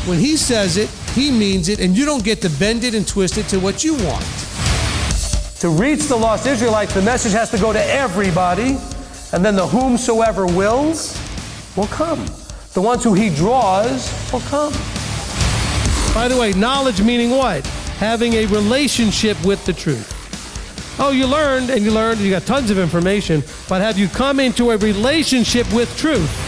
When he says it, he means it, and you don't get to bend it and twist it to what you want. To reach the lost Israelites, the message has to go to everybody, and then the whomsoever wills will come. The ones who he draws will come. By the way, knowledge meaning what? Having a relationship with the truth. Oh, you learned, and you got tons of information, but have you come into a relationship with truth?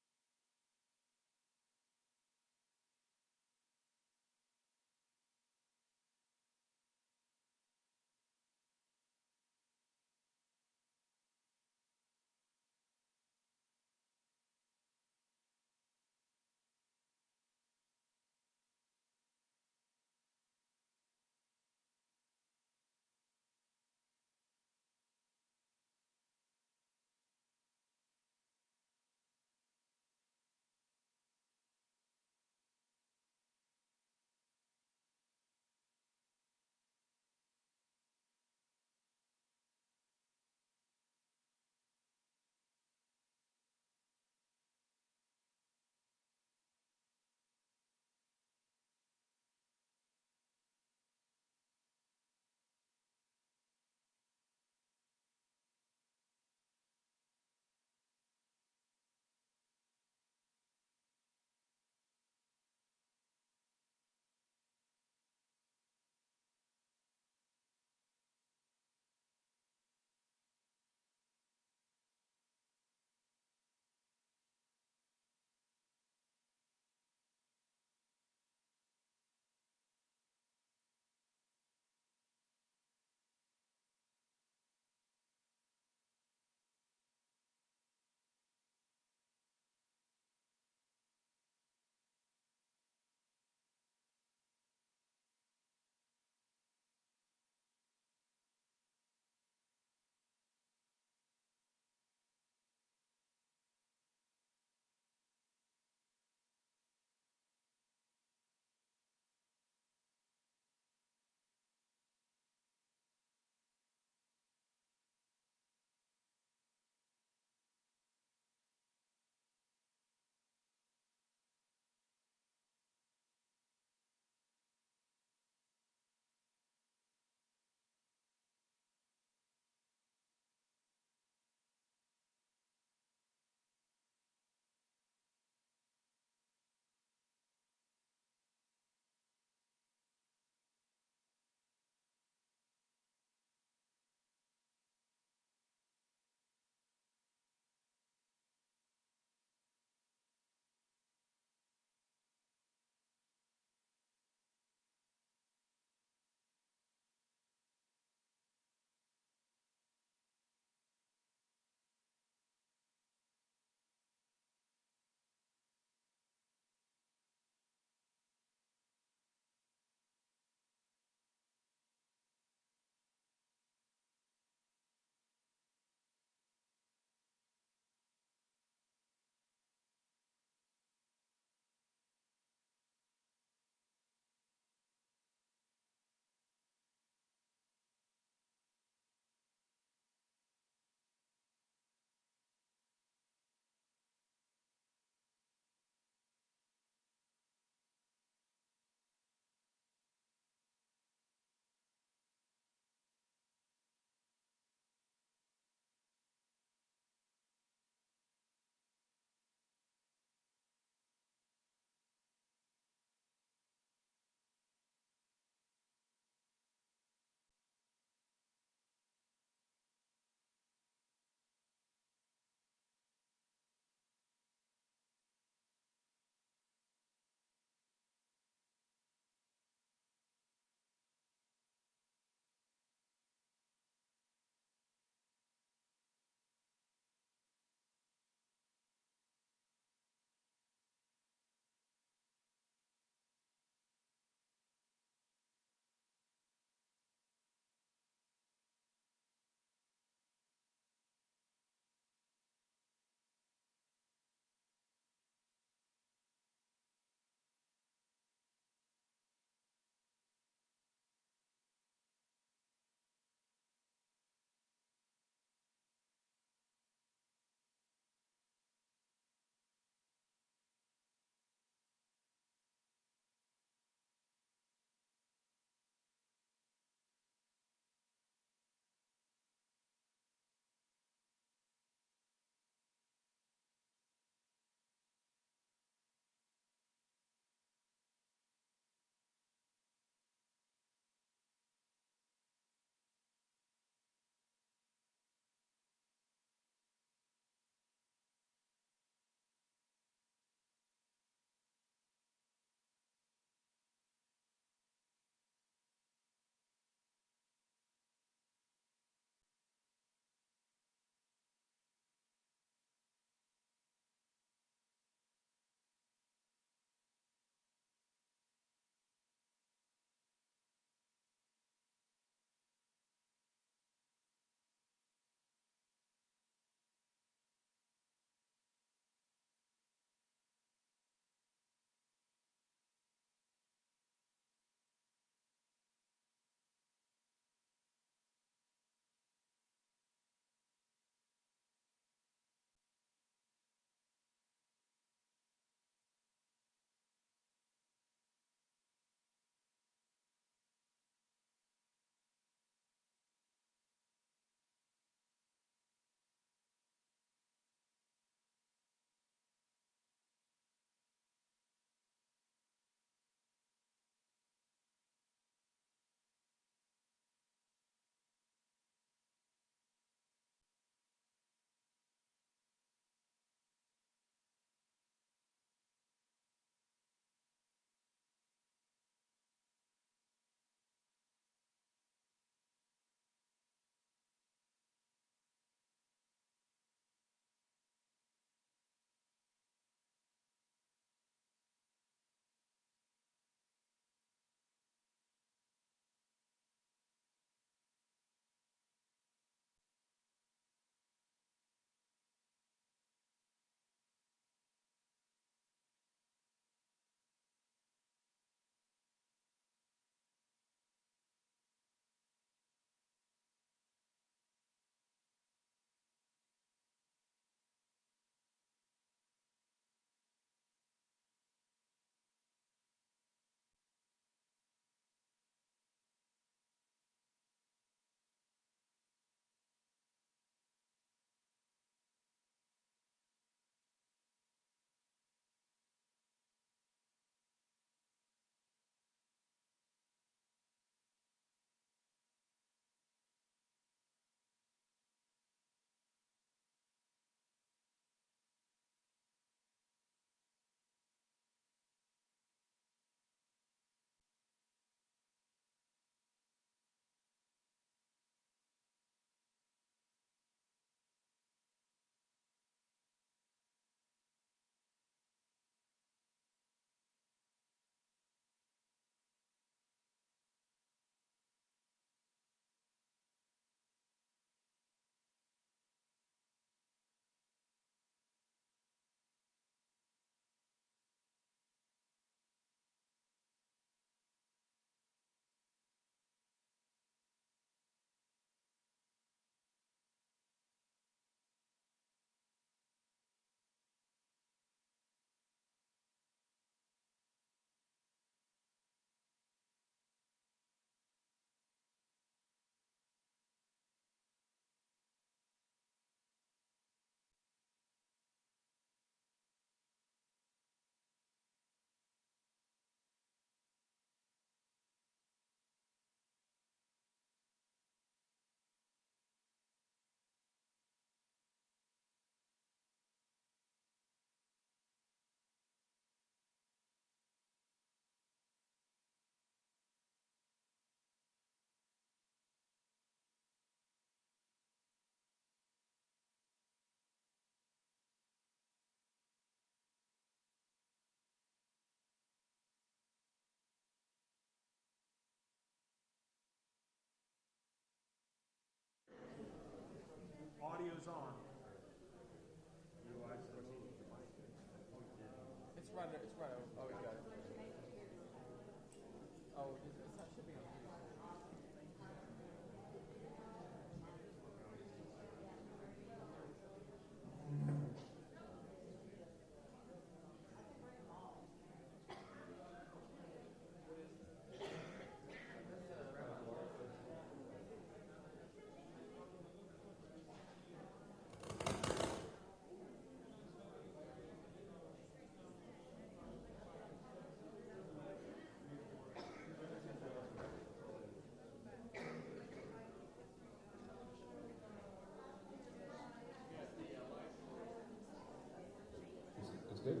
It's good?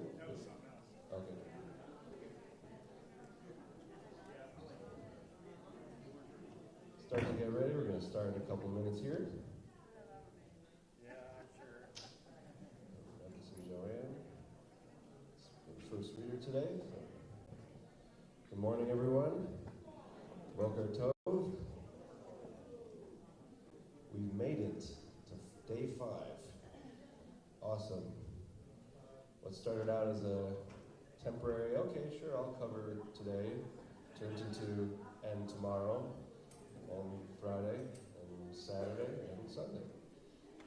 Okay. Starting to get ready. We're going to start in a couple minutes here. This is Joanne. The first reader today. Good morning, everyone. Boker Tov. We've made it to day 5. Awesome. What started out as a temporary, okay, sure, I'll cover today, turned into and tomorrow, and Friday, and Saturday, and Sunday.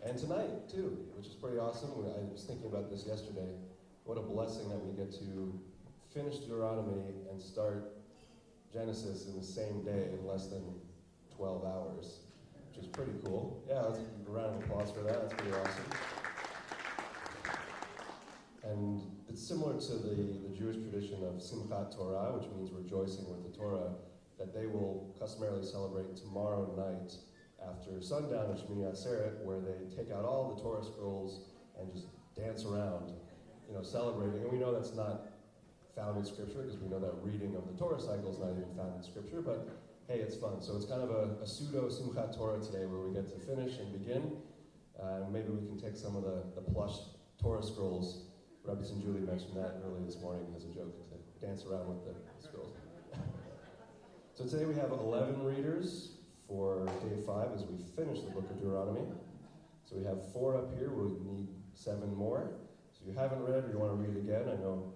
And tonight, too, which is pretty awesome. I was thinking about this yesterday. What a blessing that we get to finish Deuteronomy and start Genesis in the same day in less than 12 hours, which is pretty cool. Yeah, let's give a round of applause for that. That's pretty awesome. And it's similar to the Jewish tradition of Simchat Torah, which means rejoicing with the Torah, that they will customarily celebrate tomorrow night after sundown at Shmini Atzeret, where they take out all the Torah scrolls and just dance around, celebrating. And we know that's not found in Scripture, because we know that reading of the Torah cycle is not even found in Scripture, but hey, it's fun. So it's kind of a pseudo Simchat Torah today, where we get to finish and begin. Maybe we can take some of the plush Torah scrolls. Rabbi and Julie mentioned that earlier this morning as a joke, to dance around with the scrolls. So today we have 11 readers for day 5 as we finish the book of Deuteronomy. So we have 4 up here. We'll need 7 more. So if you haven't read or you want to read again, I know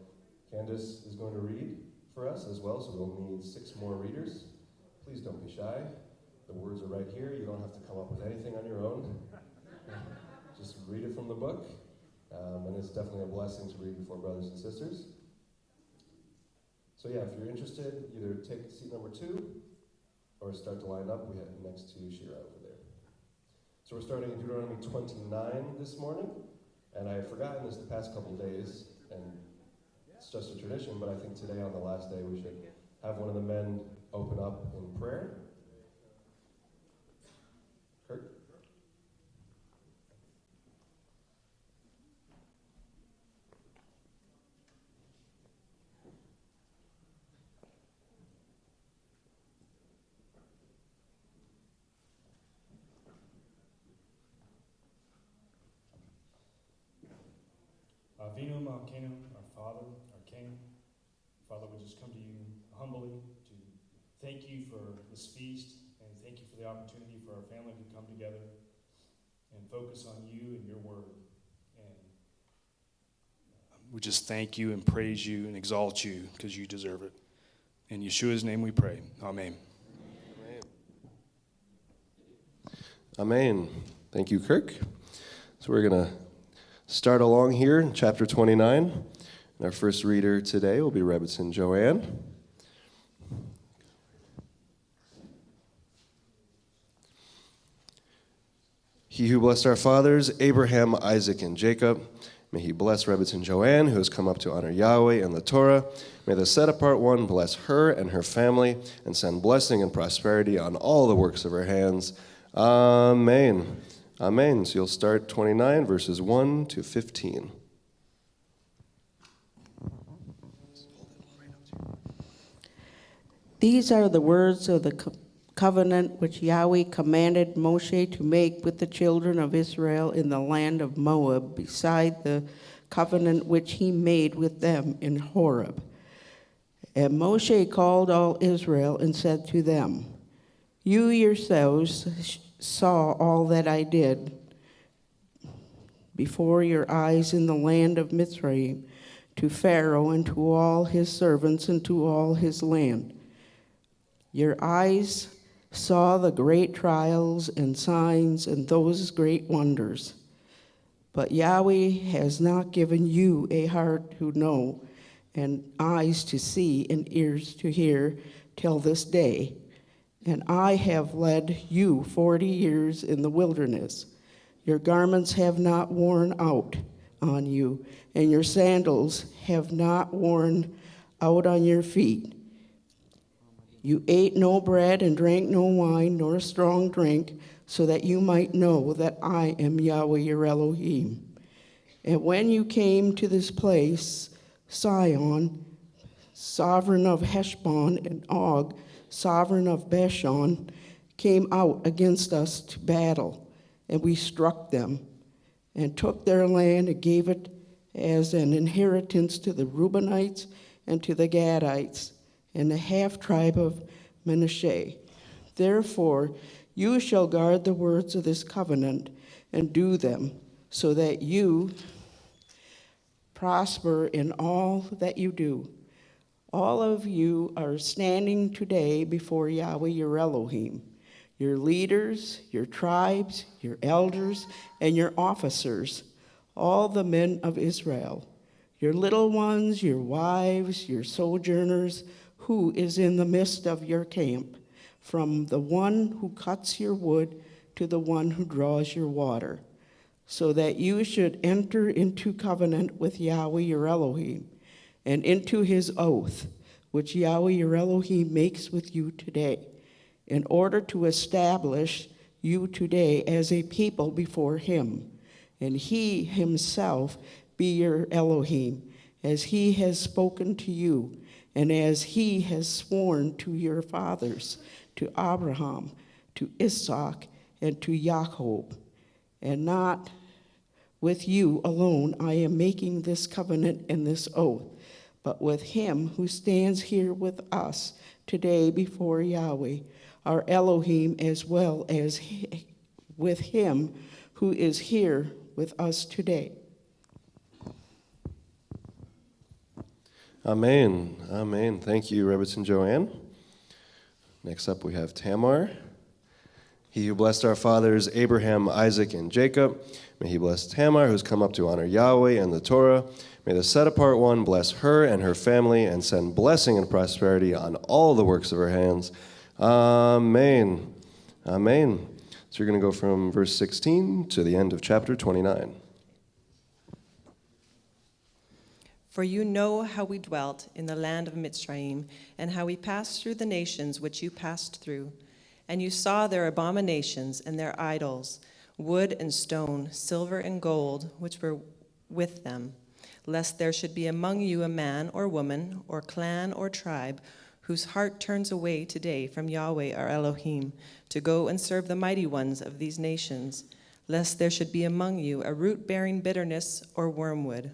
Candace is going to read for us as well, so we'll need 6 more readers. Please don't be shy. The words are right here. You don't have to come up with anything on your own. Just read it from the book. And it's definitely a blessing to read before brothers and sisters. So yeah, if you're interested, either take seat number 2 or start to line up. We have next to Shira over there. So we're starting in Deuteronomy 29 this morning. And I had forgotten this the past couple days, and it's just a tradition, but I think today on the last day we should have one of the men open up in prayer. Kurt? Avinu Malkeinu, our Father, our King. Father, we just come to you humbly to thank you for this feast, and thank you for the opportunity for our family to come together and focus on you and your word. And we just thank you and praise you and exalt you because you deserve it. In Yeshua's name we pray. Amen. Amen. Thank you, Kirk. So we're going to start along here in chapter 29. And our first reader today will be Rebbetzin Joanne. He who blessed our fathers, Abraham, Isaac, and Jacob, may he bless Rebbetzin Joanne, who has come up to honor Yahweh and the Torah. May the set-apart one bless her and her family and send blessing and prosperity on all the works of her hands. Amen. Amen. So you'll start 29, verses 1 to 15. These are the words of the covenant which Yahweh commanded Moshe to make with the children of Israel in the land of Moab, beside the covenant which he made with them in Horeb. And Moshe called all Israel and said to them, "You yourselves saw all that I did before your eyes in the land of Mitzrayim, to Pharaoh and to all his servants and to all his land. Your eyes saw the great trials and signs and those great wonders. But Yahweh has not given you a heart to know, and eyes to see, and ears to hear, till this day. And I have led you 40 years in the wilderness. Your garments have not worn out on you, and your sandals have not worn out on your feet. You ate no bread and drank no wine, nor strong drink, so that you might know that I am Yahweh your Elohim. And when you came to this place, Sihon, sovereign of Heshbon, and Og, sovereign of Bashan, came out against us to battle, and we struck them, and took their land and gave it as an inheritance to the Reubenites and to the Gadites, and the half-tribe of Manasseh. Therefore, you shall guard the words of this covenant and do them, so that you prosper in all that you do. All of you are standing today before Yahweh your Elohim, your leaders, your tribes, your elders, and your officers, all the men of Israel, your little ones, your wives, your sojourners, who is in the midst of your camp, from the one who cuts your wood to the one who draws your water, so that you should enter into covenant with Yahweh your Elohim, and into his oath, which Yahweh your Elohim makes with you today, in order to establish you today as a people before him, and he himself be your Elohim, as he has spoken to you, and as he has sworn to your fathers, to Abraham, to Isaac, and to Jacob. And not with you alone I am making this covenant and this oath, but with him who stands here with us today before Yahweh, our Elohim, as well as with him who is here with us today. Amen. Amen. Thank you, Rebbetzin Joanne. Next up, we have Tamar. He who blessed our fathers, Abraham, Isaac, and Jacob, may he bless Tamar, who's come up to honor Yahweh and the Torah. May the set-apart one bless her and her family and send blessing and prosperity on all the works of her hands. Amen. Amen. So you're going to go from verse 16 to the end of chapter 29. For you know how we dwelt in the land of Mitzrayim, and how we passed through the nations which you passed through. And you saw their abominations and their idols, wood and stone, silver and gold, which were with them, lest there should be among you a man or woman, or clan or tribe, whose heart turns away today from Yahweh our Elohim, to go and serve the mighty ones of these nations, lest there should be among you a root-bearing bitterness or wormwood.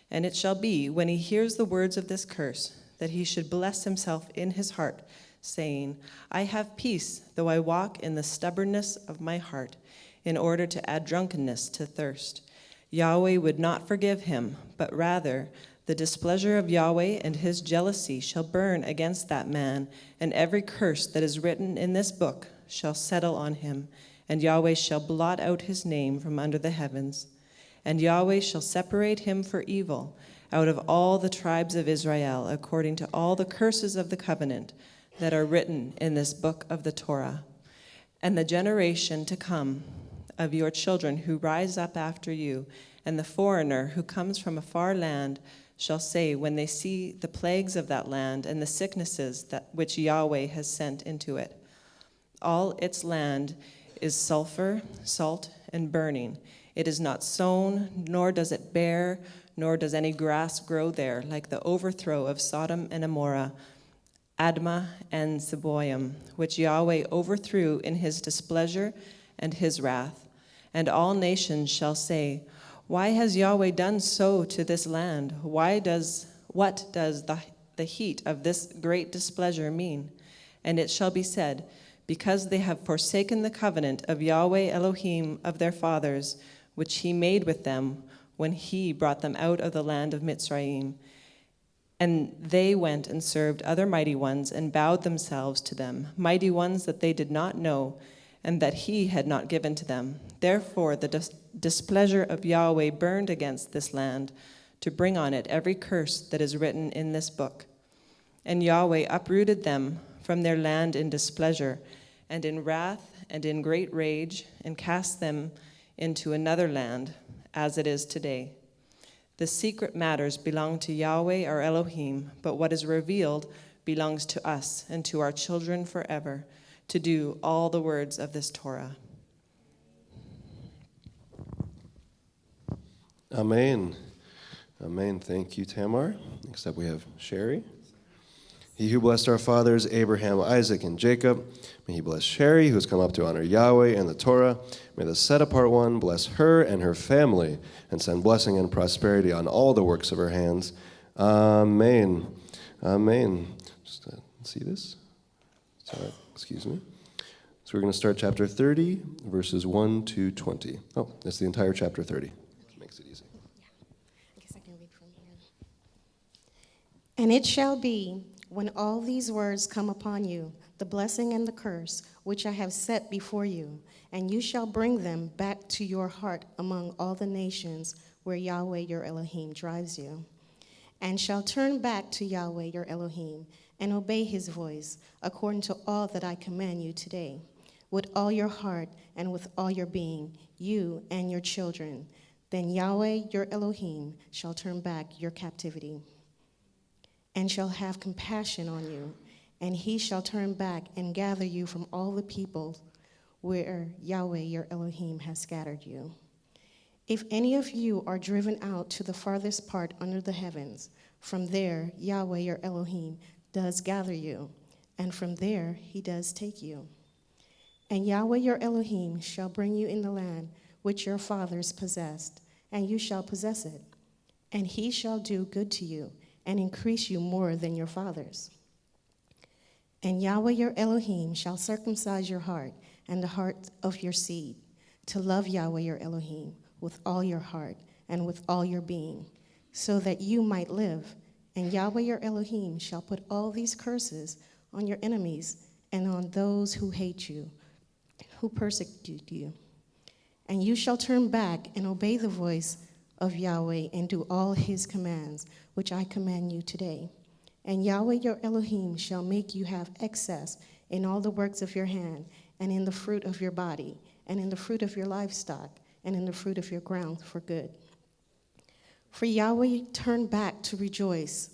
And it shall be, when he hears the words of this curse, that he should bless himself in his heart, saying, I have peace, though I walk in the stubbornness of my heart, in order to add drunkenness to thirst. Yahweh would not forgive him, but rather the displeasure of Yahweh and his jealousy shall burn against that man, and every curse that is written in this book shall settle on him, and Yahweh shall blot out his name from under the heavens. And Yahweh shall separate him for evil out of all the tribes of Israel, according to all the curses of the covenant that are written in this book of the Torah. And the generation to come of your children who rise up after you, and the foreigner who comes from a far land, shall say, when they see the plagues of that land and the sicknesses which Yahweh has sent into it, all its land is sulfur, salt, and burning. It is not sown, nor does it bear, nor does any grass grow there, like the overthrow of Sodom and Amorah, Admah and Zeboim, which Yahweh overthrew in his displeasure and his wrath. And all nations shall say, why has Yahweh done so to this land? What does the heat of this great displeasure mean? And it shall be said, because they have forsaken the covenant of Yahweh Elohim of their fathers, which he made with them when he brought them out of the land of Mitzrayim. And they went and served other mighty ones and bowed themselves to them, mighty ones that they did not know and that he had not given to them. Therefore the displeasure of Yahweh burned against this land to bring on it every curse that is written in this book. And Yahweh uprooted them from their land in displeasure and in wrath and in great rage, and cast them into another land, as it is today. The secret matters belong to Yahweh our Elohim, but what is revealed belongs to us and to our children forever, to do all the words of this Torah. Amen. Amen. Thank you, Tamar. Next up we have Sherry. He who blessed our fathers, Abraham, Isaac, and Jacob, may he bless Sherry, who has come up to honor Yahweh and the Torah. May the set-apart one bless her and her family, and send blessing and prosperity on all the works of her hands. Amen. Amen. Just see this? Sorry, excuse me. So we're going to start chapter 30, verses 1 to 20. Oh, that's the entire chapter 30. Makes it easy. I guess I can read from here. And it shall be, when all these words come upon you, the blessing and the curse, which I have set before you, and you shall bring them back to your heart among all the nations where Yahweh your Elohim drives you, and shall turn back to Yahweh your Elohim, and obey his voice, according to all that I command you today, with all your heart and with all your being, you and your children. Then Yahweh your Elohim shall turn back your captivity, and shall have compassion on you, and he shall turn back and gather you from all the peoples where Yahweh your Elohim has scattered you. If any of you are driven out to the farthest part under the heavens, from there Yahweh your Elohim does gather you, and from there he does take you. And Yahweh your Elohim shall bring you in the land which your fathers possessed, and you shall possess it. And he shall do good to you, and increase you more than your fathers. And Yahweh your Elohim shall circumcise your heart and the heart of your seed, to love Yahweh your Elohim with all your heart and with all your being, so that you might live. And Yahweh your Elohim shall put all these curses on your enemies and on those who hate you, who persecute you. And you shall turn back and obey the voice of Yahweh and do all his commands, which I command you today. And Yahweh your Elohim shall make you have excess in all the works of your hand, and in the fruit of your body, and in the fruit of your livestock, and in the fruit of your ground for good. For Yahweh turned back to rejoice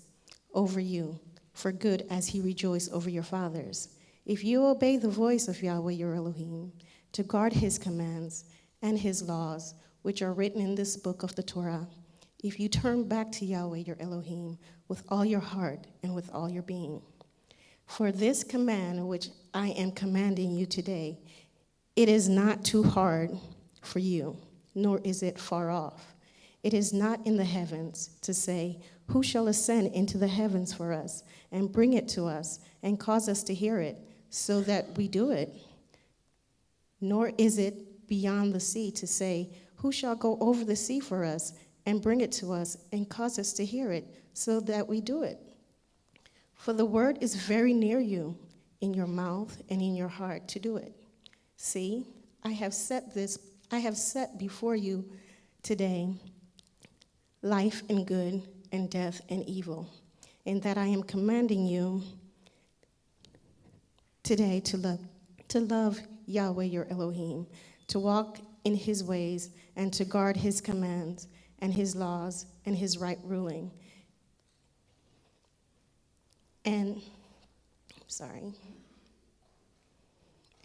over you for good, as he rejoiced over your fathers. If you obey the voice of Yahweh your Elohim, to guard his commands and his laws, which are written in this book of the Torah, if you turn back to Yahweh your Elohim with all your heart and with all your being. For this command which I am commanding you today, it is not too hard for you, nor is it far off. It is not in the heavens to say, who shall ascend into the heavens for us and bring it to us and cause us to hear it, so that we do it? Nor is it beyond the sea to say, who shall go over the sea for us and bring it to us and cause us to hear it, so that we do it? For the word is very near you, in your mouth and in your heart, to do it. See, I have set before you today life and good, and death and evil, and that I am commanding you today to love Yahweh your Elohim, to walk in his ways, and to guard his commands and his laws and his right ruling. And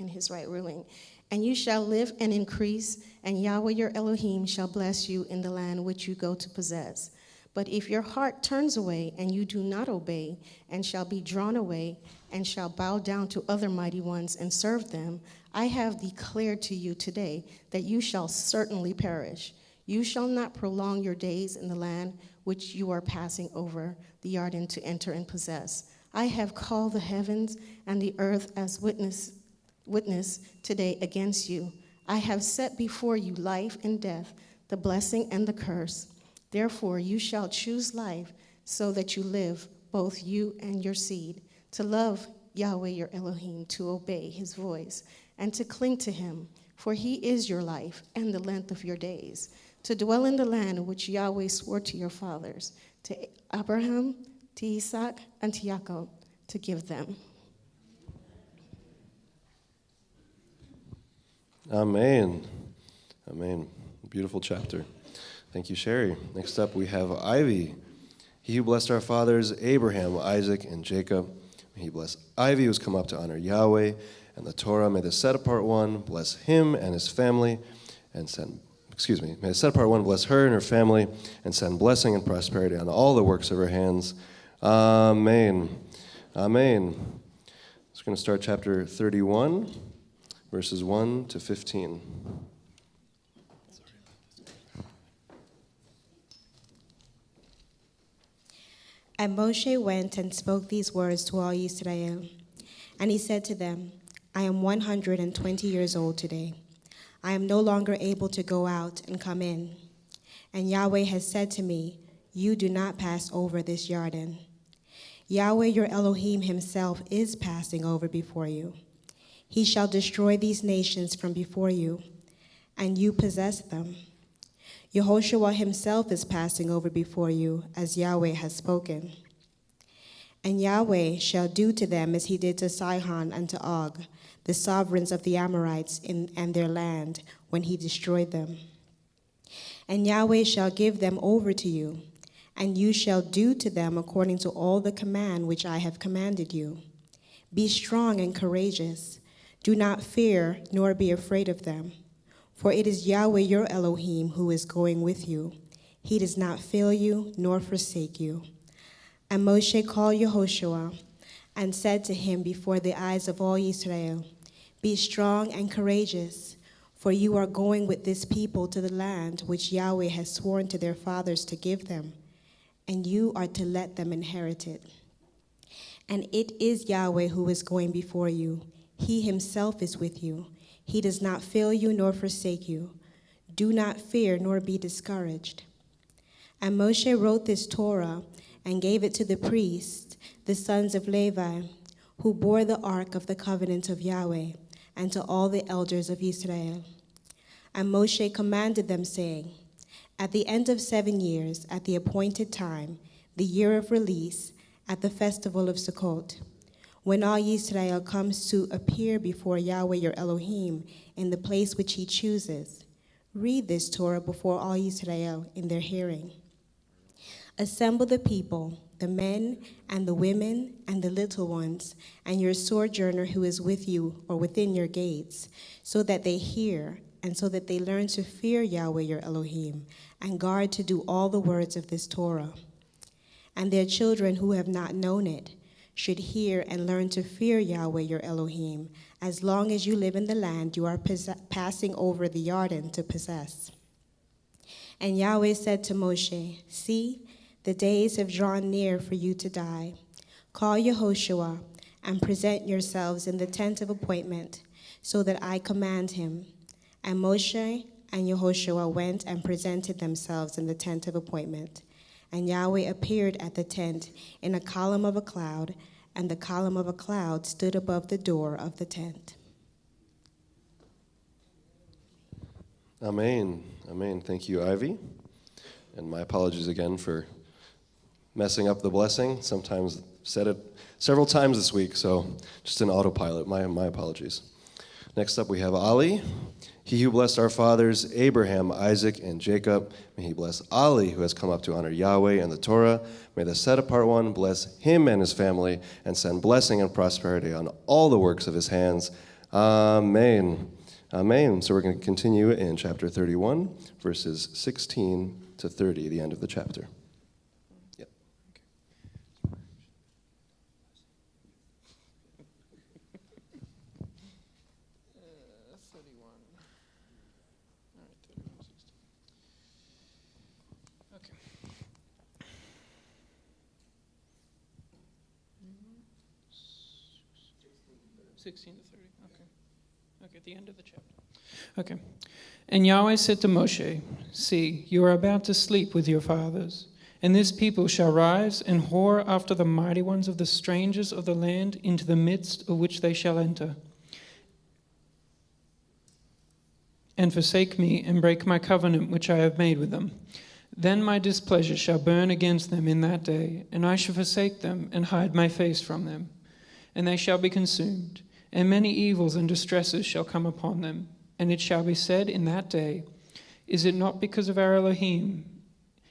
his right ruling. And you shall live and increase, and Yahweh your Elohim shall bless you in the land which you go to possess. But if your heart turns away, and you do not obey, and shall be drawn away, and shall bow down to other mighty ones and serve them, I have declared to you today that you shall certainly perish. You shall not prolong your days in the land which you are passing over the Jordan to enter and possess. I have called the heavens and the earth as witness today against you. I have set before you life and death, the blessing and the curse. Therefore you shall choose life, so that you live, both you and your seed, to love Yahweh your Elohim, to obey his voice, and to cling to him, for he is your life and the length of your days, to dwell in the land which Yahweh swore to your fathers, to Abraham, to Isaac, and to Jacob, to give them. Amen. Amen. Beautiful chapter. Thank you, Sherry. Next up, we have Ivy. He who blessed our fathers, Abraham, Isaac, and Jacob, may he bless Ivy, who has come up to honor Yahweh and the Torah. May the set-apart one bless him and his family, and may the set-apart one bless her and her family, and send blessing and prosperity on all the works of her hands. Amen. Amen. So we're going to start chapter 31, verses 1 to 15. And Moshe went and spoke these words to all Israel. And he said to them, I am 120 years old today. I am no longer able to go out and come in. And Yahweh has said to me, you do not pass over this Jordan. Yahweh your Elohim himself is passing over before you. He shall destroy these nations from before you, and you possess them. Yehoshua himself is passing over before you, as Yahweh has spoken. And Yahweh shall do to them as he did to Sihon and to Og, the sovereigns of the Amorites and their land, when he destroyed them. And Yahweh shall give them over to you, and you shall do to them according to all the command which I have commanded you. Be strong and courageous. Do not fear, nor be afraid of them. For it is Yahweh your Elohim who is going with you. He does not fail you, nor forsake you. And Moshe called Yehoshua and said to him before the eyes of all Israel, be strong and courageous, for you are going with this people to the land which Yahweh has sworn to their fathers to give them, and you are to let them inherit it. And it is Yahweh who is going before you. He himself is with you. He does not fail you nor forsake you. Do not fear nor be discouraged. And Moshe wrote this Torah and gave it to the priests, the sons of Levi, who bore the ark of the covenant of Yahweh, and to all the elders of Israel. And Moshe commanded them, saying, at the end of 7 years, at the appointed time, the year of release, at the festival of Sukkot, when all Israel comes to appear before Yahweh your Elohim in the place which he chooses, read this Torah before all Israel in their hearing. Assemble the people, the men and the women and the little ones, and your sojourner who is with you or within your gates, so that they hear and so that they learn to fear Yahweh your Elohim and guard to do all the words of this Torah. And their children who have not known it should hear and learn to fear Yahweh your Elohim, as long as you live in the land you are passing over the Jordan to possess. And Yahweh said to Moshe, see, the days have drawn near for you to die. Call Yehoshua and present yourselves in the tent of appointment, so that I command him. And Moshe and Yehoshua went and presented themselves in the tent of appointment. And Yahweh appeared at the tent in a column of a cloud, and the column of a cloud stood above the door of the tent. Amen. Amen. Thank you, Ivy. And my apologies again for messing up the blessing. Sometimes said it several times this week, so just an autopilot. My apologies. Next up, we have Ali. He who blessed our fathers, Abraham, Isaac, and Jacob, may he bless Ali, who has come up to honor Yahweh and the Torah. May the set-apart one bless him and his family, and send blessing and prosperity on all the works of his hands. Amen. Amen. So we're going to continue in chapter 31, verses 16 to 30, the end of the chapter. Yep. Okay. 16 to 30. Okay, at the end of the chapter. Okay. And Yahweh said to Moshe, see, you are about to sleep with your fathers, And this people shall rise and whore after the mighty ones of the strangers of the land into the midst of which they shall enter, and forsake me and break my covenant which I have made with them. Then my displeasure shall burn against them in that day, and I shall forsake them and hide my face from them. And they shall be consumed, and many evils and distresses shall come upon them. And it shall be said in that day, is it not because of our Elohim?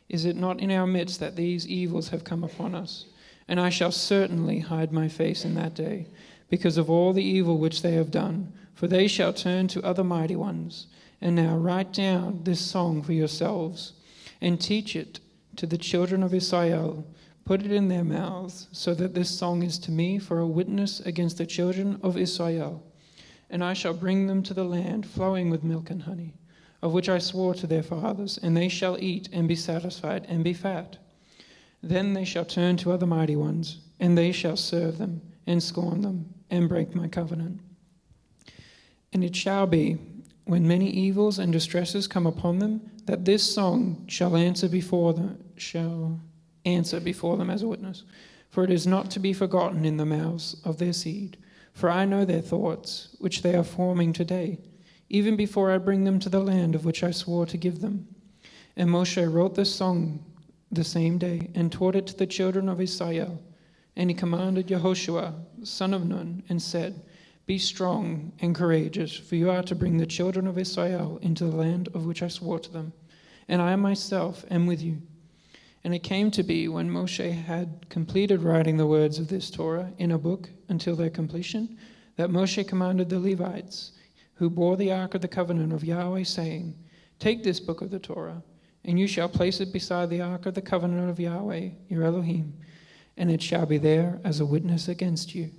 Is it not in our midst that these evils have come upon us? And I shall certainly hide my face in that day, because of all the evil which they have done, for they shall turn to other mighty ones. And now write down this song for yourselves, and teach it to the children of Israel. Put it in their mouths, so that this song is to me for a witness against the children of Israel. And I shall bring them to the land flowing with milk and honey, of which I swore to their fathers, and they shall eat and be satisfied and be fat. Then they shall turn to other mighty ones, and they shall serve them and scorn them and break my covenant. And it shall be, when many evils and distresses come upon them, that this song shall answer before them as a witness. For it is not to be forgotten in the mouths of their seed. For I know their thoughts, which they are forming today, even before I bring them to the land of which I swore to give them. And Moshe wrote this song the same day, and taught it to the children of Israel. And he commanded Yehoshua, son of Nun, and said, be strong and courageous, for you are to bring the children of Israel into the land of which I swore to them. And I myself am with you. And it came to be, when Moshe had completed writing the words of this Torah in a book until their completion, that Moshe commanded the Levites, who bore the ark of the covenant of Yahweh, saying, take this book of the Torah, and you shall place it beside the ark of the covenant of Yahweh, your Elohim, and it shall be there as a witness against you.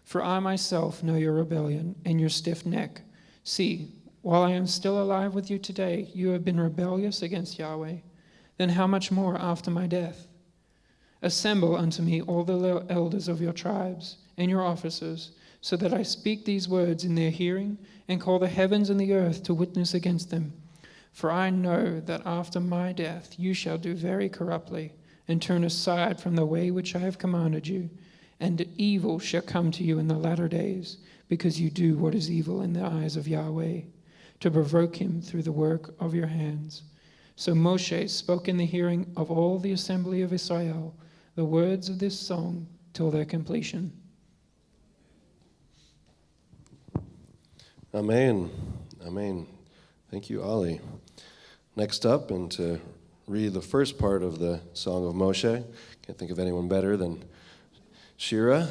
For I myself know your rebellion and your stiff neck. See, while I am still alive with you today, you have been rebellious against Yahweh. Then how much more after my death? Assemble unto me all the elders of your tribes and your officers, so that I speak these words in their hearing, and call the heavens and the earth to witness against them. For I know that after my death you shall do very corruptly, and turn aside from the way which I have commanded you, and evil shall come to you in the latter days, because you do what is evil in the eyes of Yahweh, to provoke him through the work of your hands. So Moshe spoke in the hearing of all the assembly of Israel the words of this song till their completion. Amen. Amen. Thank you, Ali. Next up, and to read the first part of the Song of Moshe, can't think of anyone better than Shira.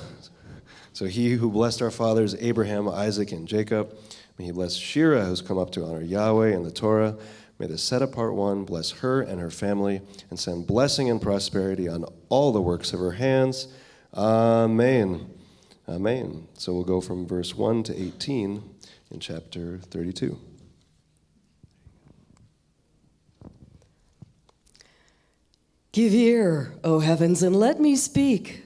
So he who blessed our fathers, Abraham, Isaac, and Jacob, may he bless Shira, who's come up to honor Yahweh and the Torah. May the set-apart one bless her and her family, and send blessing and prosperity on all the works of her hands. Amen. Amen. So we'll go from verse 1 to 18 in chapter 32. Give ear, O heavens, and let me speak,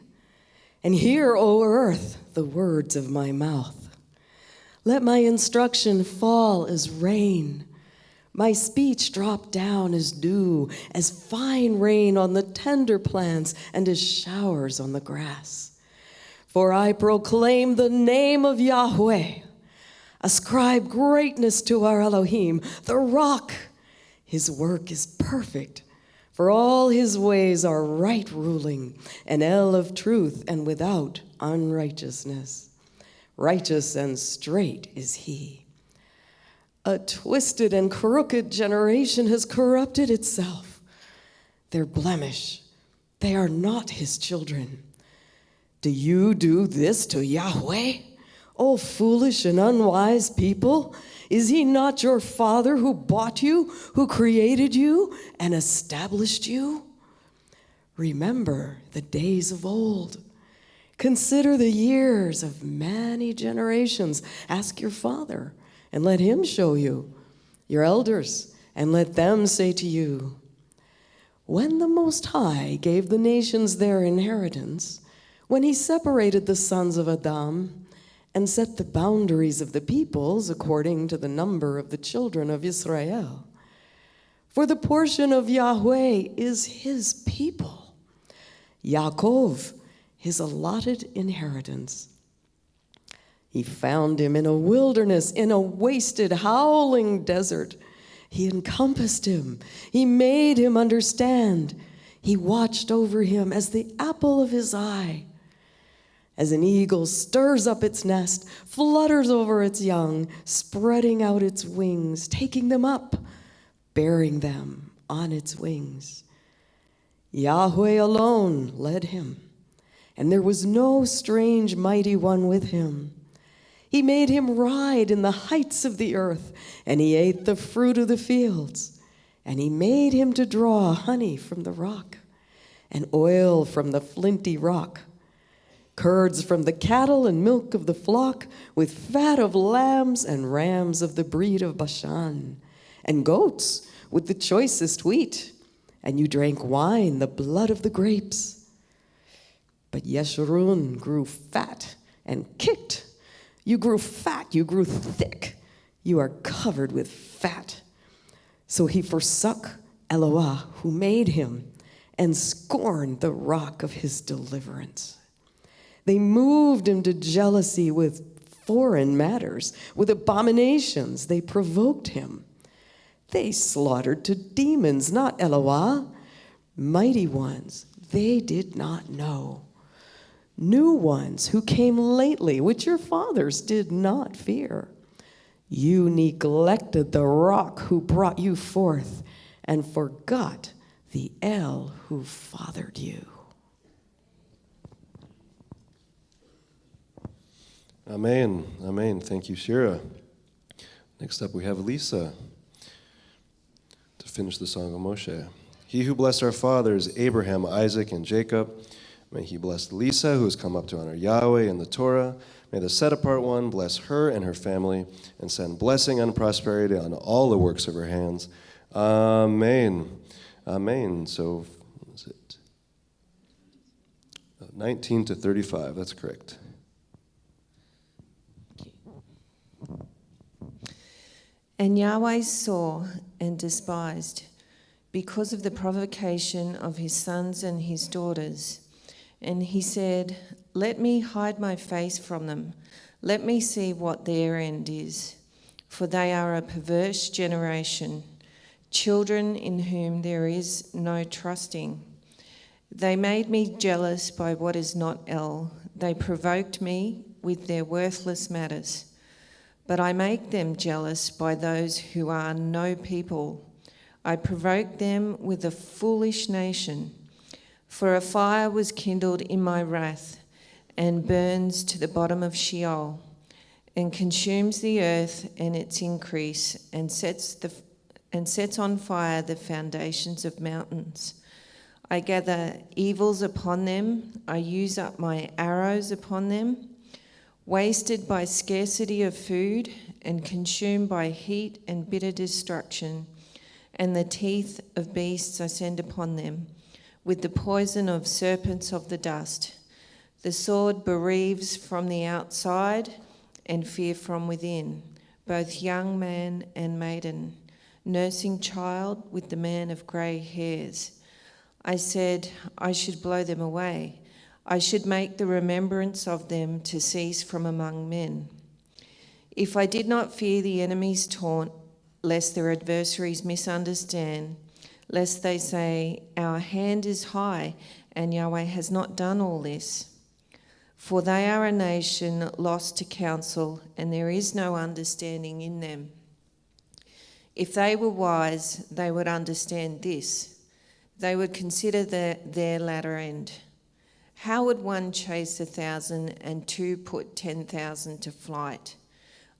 and hear, O earth, the words of my mouth. Let my instruction fall as rain, my speech drop down as dew, as fine rain on the tender plants, and as showers on the grass. For I proclaim the name of Yahweh. Ascribe greatness to our Elohim, the rock. His work is perfect, for all his ways are right ruling, an El of truth and without unrighteousness. Righteous and straight is he. A twisted and crooked generation has corrupted itself. Their blemish, they are not his children. Do you do this to Yahweh? O foolish and unwise people, is he not your father who bought you, who created you and established you? Remember the days of old. Consider the years of many generations. Ask your father, and let him show you, your elders, and let them say to you, when the Most High gave the nations their inheritance, when he separated the sons of Adam, and set the boundaries of the peoples according to the number of the children of Israel. For the portion of Yahweh is his people, Yaakov, his allotted inheritance. He found him in a wilderness, in a wasted, howling desert. He encompassed him. He made him understand. He watched over him as the apple of his eye. As an eagle stirs up its nest, flutters over its young, spreading out its wings, taking them up, bearing them on its wings. Yahweh alone led him, and there was no strange mighty one with him. He made him ride in the heights of the earth, and he ate the fruit of the fields. And he made him to draw honey from the rock, and oil from the flinty rock, curds from the cattle and milk of the flock, with fat of lambs and rams of the breed of Bashan, and goats with the choicest wheat. And you drank wine, the blood of the grapes. But Yeshurun grew fat and kicked. You grew fat, you grew thick. You are covered with fat. So he forsook Eloah, who made him, and scorned the rock of his deliverance. They moved him to jealousy with foreign matters. With abominations, they provoked him. They slaughtered to demons, not Eloah. Mighty ones they did not know. New ones who came lately, which your fathers did not fear. You neglected the rock who brought you forth, and forgot the El who fathered you. Amen. Amen. Thank you, Shira. Next up, we have Lisa to finish the Song of Moshe. He who blessed our fathers, Abraham, Isaac, and Jacob, may he bless Lisa, who has come up to honor Yahweh and the Torah. May the set-apart one bless her and her family, and send blessing and prosperity on all the works of her hands. Amen. Amen. So, what is it? 19 to 35. That's correct. And Yahweh saw and despised, because of the provocation of his sons and his daughters. And he said, let me hide my face from them. Let me see what their end is. For they are a perverse generation, children in whom there is no trusting. They made me jealous by what is not El. They provoked me with their worthless matters. But I make them jealous by those who are no people. I provoke them with a foolish nation. For a fire was kindled in my wrath, and burns to the bottom of Sheol, and consumes the earth and its increase, and sets on fire the foundations of mountains. I gather evils upon them. I use up my arrows upon them. Wasted by scarcity of food, and consumed by heat and bitter destruction, and the teeth of beasts I send upon them, with the poison of serpents of the dust. The sword bereaves from the outside, and fear from within, both young man and maiden, nursing child with the man of grey hairs. I said, I should blow them away. I should make the remembrance of them to cease from among men. If I did not fear the enemy's taunt, lest their adversaries misunderstand, lest they say, our hand is high, and Yahweh has not done all this. For they are a nation lost to counsel, and there is no understanding in them. If they were wise, they would understand this. They would consider their latter end. How would one chase 1,000 and two put 10,000 to flight,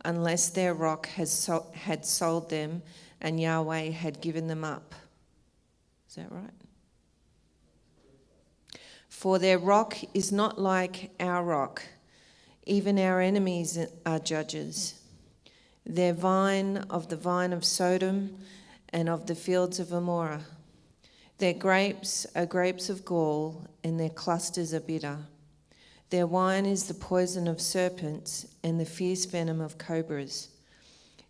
unless their rock had sold them and Yahweh had given them up? Is that right? For their rock is not like our rock. Even our enemies are judges. Their vine of the vine of Sodom and of the fields of Amorah. Their grapes are grapes of gall, and their clusters are bitter. Their wine is the poison of serpents and the fierce venom of cobras.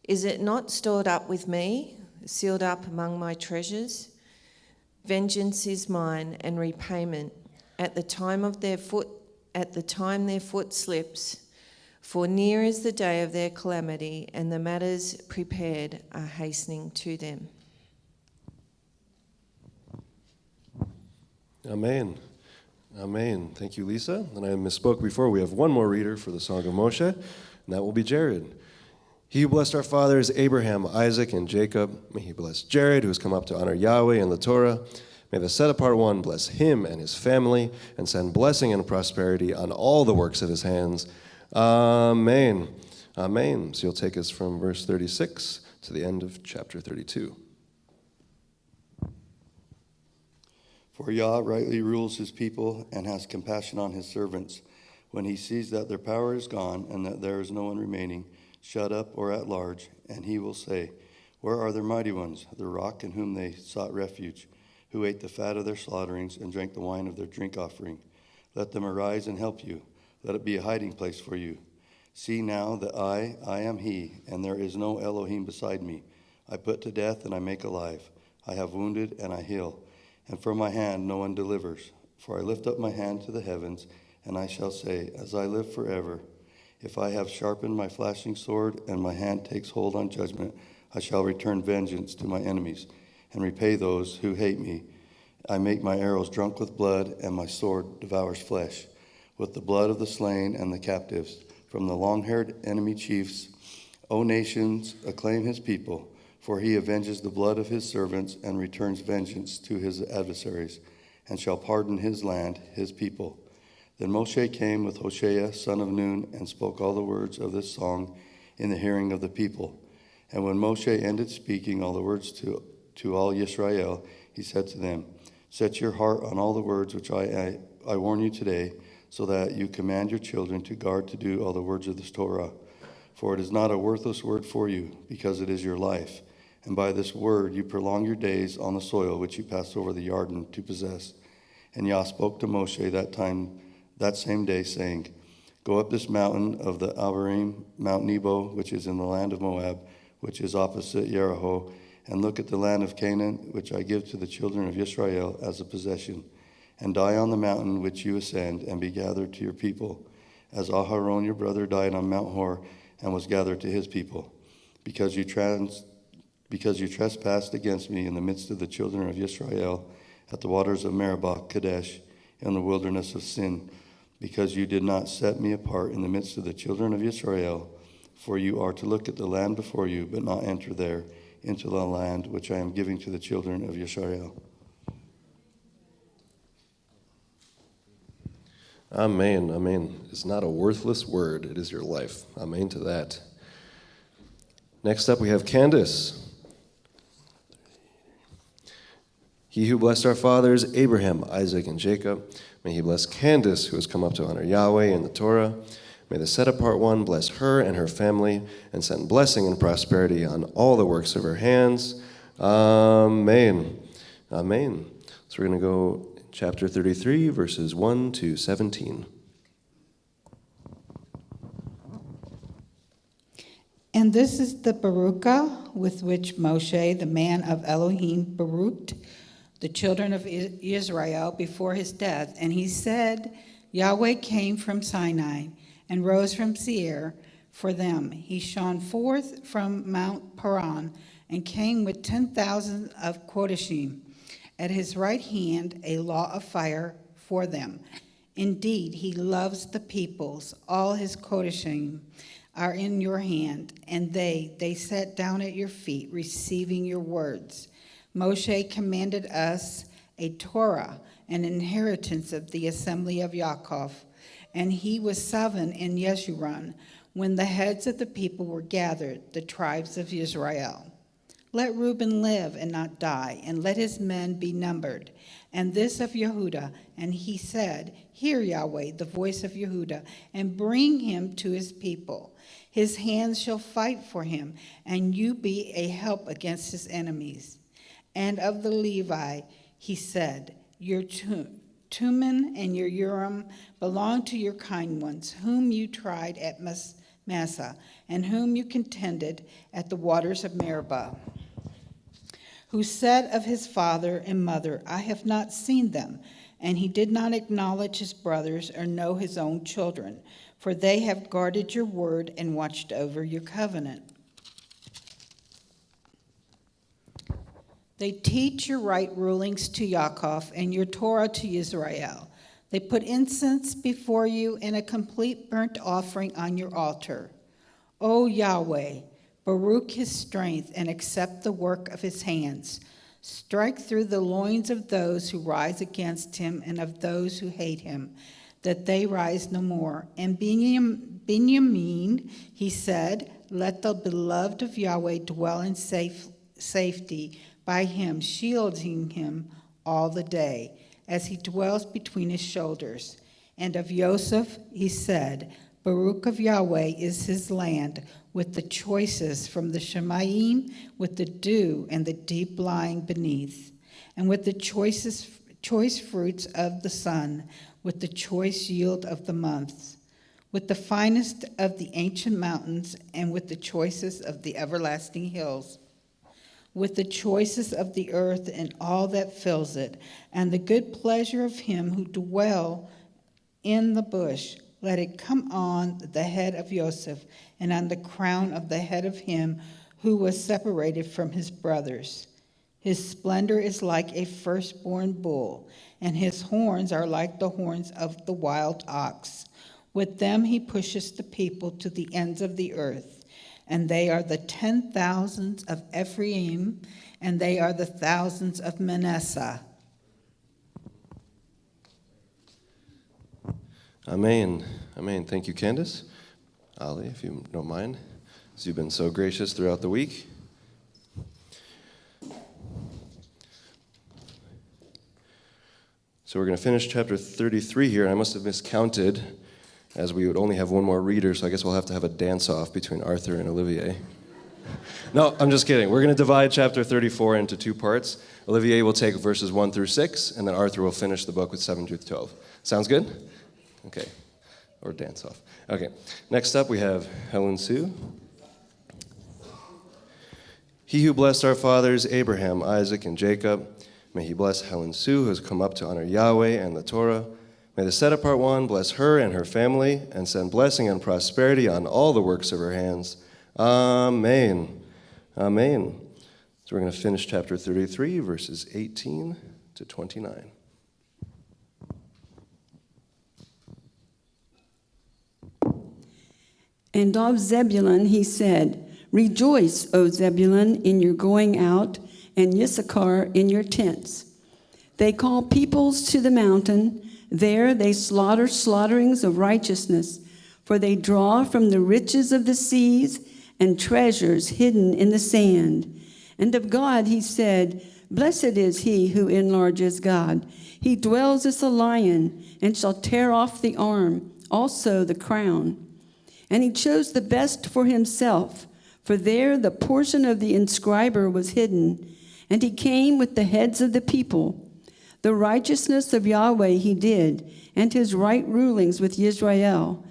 Is it not stored up with me? sealed up among my treasures. Vengeance is mine, and repayment at the time their foot slips. For near is the day of their calamity, and the matters prepared are hastening to them. Amen. Amen. Thank you, Lisa. And I misspoke before. We have one more reader for the Song of Moshe, and that will be Jared. He who blessed our fathers, Abraham, Isaac, and Jacob, may he bless Jared, who has come up to honor Yahweh and the Torah. May the set-apart one bless him and his family, and send blessing and prosperity on all the works of his hands. Amen. Amen. So you'll take us from verse 36 to the end of chapter 32. For Yah rightly rules his people and has compassion on his servants. When he sees that their power is gone and that there is no one remaining, shut up or at large, and he will say, where are their mighty ones, the rock in whom they sought refuge, who ate the fat of their slaughterings and drank the wine of their drink offering? Let them arise and help you. Let it be a hiding place for you. See now that I am he, and there is no Elohim beside me. I put to death and I make alive. I have wounded and I heal. And from my hand no one delivers. For I lift up my hand to the heavens, and I shall say, as I live forever, if I have sharpened my flashing sword, and my hand takes hold on judgment, I shall return vengeance to my enemies, and repay those who hate me. I make my arrows drunk with blood, and my sword devours flesh, with the blood of the slain and the captives. From the long-haired enemy chiefs, O nations, acclaim his people. For he avenges the blood of his servants and returns vengeance to his adversaries, and shall pardon his land, his people. Then Moshe came with Hoshea, son of Nun, and spoke all the words of this song in the hearing of the people. And when Moshe ended speaking all the words to all Yisrael, he said to them, set your heart on all the words which I warn you today, so that you command your children to guard to do all the words of this Torah. For it is not a worthless word for you, because it is your life. And by this word you prolong your days on the soil which you passed over the Jordan to possess. And Yah spoke to Moshe that same day, saying, go up this mountain of the Abarim, Mount Nebo, which is in the land of Moab, which is opposite Jericho, and look at the land of Canaan, which I give to the children of Israel as a possession, and die on the mountain which you ascend, and be gathered to your people, as Aharon your brother died on Mount Hor, and was gathered to his people, because you trespassed against me in the midst of the children of Israel at the waters of Meribah, Kadesh, in the wilderness of Sin, because you did not set me apart in the midst of the children of Israel. For you are to look at the land before you, but not enter there into the land which I am giving to the children of Israel. Amen. Amen. It's not a worthless word. It is your life. Amen to that. Next up, we have Candace. He who blessed our fathers, Abraham, Isaac, and Jacob, may he bless Candace, who has come up to honor Yahweh and the Torah. May the set-apart one bless her and her family, and send blessing and prosperity on all the works of her hands. Amen. Amen. So we're going to go chapter 33, verses 1 to 17. And this is the Baruchah with which Moshe, the man of Elohim, baruched the children of Israel before his death. And he said, Yahweh came from Sinai and rose from Seir for them. He shone forth from Mount Paran and came with 10,000 of Kodashim. At his right hand a law of fire for them. Indeed, he loves the peoples. All his Kodashim are in your hand, and they sat down at your feet, receiving your words. Moshe commanded us a Torah, an inheritance of the assembly of Yaakov, and he was 7 in Yeshurun when the heads of the people were gathered, the tribes of Israel. Let Reuben live and not die, and let his men be numbered, and this of Yehuda. And he said, hear, Yahweh, the voice of Yehuda, and bring him to his people. His hands shall fight for him, and you be a help against his enemies. And of the Levi, he said, your Tumen and your Urim belong to your kind ones, whom you tried at Massa, and whom you contended at the waters of Meribah. who said of his father and mother, I have not seen them. And he did not acknowledge his brothers or know his own children, for they have guarded your word and watched over your covenant. They teach your right rulings to Yaakov and your Torah to Israel. They put incense before you and a complete burnt offering on your altar. O Yahweh, Baruch his strength and accept the work of his hands. Strike through the loins of those who rise against him and of those who hate him, that they rise no more. And Benjamin, he said, let the beloved of Yahweh dwell in safety by him, shielding him all the day, as he dwells between his shoulders. And of Joseph he said, Baruch of Yahweh is his land, with the choices from the Shemayim, with the dew and the deep lying beneath, and with the choice fruits of the sun, with the choice yield of the months, with the finest of the ancient mountains, and with the choicest of the everlasting hills, with the choicest of the earth and all that fills it, and the good pleasure of him who dwell in the bush. Let it come on the head of Joseph and on the crown of the head of him who was separated from his brothers. His splendor is like a firstborn bull, and his horns are like the horns of the wild ox. With them he pushes the people to the ends of the earth, and they are the 10,000s of Ephraim, and they are the thousands of Manasseh. Amen. Amen. Thank you, Candace. Ali, if you don't mind, as you've been so gracious throughout the week. So we're going to finish chapter 33 here. I must have miscounted, as we would only have one more reader, so I guess we'll have to have a dance-off between Arthur and Olivier. No, I'm just kidding. We're going to divide chapter 34 into two parts. Olivier will take verses 1 through 6, and then Arthur will finish the book with 7 through 12. Sounds good? Okay. Or dance off. Okay. Next up, we have Helen Sue. He who blessed our fathers, Abraham, Isaac, and Jacob, may he bless Helen Sue, who has come up to honor Yahweh and the Torah. May the set-apart one bless her and her family and send blessing and prosperity on all the works of her hands. Amen. Amen. So we're going to finish chapter 33, verses 18 to 29. And of Zebulun he said, Rejoice, O Zebulun, in your going out, and Issachar in your tents. They call peoples to the mountain. There they slaughter slaughterings of righteousness, for they draw from the riches of the seas and treasures hidden in the sand. And of God he said, Blessed is he who enlarges God. He dwells as a lion, and shall tear off the arm, also the crown. And he chose the best for himself, for there the portion of the inscriber was hidden, and he came with the heads of the people. The righteousness of Yahweh he did, and his right rulings with Israel.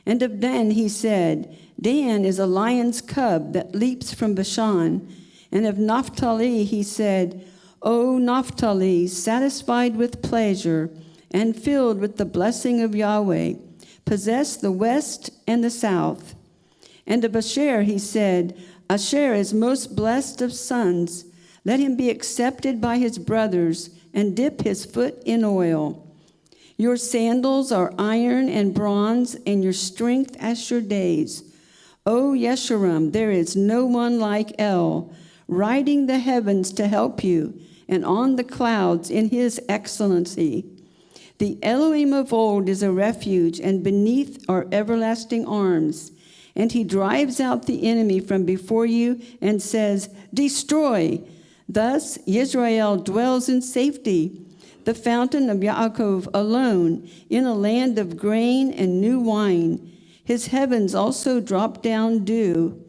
And of Dan he said, Dan is a lion's cub that leaps from Bashan. And of Naphtali he said, O Naphtali, satisfied with pleasure, and filled with the blessing of Yahweh, possess the west and the south. And of Asher he said, Asher is most blessed of sons. Let him be accepted by his brothers, and dip his foot in oil. Your sandals are iron and bronze, and your strength as your days. O Yeshurun, there is no one like El, riding the heavens to help you, and on the clouds in his excellency. The Elohim of old is a refuge, and beneath are everlasting arms. And he drives out the enemy from before you and says, Destroy. Thus Israel dwells in safety, the fountain of Yaakov alone, in a land of grain and new wine. His heavens also drop down dew.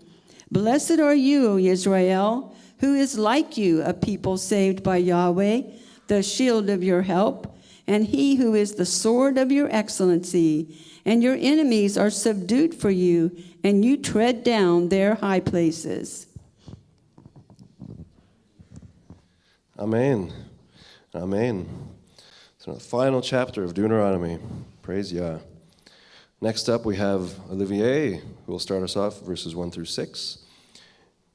Blessed are you, O Israel, who is like you, a people saved by Yahweh, the shield of your help, and he who is the sword of your excellency. And your enemies are subdued for you, and you tread down their high places. Amen. Amen. So the final chapter of Deuteronomy. Praise Yah. Next up we have Olivier, who will start us off, verses 1 through 6.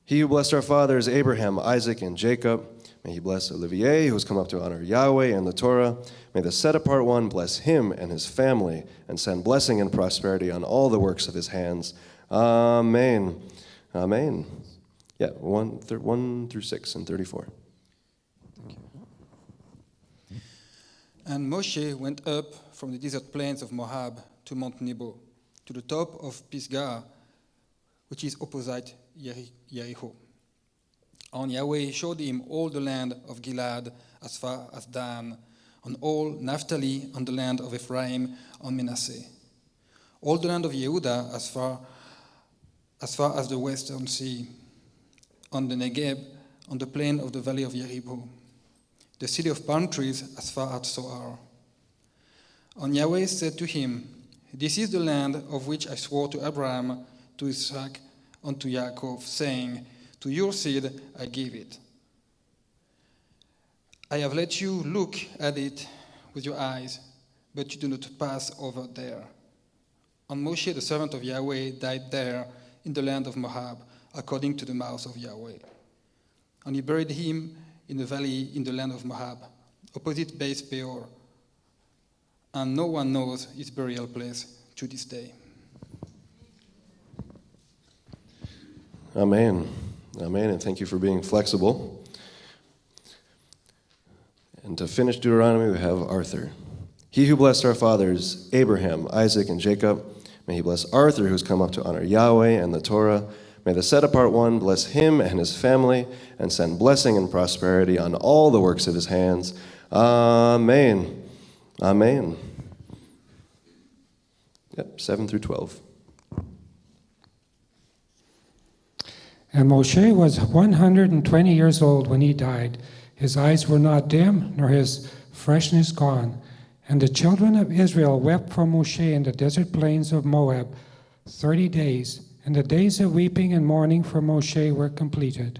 He who blessed our fathers, Abraham, Isaac, and Jacob, may he bless Olivier, who has come up to honor Yahweh and the Torah. May the set-apart one bless him and his family, and send blessing and prosperity on all the works of his hands. Amen. Amen. Yeah, 1 through 6 and 34. And Moshe went up from the desert plains of Moab to Mount Nebo, to the top of Pisgah, which is opposite Jericho. And Yahweh showed him all the land of Gilead as far as Dan, and all Naphtali, and the land of Ephraim and Manasseh, all the land of Yehuda as far as the western sea, on the Negeb, on the plain of the valley of Jericho, the city of palm trees as far as Zoar. And Yahweh said to him, "This is the land of which I swore to Abraham, to Isaac, and to Yaakov, saying, to your seed I give it. I have let you look at it with your eyes, but you do not pass over there." And Moshe, the servant of Yahweh, died there in the land of Moab, according to the mouth of Yahweh. And he buried him in the valley in the land of Moab, opposite Beth Peor. And no one knows his burial place to this day. Amen. Amen, and thank you for being flexible. And to finish Deuteronomy, we have Arthur. He who blessed our fathers, Abraham, Isaac, and Jacob, may he bless Arthur, who has come up to honor Yahweh and the Torah. May the set-apart one bless him and his family, and send blessing and prosperity on all the works of his hands. Amen. Amen. Yep, 7 through 12. And Moshe was 120 years old when he died. His eyes were not dim, nor his freshness gone. And the children of Israel wept for Moshe in the desert plains of Moab 30 days. And the days of weeping and mourning for Moshe were completed.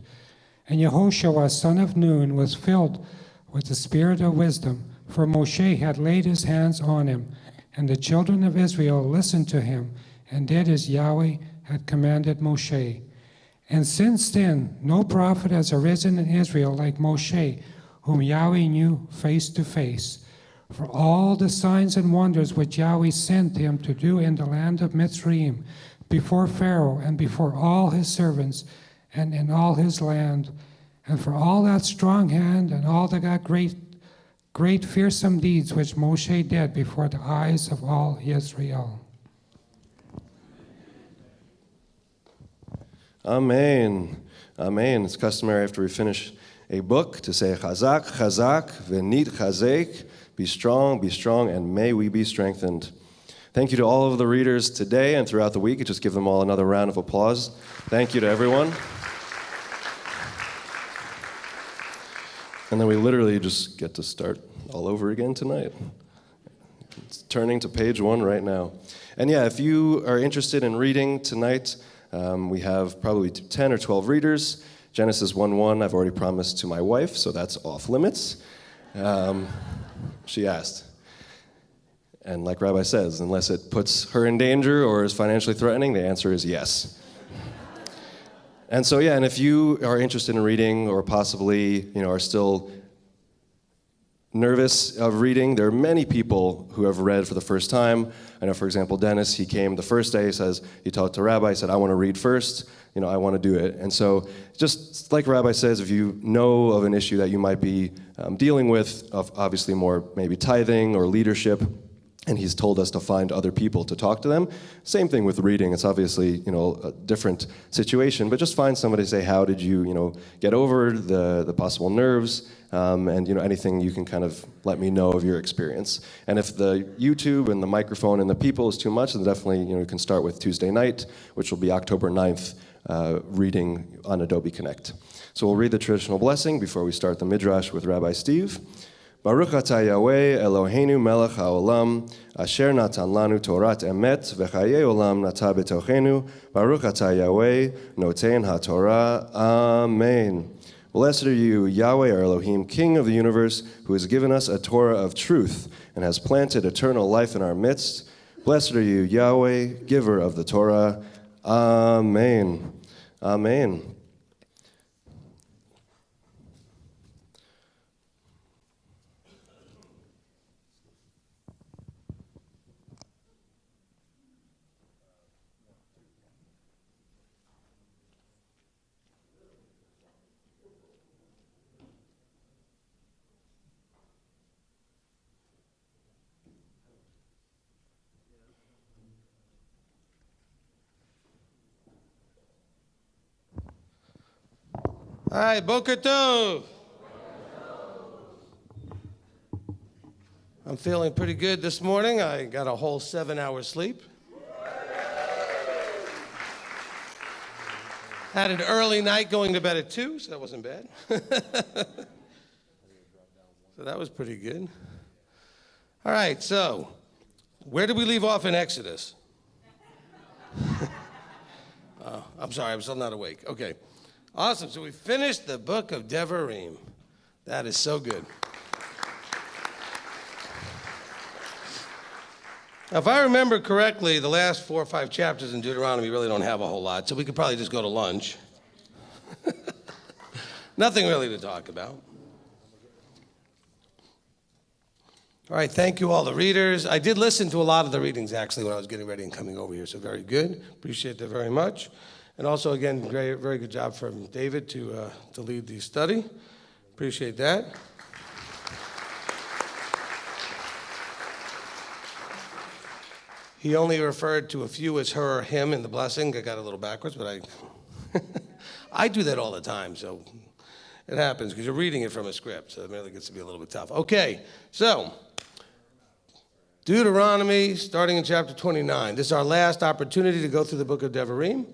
And Yehoshua, son of Nun, was filled with the spirit of wisdom, for Moshe had laid his hands on him. And the children of Israel listened to him, and did as Yahweh had commanded Moshe. And since then, no prophet has arisen in Israel like Moshe, whom Yahweh knew face to face. For all the signs and wonders which Yahweh sent him to do in the land of Mitzrayim, before Pharaoh and before all his servants and in all his land, and for all that strong hand and all that great fearsome deeds which Moshe did before the eyes of all Israel. Amen. Amen. It's customary after we finish a book to say Chazak, Chazak, Venit Chazek. Be strong, and may we be strengthened. Thank you to all of the readers today and throughout the week. Just give them all another round of applause. Thank you to everyone. And then we literally just get to start all over again tonight. It's turning to page 1 right now. And yeah, if you are interested in reading tonight, we have probably 10 or 12 readers. Genesis 1:1, I've already promised to my wife, so that's off limits. She asked. And like Rabbi says, unless it puts her in danger or is financially threatening, the answer is yes. And so, yeah, and if you are interested in reading or possibly, are still nervous of reading, there are many people who have read for the first time. I know, for example, Dennis, he came the first day, he talked to Rabbi, he said, I want to read first, I want to do it. And so just like Rabbi says, if you know of an issue that you might be dealing with, of obviously more maybe tithing or leadership, and he's told us to find other people to talk to them. Same thing with reading. It's obviously, a different situation, but just find somebody to say, how did you, get over the possible nerves, and, anything you can kind of let me know of your experience. And if the YouTube and the microphone and the people is too much, then definitely, you can start with Tuesday night, which will be October 9th, reading on Adobe Connect. So we'll read the traditional blessing before we start the Midrash with Rabbi Steve. Baruch atah Yahweh Eloheinu melech haolam, asher natan lanu Torat emet v'chayei olam nata betochenu. Baruch atah Yahweh noten haTorah. Amen. Blessed are you, Yahweh our Elohim, King of the universe, who has given us a Torah of truth and has planted eternal life in our midst. Blessed are you, Yahweh, giver of the Torah. Amen. Amen. All right, Boker Tov. I'm feeling pretty good this morning. I got a whole 7 hours sleep. Had an early night going to bed at 2, so that wasn't bad. So that was pretty good. All right, so where did we leave off in Exodus? I'm sorry, I'm still not awake. Okay. Awesome. So we finished the book of Devarim. That is so good. Now, if I remember correctly, the last 4 or 5 chapters in Deuteronomy really don't have a whole lot, so we could probably just go to lunch. Nothing really to talk about. All right, thank you all the readers. I did listen to a lot of the readings, actually, when I was getting ready and coming over here, so very good. Appreciate that very much. And also, again, very good job from David to lead the study. Appreciate that. He only referred to a few as her or him in the blessing. I got a little backwards, but I do that all the time, so it happens because you're reading it from a script, so it really gets to be a little bit tough. Okay, so Deuteronomy, starting in chapter 29. This is our last opportunity to go through the book of Devarim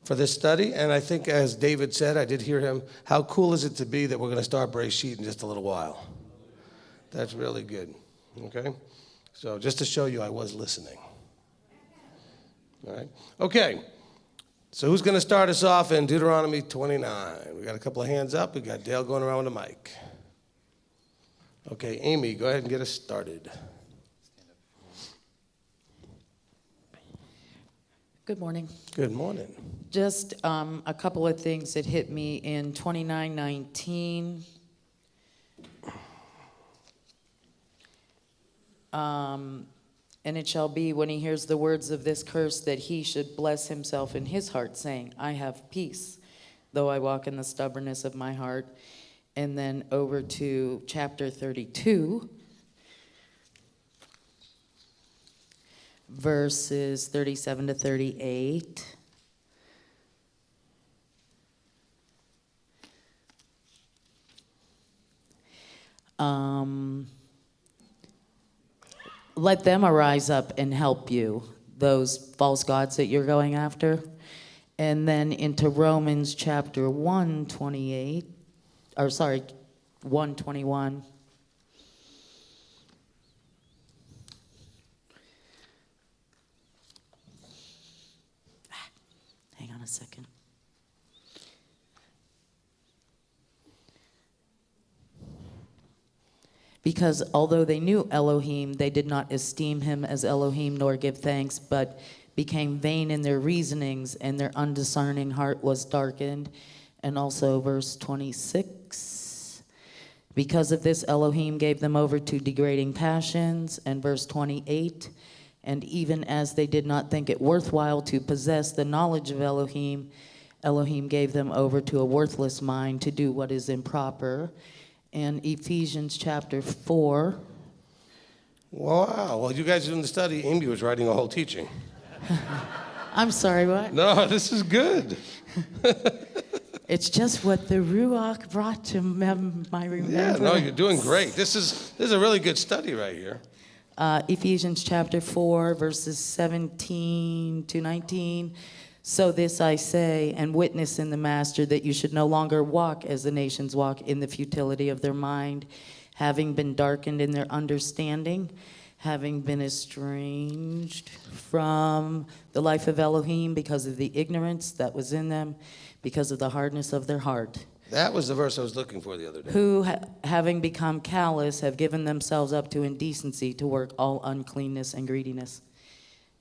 for this study, and I think, as David said, I did hear him, how cool is it to be that we're going to start Bereshit in just a little while? That's really good, okay? So just to show you I was listening. All right, okay. So who's going to start us off in Deuteronomy 29? We got a couple of hands up. We got Dale going around with the mic. Okay, Amy, go ahead and get us started. Good morning. Good morning. Just a couple of things that hit me in 29:19. And it shall be when he hears the words of this curse that he should bless himself in his heart, saying, I have peace, though I walk in the stubbornness of my heart. And then over to chapter 32, verses 37 to 38. Let them arise up and help you, those false gods that you're going after. And then into Romans chapter 121. Hang on a second. Because although they knew Elohim, they did not esteem him as Elohim nor give thanks, but became vain in their reasonings, and their undiscerning heart was darkened. And also verse 26. Because of this, Elohim gave them over to degrading passions. And verse 28. And even as they did not think it worthwhile to possess the knowledge of Elohim, Elohim gave them over to a worthless mind to do what is improper. And Ephesians chapter 4. Wow. Well, you guys are doing the study. Amy was writing a whole teaching. I'm sorry, what? No, this is good. It's just what the Ruach brought to my remembrance. Yeah, no, you're doing great. This is a really good study right here. Ephesians chapter 4, verses 17 to 19. So this I say and witness in the Master, that you should no longer walk as the nations walk in the futility of their mind, having been darkened in their understanding, having been estranged from the life of Elohim because of the ignorance that was in them, because of the hardness of their heart, That was the verse I was looking for the other day. Who, having become callous, have given themselves up to indecency to work all uncleanness and greediness.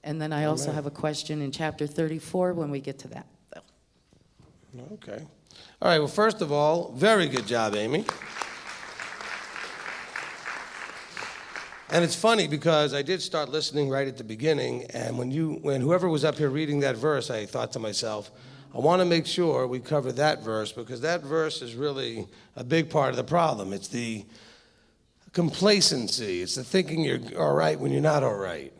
And then I also have a question in chapter 34 when we get to that. Okay. All right, well, first of all, very good job, Amy. And it's funny because I did start listening right at the beginning, and when whoever was up here reading that verse, I thought to myself, I want to make sure we cover that verse, because that verse is really a big part of the problem. It's the complacency. It's the thinking you're all right when you're not all right.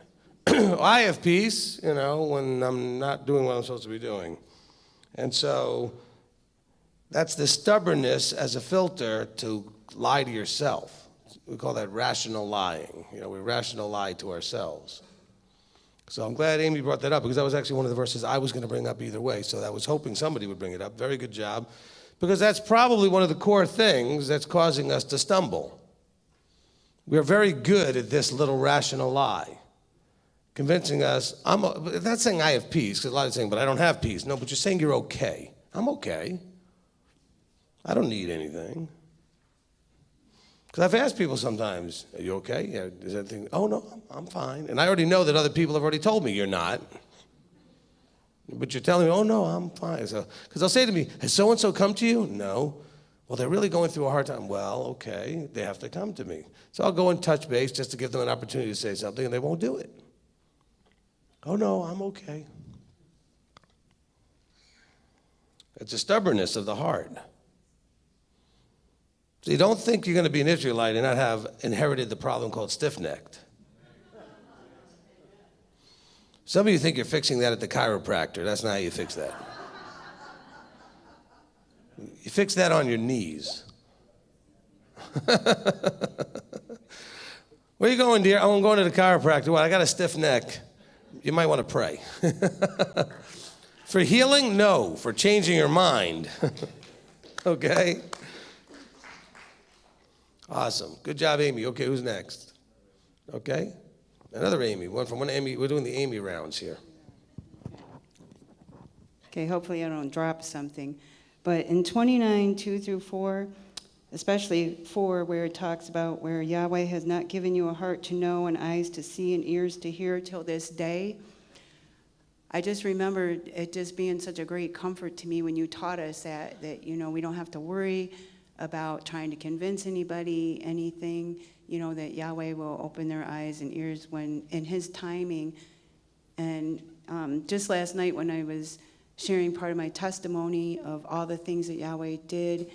I have peace, when I'm not doing what I'm supposed to be doing. And so that's the stubbornness as a filter to lie to yourself. We call that rational lying. We rational lie to ourselves. So I'm glad Amy brought that up, because that was actually one of the verses I was going to bring up either way. So I was hoping somebody would bring it up. Very good job. Because that's probably one of the core things that's causing us to stumble. We're very good at this little rational lie, convincing us, I'm not saying I have peace, because a lot of saying, but I don't have peace. No, but you're saying you're okay. I'm okay. I don't need anything. Because I've asked people sometimes, are you okay? Yeah, is everything? Oh, no, I'm fine. And I already know that other people have already told me you're not. But you're telling me, oh, no, I'm fine. So, because they'll say to me, has so-and-so come to you? No. Well, they're really going through a hard time. Well, okay, they have to come to me. So I'll go and touch base just to give them an opportunity to say something, and they won't do it. Oh, no, I'm okay. It's a stubbornness of the heart. So you don't think you're going to be an Israelite and not have inherited the problem called stiff-necked. Some of you think you're fixing that at the chiropractor. That's not how you fix that. You fix that on your knees. Where are you going, dear? Oh, I'm going to the chiropractor. Well, I got a stiff neck. You might want to pray. For healing? No. For changing your mind. Okay? Awesome. Good job, Amy. Okay, who's next? Okay? Another Amy. One Amy. We're doing the Amy rounds here. Okay, hopefully I don't drop something. But in 29, 2 through 4, especially 4, where it talks about where Yahweh has not given you a heart to know and eyes to see and ears to hear till this day, I just remember it just being such a great comfort to me when you taught us that we don't have to worry about trying to convince anybody, anything, that Yahweh will open their eyes and ears when in his timing. And just last night when I was sharing part of my testimony of all the things that Yahweh did,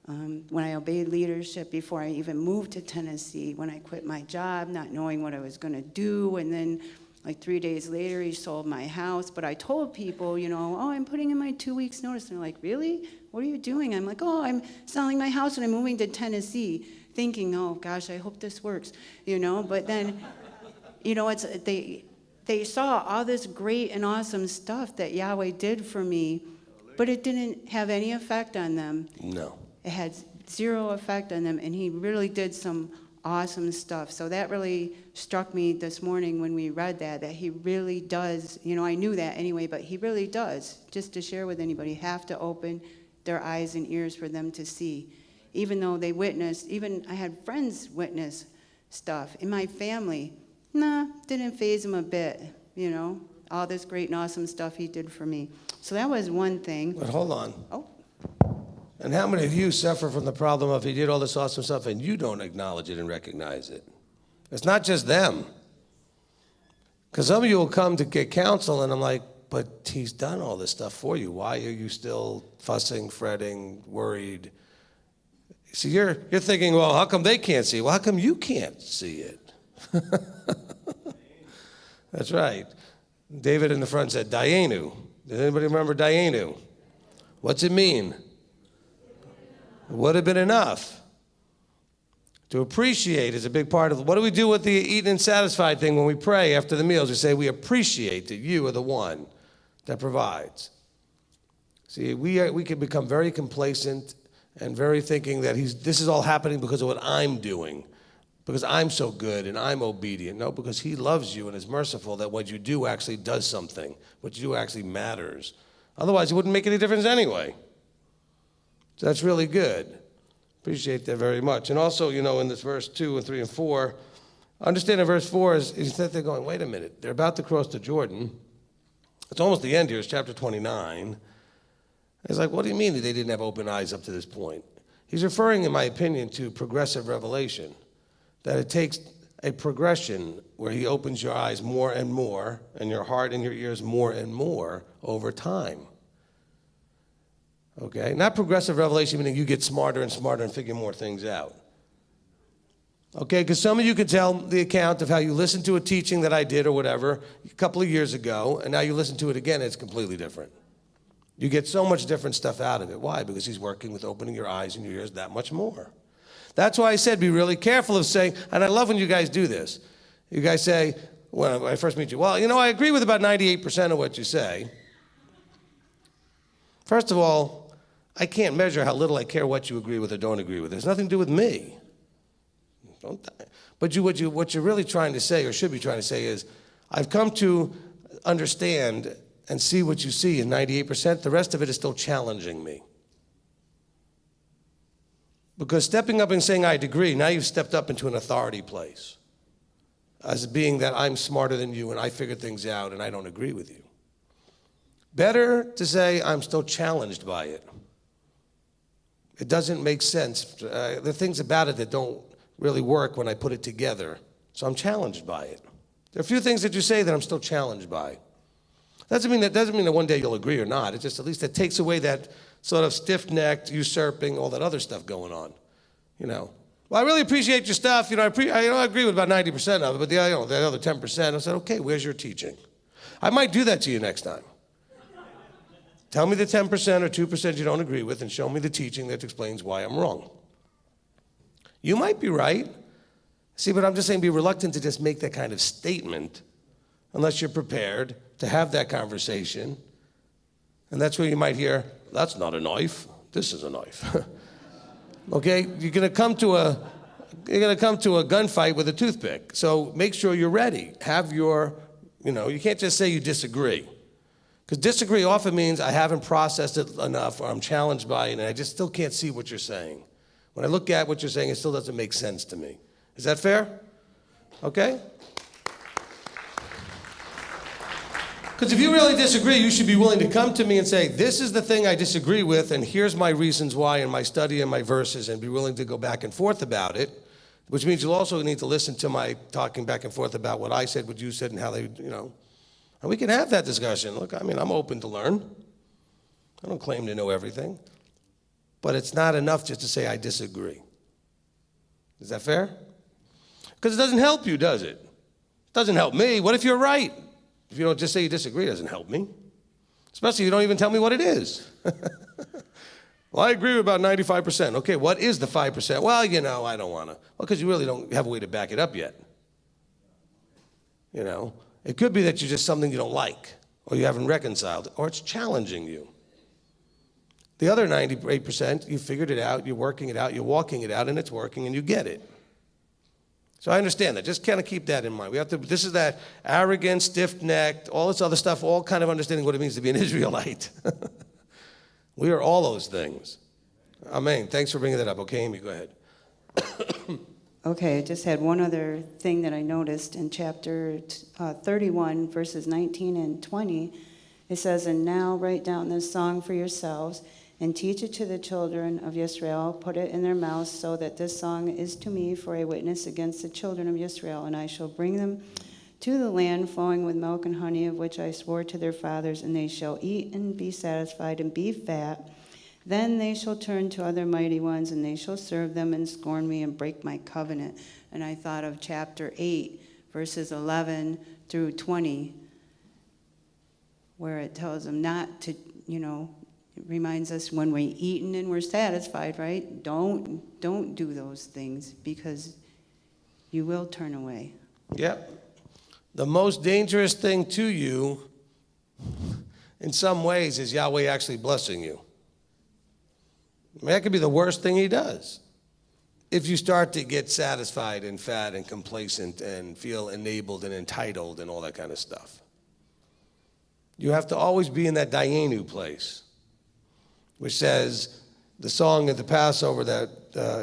when I obeyed leadership before I even moved to Tennessee, when I quit my job, not knowing what I was going to do, and then like 3 days later, he sold my house. But I told people, oh, I'm putting in my 2 weeks notice. And they're like, really? What are you doing? I'm like, oh, I'm selling my house and I'm moving to Tennessee, thinking, oh, gosh, I hope this works, But then, they saw all this great and awesome stuff that Yahweh did for me, but it didn't have any effect on them. No. It had zero effect on them, and he really did some awesome stuff. So that really struck me this morning when we read that he really does, I knew that anyway, but he really does, just to share with anybody, have to open their eyes and ears for them to see. Even though they witnessed, even I had friends witness stuff in my family, didn't faze them a bit, all this great and awesome stuff he did for me. So that was one thing. But hold on. Oh. And how many of you suffer from the problem of he did all this awesome stuff and you don't acknowledge it and recognize it? It's not just them. Because some of you will come to get counsel and I'm like, but he's done all this stuff for you. Why are you still fussing, fretting, worried? See, you're thinking, well, how come they can't see? Well, how come you can't see it? That's right. David in the front said, Dayenu. Does anybody remember Dayenu? What's it mean? It would have been enough. To appreciate is a big part of it. What do we do with the eaten and satisfied thing when we pray after the meals? We say we appreciate that you are the one that provides. See, we can become very complacent and very thinking that this is all happening because of what I'm doing, because I'm so good and I'm obedient. No, because he loves you and is merciful that what you do actually does something, what you do actually matters. Otherwise, it wouldn't make any difference anyway. So that's really good. Appreciate that very much. And also, in this verse 2 and 3 and 4, understand in verse 4 is that they're going, wait a minute, they're about to cross the Jordan. It's almost the end here, it's chapter 29. It's like, what do you mean that they didn't have open eyes up to this point? He's referring, in my opinion, to progressive revelation, that it takes a progression where he opens your eyes more and more, and your heart and your ears more and more over time. Okay? Not progressive revelation, meaning you get smarter and smarter and figure more things out. Okay? Because some of you can tell the account of how you listened to a teaching that I did or whatever a couple of years ago, and now you listen to it again, and it's completely different. You get so much different stuff out of it. Why? Because he's working with opening your eyes and your ears that much more. That's why I said be really careful of saying, and I love when you guys do this. You guys say, when I first meet you, well, I agree with about 98% of what you say. First of all, I can't measure how little I care what you agree with or don't agree with. It has nothing to do with me. But what you're really trying to say, or should be trying to say, is I've come to understand and see what you see in 98%. The rest of it is still challenging me. Because stepping up and saying I agree, now you've stepped up into an authority place. As being that I'm smarter than you and I figured things out and I don't agree with you. Better to say I'm still challenged by it. It doesn't make sense. There are things about it that don't really work when I put it together. So I'm challenged by it. There are a few things that you say that I'm still challenged by. Doesn't mean that one day you'll agree or not. It just at least it takes away that sort of stiff-necked, usurping, all that other stuff going on. Well, I really appreciate your stuff. I agree with about 90% of it, but the other 10%, I said, okay, where's your teaching? I might do that to you next time. Tell me the 10% or 2% you don't agree with and show me the teaching that explains why I'm wrong. You might be right. See, but I'm just saying be reluctant to just make that kind of statement unless you're prepared to have that conversation. And that's where you might hear, that's not a knife, this is a knife. Okay, you're gonna come to a gunfight with a toothpick. So make sure you're ready. Have your, you can't just say you disagree. Because disagree often means I haven't processed it enough, or I'm challenged by it, and I just still can't see what you're saying. When I look at what you're saying, it still doesn't make sense to me. Is that fair? Okay? Because if you really disagree, you should be willing to come to me and say, this is the thing I disagree with, and here's my reasons why in my study and my verses, and be willing to go back and forth about it, which means you'll also need to listen to my talking back and forth about what I said, what you said, and how they, and we can have that discussion. Look, I'm open to learn. I don't claim to know everything. But it's not enough just to say I disagree. Is that fair? Because it doesn't help you, does it? It doesn't help me. What if you're right? If you don't just say you disagree, it doesn't help me. Especially if you don't even tell me what it is. Well, I agree with about 95%. Okay, what is the 5%? Well, I don't want to. Well, because you really don't have a way to back it up yet. It could be that you're just something you don't like, or you haven't reconciled, or it's challenging you. The other 98%, you figured it out, you're working it out, you're walking it out, and it's working, and you get it. So I understand that. Just kind of keep that in mind. This is that arrogant, stiff-necked, all this other stuff, all kind of understanding what it means to be an Israelite. We are all those things. Amen. Thanks for bringing that up. Okay, Amy, go ahead. Okay, I just had one other thing that I noticed in chapter 31, verses 19 and 20. It says, and now write down this song for yourselves and teach it to the children of Israel. Put it in their mouths so that this song is to me for a witness against the children of Israel. And I shall bring them to the land flowing with milk and honey, of which I swore to their fathers, and they shall eat and be satisfied and be fat. Then they shall turn to other mighty ones, and they shall serve them and scorn me and break my covenant. And I thought of chapter 8, verses 11 through 20, where it tells them not to, it reminds us when we're eaten and we're satisfied, right? Don't do those things, because you will turn away. Yep. The most dangerous thing to you, in some ways, is Yahweh actually blessing you. That could be the worst thing he does. If you start to get satisfied and fat and complacent and feel enabled and entitled and all that kind of stuff. You have to always be in that Dayenu place, which says, the song at the Passover that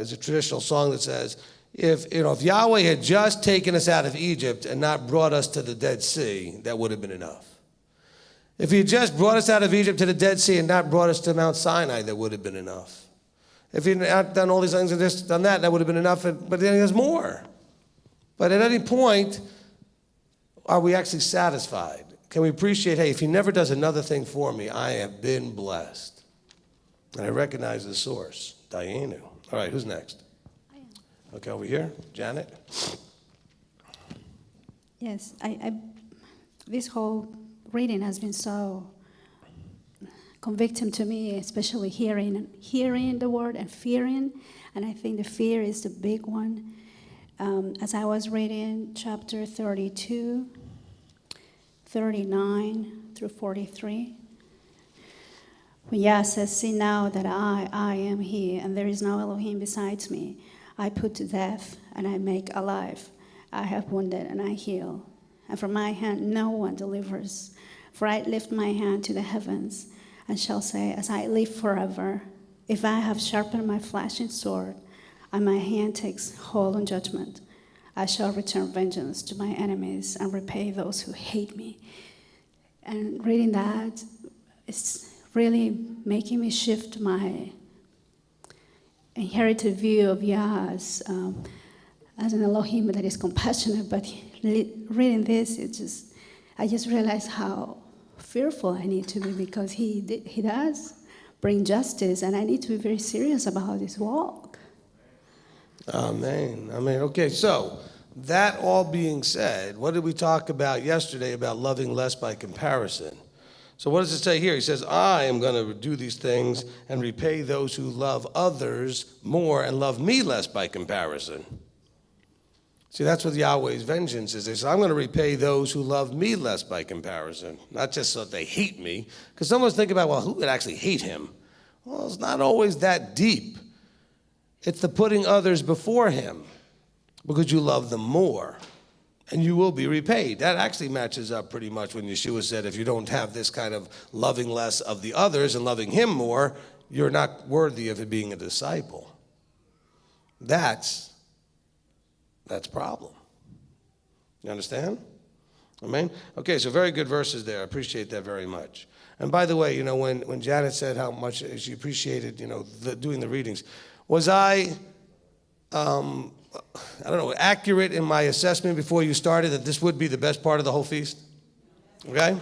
is a traditional song that says, if Yahweh had just taken us out of Egypt and not brought us to the Dead Sea, that would have been enough. If he had just brought us out of Egypt to the Dead Sea and not brought us to Mount Sinai, that would have been enough. If he had done all these things and just done that, that would have been enough. But then there's more. But at any point, are we actually satisfied? Can we appreciate, hey, if he never does another thing for me, I have been blessed. And I recognize the source, Dayenu. All right, who's next? Okay, over here, Janet. Yes, this whole reading has been so convicting to me, especially hearing the word and fearing. And I think the fear is the big one. As I was reading chapter 32, 39 through 43, when Yah says, "See now that I am He, and there is no Elohim besides me. I put to death, and I make alive. I have wounded, and I heal. And from my hand no one delivers. For I lift my hand to the heavens, and shall say, as I live forever, if I have sharpened my flashing sword, and my hand takes hold on judgment, I shall return vengeance to my enemies and repay those who hate me." And reading that is really making me shift my inherited view of Yah as an Elohim that is compassionate. But reading this, I just realized how fearful I need to be, because he does bring justice, and I need to be very serious about this walk. Amen. Okay, so that all being said, what did we talk about yesterday about loving less by comparison? So what does it say here? He says, I am going to do these things and repay those who love others more and love me less by comparison. See, that's what Yahweh's vengeance is. He says, I'm going to repay those who love me less by comparison, not just so that they hate me. Because someone's thinking about, well, who would actually hate him? Well, it's not always that deep. It's the putting others before him because you love them more. And you will be repaid. That actually matches up pretty much when Yeshua said, if you don't have this kind of loving less of the others and loving him more, you're not worthy of it being a disciple. That's a problem. You understand? Amen? Okay, so very good verses there. I appreciate that very much. And by the way, when Janet said how much she appreciated, doing the readings, was I don't know, accurate in my assessment before you started that this would be the best part of the whole feast? Okay?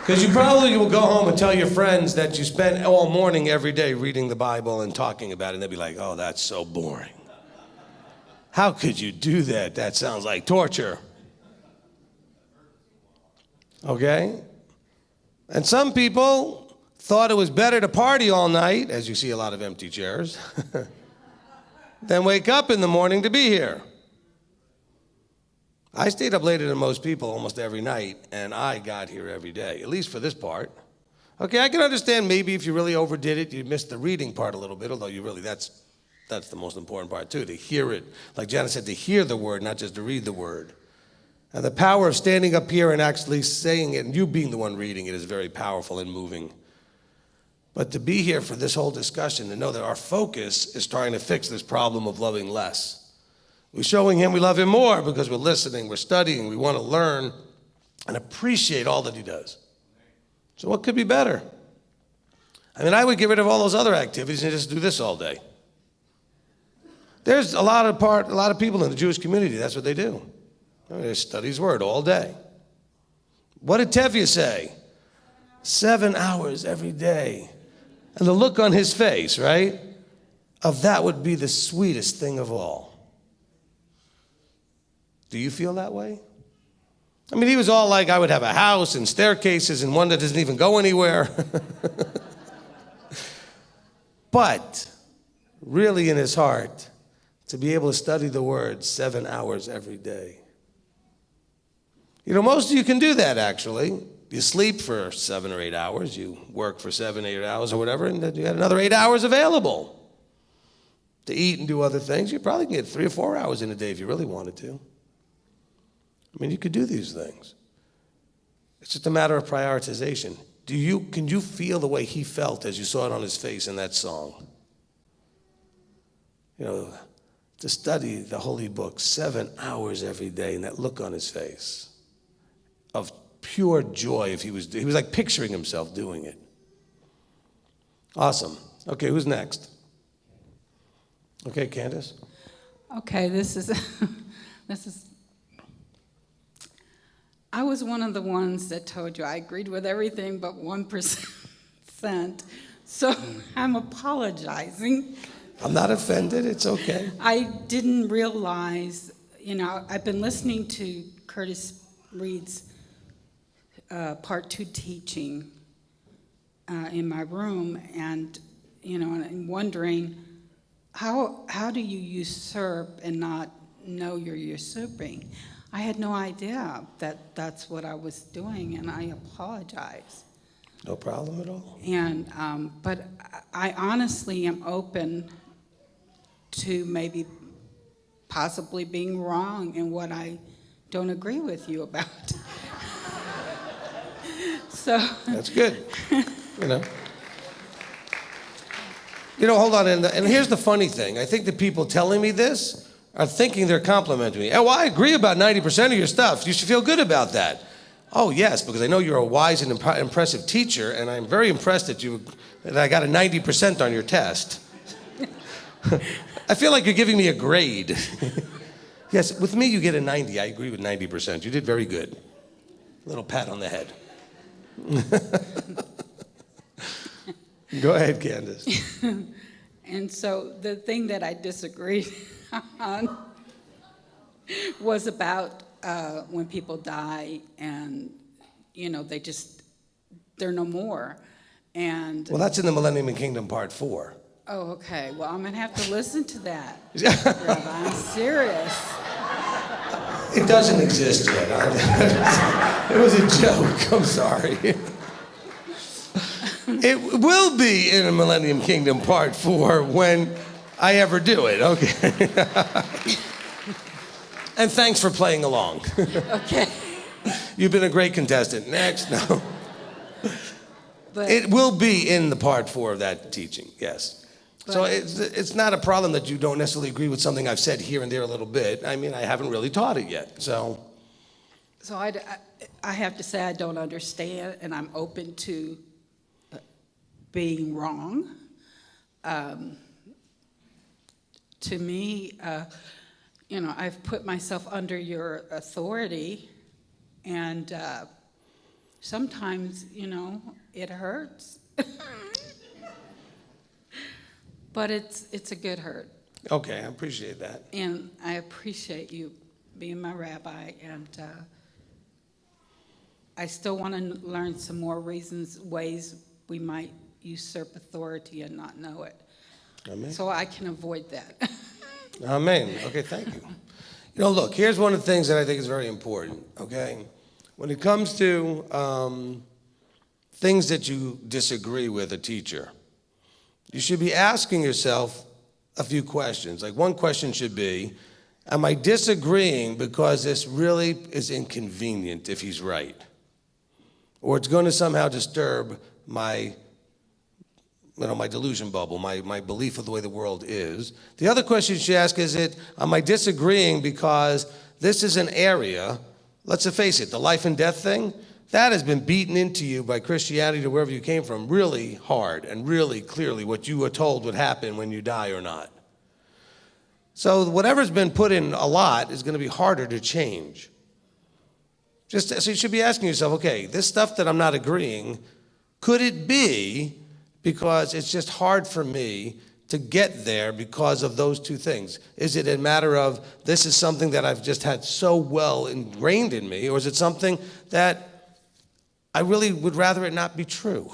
Because you probably will go home and tell your friends that you spent all morning every day reading the Bible and talking about it, and they'll be like, oh, that's so boring. How could you do that? That sounds like torture. Okay? And some people thought it was better to party all night, as you see a lot of empty chairs, than wake up in the morning to be here. I stayed up later than most people almost every night, and I got here every day, at least for this part. Okay, I can understand maybe if you really overdid it, you missed the reading part a little bit, although that's the most important part too, to hear it. Like Janet said, to hear the word, not just to read the word. And the power of standing up here and actually saying it, and you being the one reading it, is very powerful and moving. But to be here for this whole discussion, to know that our focus is trying to fix this problem of loving less. We're showing him we love him more because we're listening, we're studying, we want to learn and appreciate all that he does. So what could be better? I would get rid of all those other activities and just do this all day. There's a lot of people in the Jewish community, that's what they do. They study his word all day. What did Tevye say? 7 hours every day. And the look on his face, right, of that would be the sweetest thing of all. Do you feel that way? He was all like, I would have a house and staircases and one that doesn't even go anywhere. But really in his heart, to be able to study the word 7 hours every day. Most of you can do that, actually. You sleep for 7 or 8 hours, you work for 7, 8 hours or whatever, and then you had another 8 hours available to eat and do other things. You probably can get 3 or 4 hours in a day if you really wanted to. You could do these things. It's just a matter of prioritization. Can you feel the way he felt as you saw it on his face in that song? You know, to study the holy book 7 hours every day, and that look on his face of pure joy. If he was like picturing himself doing it. Awesome. Okay, who's next? Okay, Candace. Okay, this is I was one of the ones that told you I agreed with everything but 1%. So I'm apologizing. I'm not offended. It's okay. I didn't realize, I've been listening to Curtis Reed's Part 2 teaching in my room, and, I'm wondering, how do you usurp and not know you're usurping? I had no idea that that's what I was doing, and I apologize. No problem at all. And but I honestly am open to maybe possibly being wrong in what I don't agree with you about. So that's good. Hold on. And here's the funny thing. I think the people telling me this are thinking they're complimenting me. Oh, well, I agree about 90% of your stuff. You should feel good about that. Oh, yes, because I know you're a wise and impressive teacher, and I'm very impressed that I got a 90% on your test. I feel like you're giving me a grade. Yes, with me you get a 90. I agree with 90%. You did very good. A little pat on the head. Go ahead, Candace. And so the thing that I disagreed on was about when people die and, they're no more. And well, that's in the Millennium and Kingdom Part 4. Oh, okay. Well, I'm going to have to listen to that. Rabbi, I'm serious. It doesn't exist yet. It was a joke. I'm sorry. It will be in a Millennium Kingdom Part 4 when I ever do it. Okay. And thanks for playing along. Okay. You've been a great contestant. Next. No. But it will be in the Part 4 of that teaching, yes. So it's not a problem that you don't necessarily agree with something I've said here and there a little bit. I mean, I haven't really taught it yet, so. So I have to say I don't understand, and I'm open to being wrong. To me, I've put myself under your authority, and sometimes, it hurts. But it's a good hurt. Okay, I appreciate that. And I appreciate you being my rabbi, and I still want to learn some more ways we might usurp authority and not know it. Amen. So I can avoid that. Amen. Okay, thank you. Look, here's one of the things that I think is very important, okay? When it comes to things that you disagree with a teacher, you should be asking yourself a few questions. Like one question should be, am I disagreeing because this really is inconvenient if he's right? Or it's going to somehow disturb my delusion bubble, my belief of the way the world is. The other question you should ask is, am I disagreeing because this is an area, let's face it, the life and death thing, that has been beaten into you by Christianity or wherever you came from really hard and really clearly what you were told would happen when you die or not. So whatever's been put in a lot is going to be harder to change. So you should be asking yourself, okay, this stuff that I'm not agreeing, could it be because it's just hard for me to get there because of those two things? Is it a matter of this is something that I've just had so well ingrained in me, or is it something that I really would rather it not be true?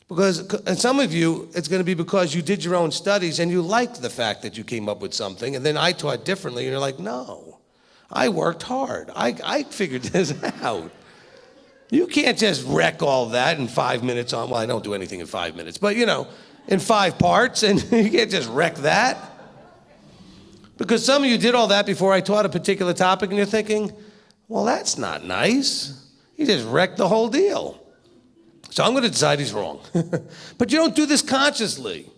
Because, and some of you, it's going to be because you did your own studies and you liked the fact that you came up with something, and then I taught differently, and you're like, no, I worked hard. I figured this out. You can't just wreck all that in 5 minutes on, well, I don't do anything in 5 minutes, but in 5 parts, and you can't just wreck that. Because some of you did all that before I taught a particular topic, and you're thinking, well, that's not nice. He just wrecked the whole deal. So I'm going to decide he's wrong. But you don't do this consciously.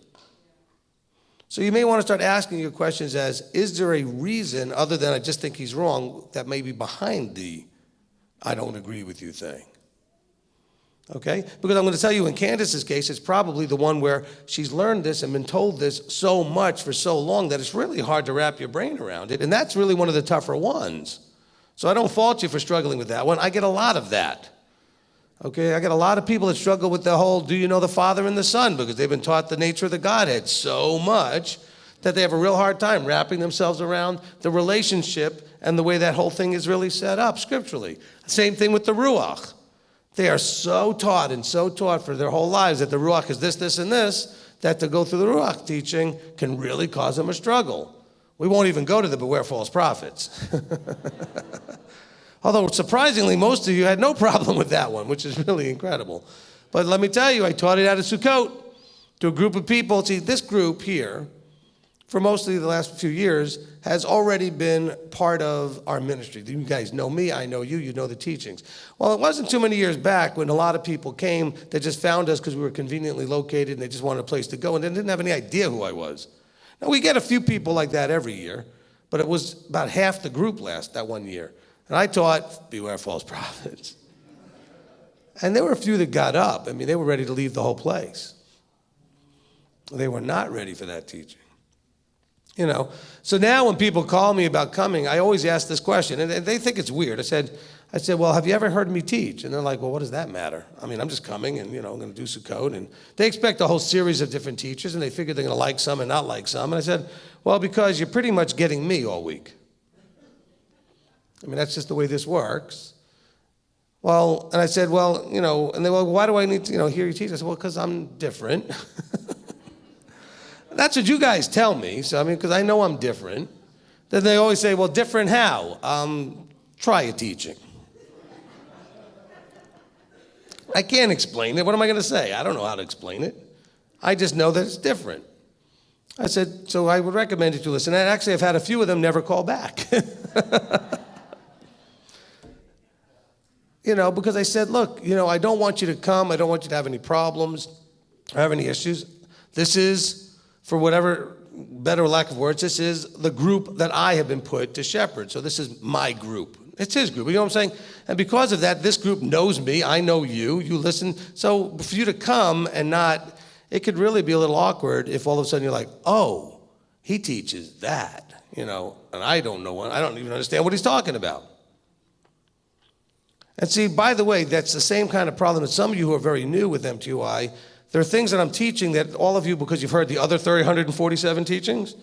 So you may want to start asking your questions as, is there a reason other than I just think he's wrong that may be behind the I don't agree with you thing? Okay? Because I'm going to tell you in Candace's case, it's probably the one where she's learned this and been told this so much for so long that it's really hard to wrap your brain around it. And that's really one of the tougher ones. So I don't fault you for struggling with that one. I get a lot of that. Okay, I got a lot of people that struggle with the whole, do you know the Father and the Son? Because they've been taught the nature of the Godhead so much that they have a real hard time wrapping themselves around the relationship and the way that whole thing is really set up scripturally. Same thing with the Ruach. They are so taught for their whole lives that the Ruach is this, this, and this, that to go through the Ruach teaching can really cause them a struggle. We won't even go to the beware false prophets. Although, surprisingly, most of you had no problem with that one, which is really incredible. But let me tell you, I taught it out of Sukkot to a group of people. See, this group here, for mostly the last few years, has already been part of our ministry. You guys know me, I know you, you know the teachings. Well, it wasn't too many years back when a lot of people came that just found us because we were conveniently located and they just wanted a place to go and they didn't have any idea who I was. Now, we get a few people like that every year, but it was about half the group that one year. And I taught, beware false prophets. And there were a few that got up. I mean, they were ready to leave the whole place. They were not ready for that teaching. You know, so now when people call me about coming, I always ask this question, and they think it's weird. I said, well, have you ever heard me teach? And they're like, well, what does that matter? I mean, I'm just coming, and, I'm going to do Sukkot. And they expect a whole series of different teachers, and they figure they're going to like some and not like some. And I said, well, because you're pretty much getting me all week. I mean, that's just the way this works. Well, and I said, well, and they were, well, why do I need to, hear you teach? I said, well, because I'm different. That's what you guys tell me. So, because I know I'm different. Then they always say, well, different how? Try a teaching. I can't explain it. What am I going to say? I don't know how to explain it. I just know that it's different. I said, so I would recommend you to listen. And actually, I've had a few of them never call back. Because I said, look, I don't want you to come. I don't want you to have any problems or have any issues. This is, for whatever better or lack of words, this is the group that I have been put to shepherd. So this is my group. It's his group. You know what I'm saying? And because of that, this group knows me. I know you. You listen. So for you to come and not, it could really be a little awkward if all of a sudden you're like, oh, he teaches that, and I don't know I don't even understand what he's talking about. And see, by the way, that's the same kind of problem that some of you who are very new with MTUI, there are things that I'm teaching that all of you, because you've heard the other 347 teachings,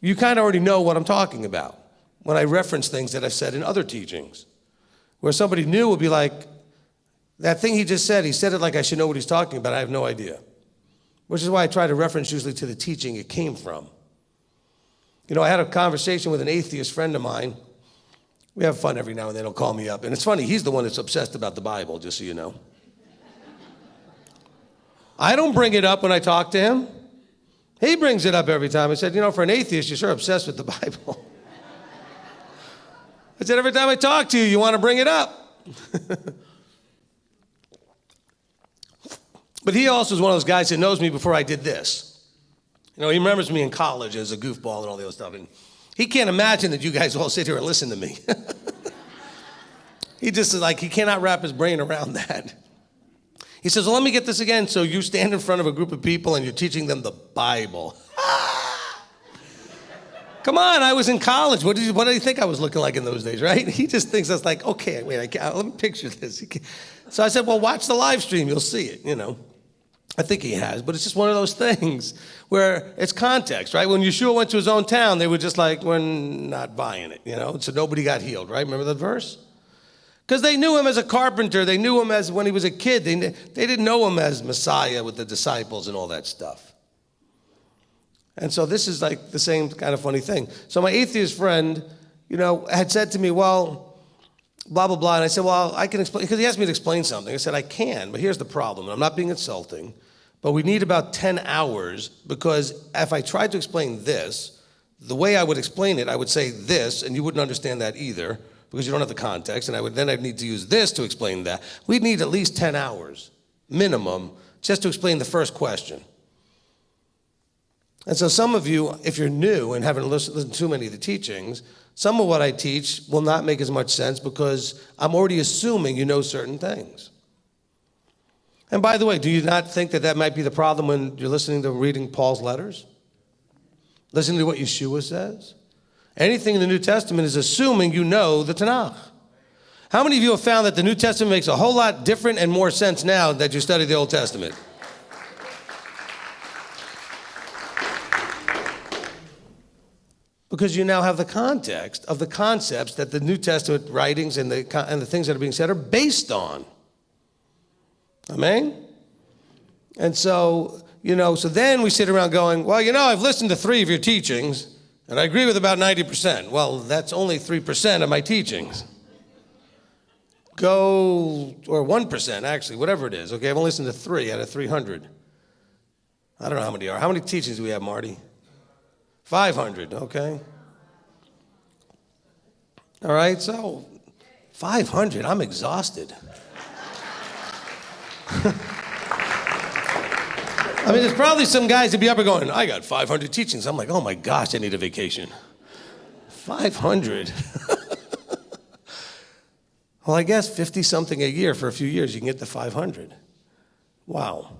you kind of already know what I'm talking about when I reference things that I've said in other teachings. Where somebody new will be like, that thing he just said, he said it like I should know what he's talking about. I have no idea. Which is why I try to reference usually to the teaching it came from. I had a conversation with an atheist friend of mine. We have fun every now and then. He'll call me up. And it's funny, he's the one that's obsessed about the Bible, just so you know. I don't bring it up when I talk to him. He brings it up every time. I said, for an atheist, you're sure obsessed with the Bible. I said, every time I talk to you, you want to bring it up. But he also is one of those guys that knows me before I did this. He remembers me in college as a goofball and all the other stuff. And he can't imagine that you guys all sit here and listen to me. He just is like, he cannot wrap his brain around that. He says, well, let me get this again. So you stand in front of a group of people and you're teaching them the Bible. Come on, I was in college. What do you think I was looking like in those days, right? He just thinks that's like, okay, wait, let me picture this. So I said, well, watch the live stream. You'll see it, I think he has, but it's just one of those things where it's context, right? When Yeshua went to his own town, they were just like, we're not buying it, So nobody got healed, right? Remember that verse? Because they knew him as a carpenter. They knew him as when he was a kid. They didn't know him as Messiah with the disciples and all that stuff. And so this is like the same kind of funny thing. So my atheist friend, had said to me, well, blah, blah, blah. And I said, well, I can explain, because he asked me to explain something. I said, I can, but here's the problem. I'm not being insulting, but we need about 10 hours because if I tried to explain this, the way I would explain it, I would say this, and you wouldn't understand that either, because you don't have the context, and I'd need to use this to explain that. We'd need at least 10 hours, minimum, just to explain the first question. And so some of you, if you're new and haven't listened to too many of the teachings, some of what I teach will not make as much sense because I'm already assuming you know certain things. And by the way, do you not think that that might be the problem when you're listening to reading Paul's letters? Listening to what Yeshua says? Anything in the New Testament is assuming you know the Tanakh. How many of you have found that the New Testament makes a whole lot different and more sense now that you study the Old Testament? Because you now have the context of the concepts that the New Testament writings and the things that are being said are based on. Amen? And so, so then we sit around going, well, I've listened to 3 of your teachings, and I agree with about 90%. Well, that's only 3% of my teachings. Or 1%, actually, whatever it is. Okay, I've only listened to 3 out of 300. I don't know how many are. How many teachings do we have, Marty? 500, okay. All right, so 500, I'm exhausted. I mean, there's probably some guys that'd be up and going, I got 500 teachings. I'm like, oh my gosh, I need a vacation. 500. Well, I guess 50-something a year for a few years, you can get to 500. Wow.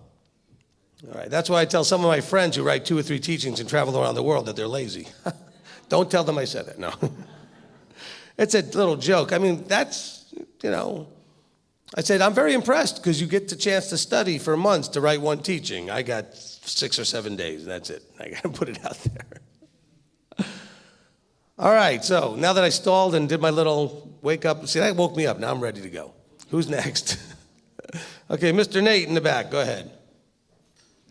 All right, that's why I tell some of my friends who write 2 or 3 teachings and travel around the world that they're lazy. Don't tell them I said that, no. It's a little joke. I mean, that's, I said, I'm very impressed because you get the chance to study for months to write 1 teaching. I got 6 or 7 days, and that's it. I got to put it out there. All right, so now that I stalled and did my little wake up, see, that woke me up. Now I'm ready to go. Who's next? Okay, Mr. Nate in the back, go ahead.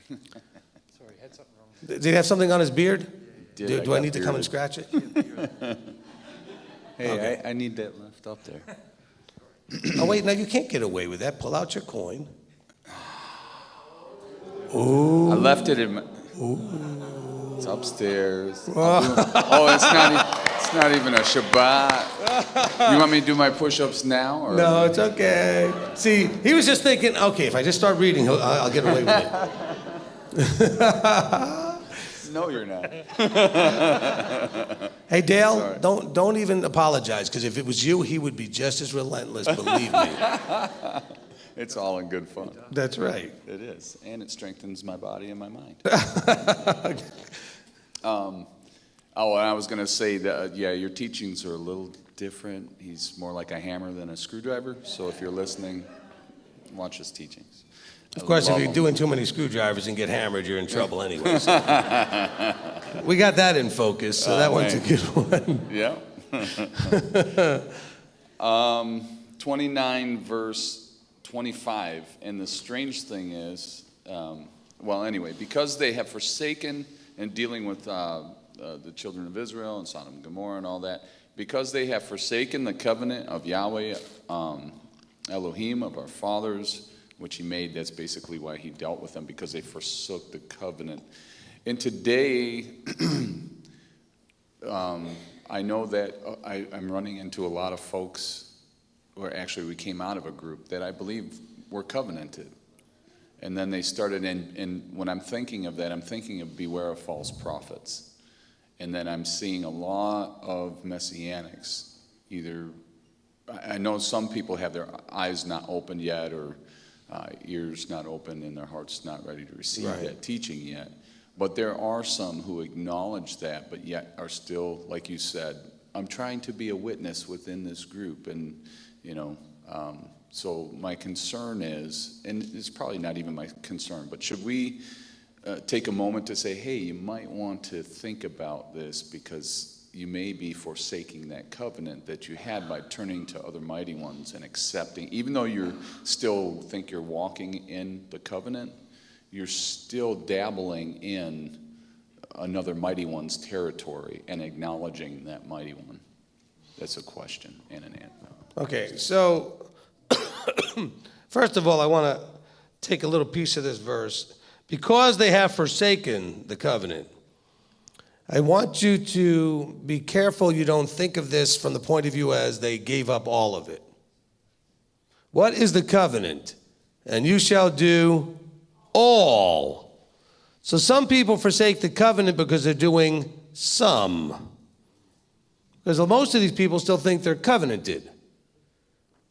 Sorry, had something wrong. Did he have something on his beard? Did Do I need to come and scratch it? Hey, Okay. I need that left up there. Oh, wait, now you can't get away with that. Pull out your coin. Ooh. I left it in my... Ooh. It's upstairs. It's not even a Shabbat. You want me to do my push-ups now? Or? No, it's okay. See, he was just thinking, okay, if I just start reading, I'll get away with it. No, you're not. Hey, Dale, Sorry. don't even apologize, because if it was you, he would be just as relentless, believe me. It's all in good fun. That's right. It is, and it strengthens my body and my mind. And I was going to say that, your teachings are a little different. He's more like a hammer than a screwdriver, so if you're listening, watch his teachings. Of course, if you're doing too many screwdrivers and get hammered, you're in trouble anyway. So. We got that in focus, so that one's a good one. Yeah. 29 verse 25, and the strange thing is, because they have forsaken and dealing with the children of Israel and Sodom and Gomorrah and all that, because they have forsaken the covenant of Yahweh, Elohim, of our fathers, which he made, that's basically why he dealt with them, because they forsook the covenant. And today, I know that I'm running into a lot of folks, or actually we came out of a group that I believe were covenanted. And then they started, and when I'm thinking of that, I'm thinking of beware of false prophets. And then I'm seeing a lot of Messianics, either, I know some people have their eyes not opened yet, or ears not open and their hearts not ready to receive that teaching yet. But there are some who acknowledge that, but yet are still, like you said, I'm trying to be a witness within this group. And, so my concern is, and it's probably not even my concern, but should we take a moment to say, hey, you might want to think about this, because you may be forsaking that covenant that you had by turning to other mighty ones and accepting, even though you still think you're walking in the covenant, you're still dabbling in another mighty one's territory and acknowledging that mighty one. That's a question and an answer. Okay, so first of all, I want to take a little piece of this verse. Because they have forsaken the covenant. I want you to be careful you don't think of this from the point of view as they gave up all of it. What is the covenant? And you shall do all. So some people forsake the covenant because they're doing some. Because most of these people still think they're covenanted,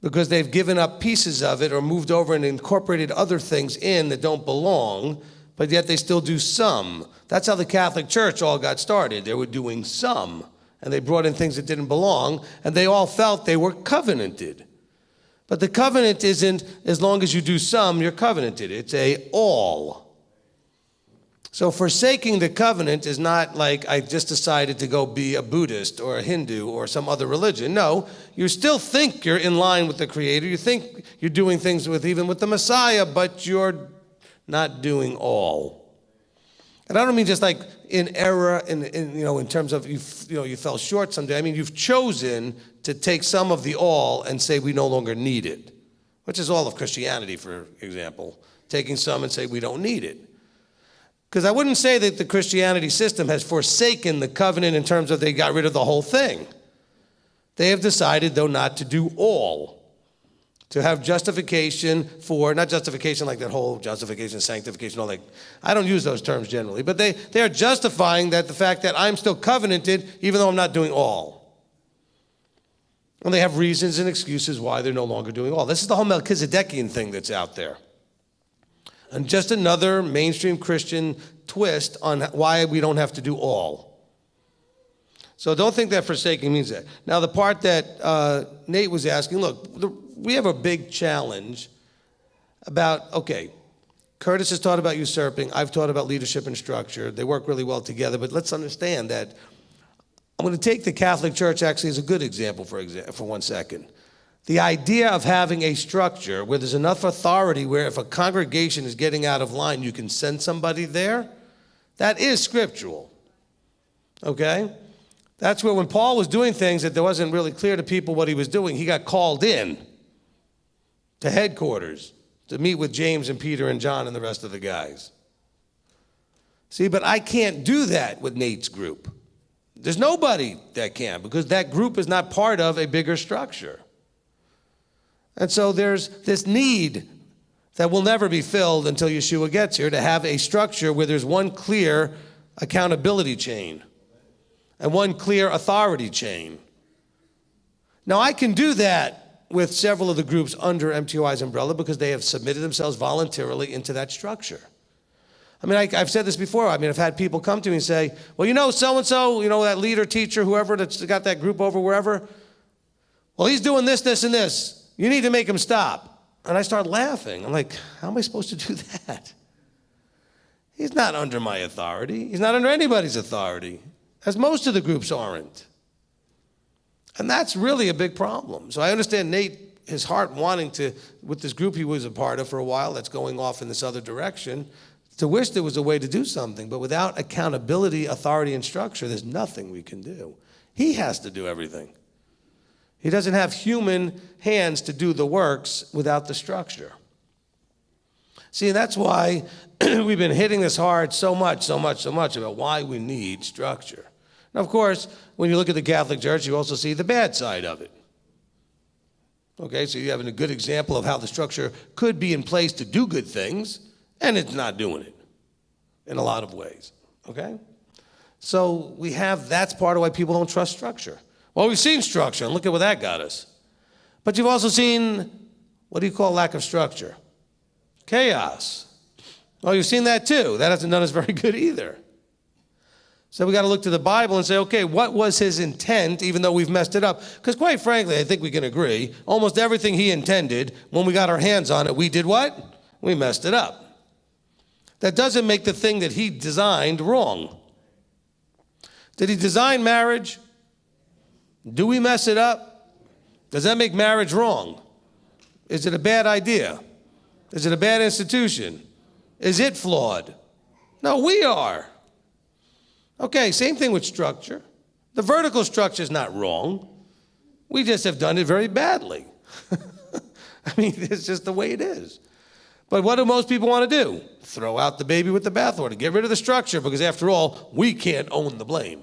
because they've given up pieces of it or moved over and incorporated other things in that don't belong, but yet they still do some. That's how the Catholic Church all got started. They were doing some, and they brought in things that didn't belong, and they all felt they were covenanted. But the covenant isn't, as long as you do some, you're covenanted. It's a all. So forsaking the covenant is not like I just decided to go be a Buddhist or a Hindu or some other religion. No, you still think you're in line with the Creator. You think you're doing things even with the Messiah, but you're not doing all. And I don't mean just like in error, in terms of you fell short someday. I mean you've chosen to take some of the all and say we no longer need it, which is all of Christianity, for example. Taking some and say we don't need it. Because I wouldn't say that the Christianity system has forsaken the covenant in terms of they got rid of the whole thing. They have decided, though, not to do all. To have justification for, not justification like that whole justification, sanctification, all that. I don't use those terms generally. But they are justifying that the fact that I'm still covenanted even though I'm not doing all. And they have reasons and excuses why they're no longer doing all. This is the whole Melchizedekian thing that's out there. And just another mainstream Christian twist on why we don't have to do all. So don't think that forsaking means that. Now the part that Nate was asking, look, we have a big challenge about, okay, Curtis has taught about usurping, I've taught about leadership and structure. They work really well together, but let's understand that I'm going to take the Catholic Church actually as a good example for 1 second. The idea of having a structure where there's enough authority where if a congregation is getting out of line, you can send somebody there, that is scriptural, okay? That's where when Paul was doing things that there wasn't really clear to people what he was doing, he got called in to headquarters to meet with James and Peter and John and the rest of the guys. See, but I can't do that with Nate's group. There's nobody that can, because that group is not part of a bigger structure. And so there's this need that will never be filled until Yeshua gets here to have a structure where there's one clear accountability chain and one clear authority chain. Now, I can do that with several of the groups under MTOI's umbrella because they have submitted themselves voluntarily into that structure. I mean, I've said this before. I mean, I've had people come to me and say, well, so-and-so, that leader, teacher, whoever that's got that group over wherever, well, he's doing this, this, and this. You need to make him stop. And I start laughing. I'm like, how am I supposed to do that? He's not under my authority. He's not under anybody's authority, as most of the groups aren't. And that's really a big problem. So I understand Nate, his heart wanting to, with this group he was a part of for a while that's going off in this other direction, to wish there was a way to do something. But without accountability, authority, and structure, there's nothing we can do. He has to do everything. He doesn't have human hands to do the works without the structure. See, that's why we've been hitting this hard so much about why we need structure. Now, of course, when you look at the Catholic Church, you also see the bad side of it. Okay, so you have a good example of how the structure could be in place to do good things, and it's not doing it in a lot of ways. Okay? So that's part of why people don't trust structure. Well, we've seen structure, and look at where that got us. But you've also seen, what do you call lack of structure? Chaos. Well, you've seen that too. That hasn't done us very good either. So we got to look to the Bible and say, okay, what was his intent, even though we've messed it up? Because quite frankly, I think we can agree, almost everything he intended, when we got our hands on it, we did what? We messed it up. That doesn't make the thing that he designed wrong. Did he design marriage? Do we mess it up? Does that make marriage wrong? Is it a bad idea? Is it a bad institution? Is it flawed? No, we are. Okay, same thing with structure. The vertical structure is not wrong. We just have done it very badly. I mean, it's just the way it is. But what do most people want to do? Throw out the baby with the bathwater. Get rid of the structure, because after all, we can't own the blame.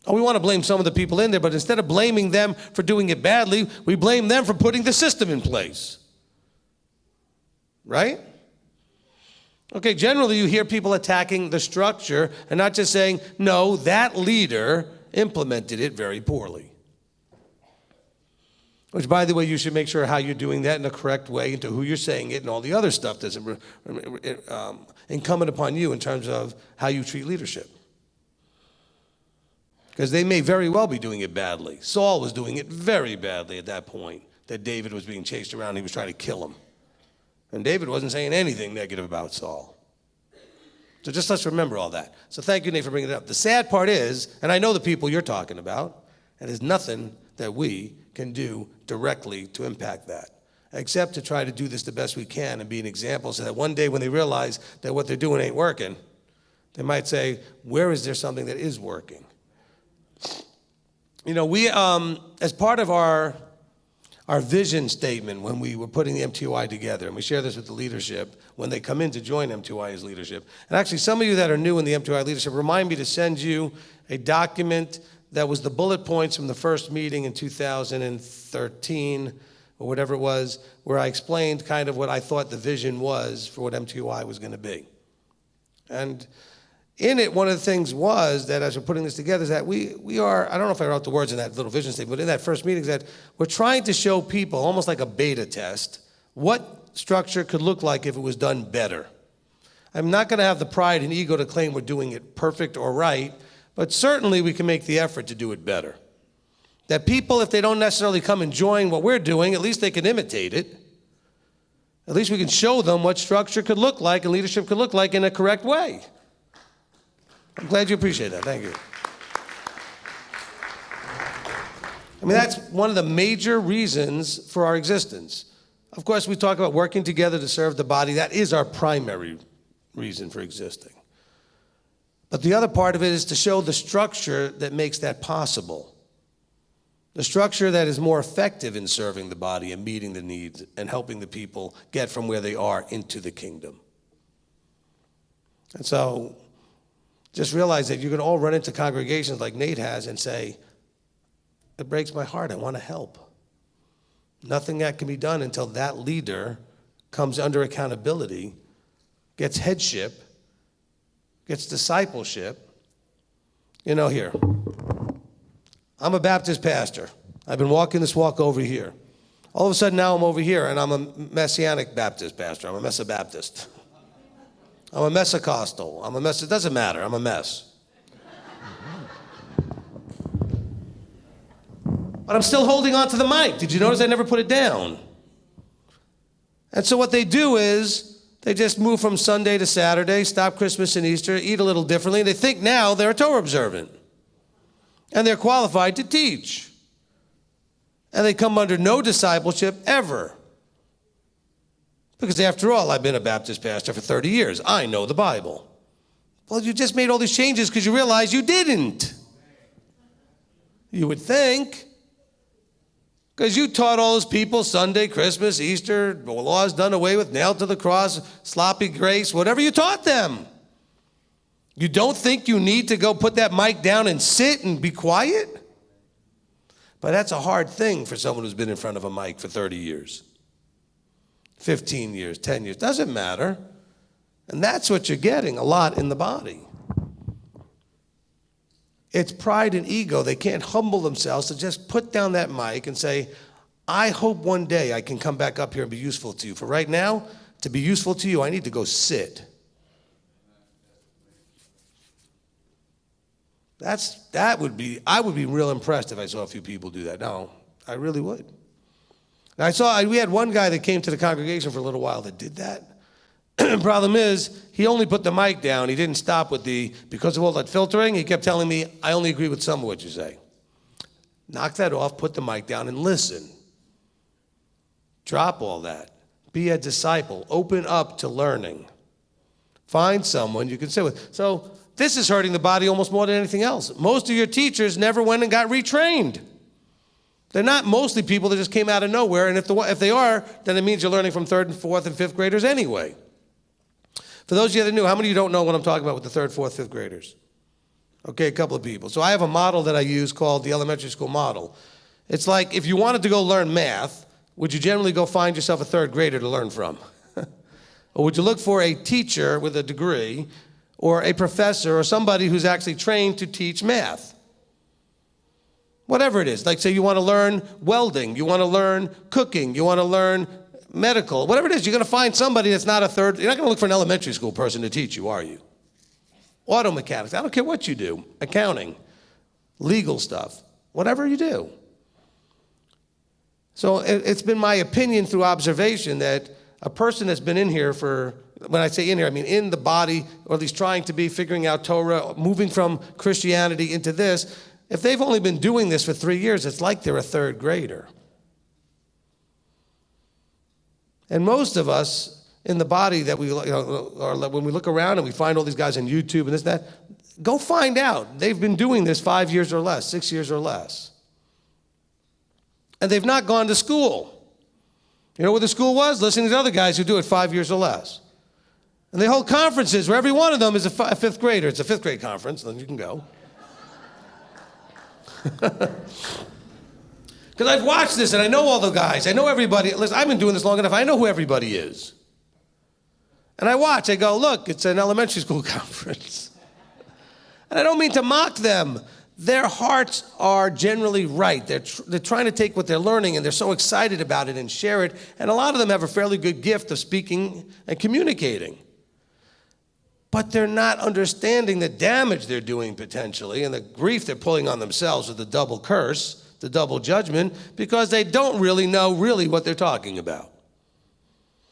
Oh, we want to blame some of the people in there, but instead of blaming them for doing it badly, we blame them for putting the system in place. Right? Okay, generally you hear people attacking the structure and not just saying, no, that leader implemented it very poorly. Which, by the way, you should make sure how you're doing that in the correct way and to who you're saying it and all the other stuff that's incumbent upon you in terms of how you treat leadership. Because they may very well be doing it badly. Saul was doing it very badly at that point, that David was being chased around and he was trying to kill him. And David wasn't saying anything negative about Saul. So just let's remember all that. So thank you, Nate, for bringing it up. The sad part is, and I know the people you're talking about, and there's nothing that we can do directly to impact that, except to try to do this the best we can and be an example so that one day when they realize that what they're doing ain't working, they might say, where is there something that is working? You know, we, as part of our vision statement when we were putting the MTY together, and we share this with the leadership when they come in to join MTY as leadership. And actually, some of you that are new in the MTY leadership, remind me to send you a document that was the bullet points from the first meeting in 2013, or whatever it was, where I explained kind of what I thought the vision was for what MTY was going to be. And in it, one of the things was that as we're putting this together is that we are, I don't know if I wrote the words in that little vision statement, but in that first meeting is that we're trying to show people, almost like a beta test, what structure could look like if it was done better. I'm not going to have the pride and ego to claim we're doing it perfect or right, but certainly we can make the effort to do it better. That people, if they don't necessarily come and join what we're doing, at least they can imitate it. At least we can show them what structure could look like and leadership could look like in a correct way. I'm glad you appreciate that. Thank you. I mean, that's one of the major reasons for our existence. Of course, we talk about working together to serve the body. That is our primary reason for existing. But the other part of it is to show the structure that makes that possible. The structure that is more effective in serving the body and meeting the needs and helping the people get from where they are into the kingdom. And so just realize that you can all run into congregations like Nate has and say, it breaks my heart, I want to help. Nothing that can be done until that leader comes under accountability, gets headship, gets discipleship. You know, here, I'm a Baptist pastor. I've been walking this walk over here. All of a sudden now I'm over here and I'm a Messianic Baptist pastor. I'm a Messa-Baptist. I'm a Messacostal. I'm a mess. It doesn't matter. I'm a mess. But I'm still holding on to the mic. Did you notice I never put it down? And so what they do is they just move from Sunday to Saturday, stop Christmas and Easter, eat a little differently. They think now they're a Torah observant. And they're qualified to teach. And they come under no discipleship ever. Because after all, I've been a Baptist pastor for 30 years. I know the Bible. Well, you just made all these changes because you realized you didn't. You would think. Because you taught all those people Sunday, Christmas, Easter, the law's done away with, nailed to the cross, sloppy grace, whatever you taught them. You don't think you need to go put that mic down and sit and be quiet? But that's a hard thing for someone who's been in front of a mic for 30 years. 15 years, 10 years, doesn't matter. And that's what you're getting a lot in the body. It's pride and ego. They can't humble themselves to just put down that mic and say, I hope one day I can come back up here and be useful to you. For right now, to be useful to you, I need to go sit. I would be real impressed if I saw a few people do that. No, I really would. And we had one guy that came to the congregation for a little while that did that. Problem is, he only put the mic down. He didn't stop with because of all that filtering, he kept telling me, I only agree with some of what you say. Knock that off, put the mic down, and listen. Drop all that. Be a disciple. Open up to learning. Find someone you can sit with. So this is hurting the body almost more than anything else. Most of your teachers never went and got retrained. They're not mostly people that just came out of nowhere, and if they are, then it means you're learning from 3rd and 4th and 5th graders anyway. For those of you that are new, how many of you don't know what I'm talking about with the 3rd, 4th, 5th graders? Okay, a couple of people. So I have a model that I use called the elementary school model. It's like if you wanted to go learn math, would you generally go find yourself a 3rd grader to learn from? Or would you look for a teacher with a degree or a professor or somebody who's actually trained to teach math? Whatever it is. Like say you want to learn welding, you want to learn cooking, you want to learn medical, whatever it is, you're going to find somebody that's not a third. You're not going to look for an elementary school person to teach you, are you? Auto mechanics, I don't care what you do, accounting, legal stuff, whatever you do. So it's been my opinion through observation that a person that's been in here for, when I say in here, I mean in the body, or at least trying to be, figuring out Torah, moving from Christianity into this, if they've only been doing this for 3 years, it's like they're a 3rd grader. And most of us in the body that we, or when we look around and we find all these guys on YouTube and this, that, go find out. They've been doing this 5 years or less, 6 years or less. And they've not gone to school. You know what the school was? Listening to other guys who do it 5 years or less. And they hold conferences where every one of them is a 5th grader. It's a 5th grade conference, then you can go. Because I've watched this and I know all the guys. I know everybody. Listen, I've been doing this long enough. I know who everybody is. And I watch. I go, look, it's an elementary school conference. And I don't mean to mock them. Their hearts are generally right. They're trying to take what they're learning and they're so excited about it and share it. And a lot of them have a fairly good gift of speaking and communicating. But they're not understanding the damage they're doing potentially and the grief they're pulling on themselves with the double curse, the double judgment, because they don't really know what they're talking about.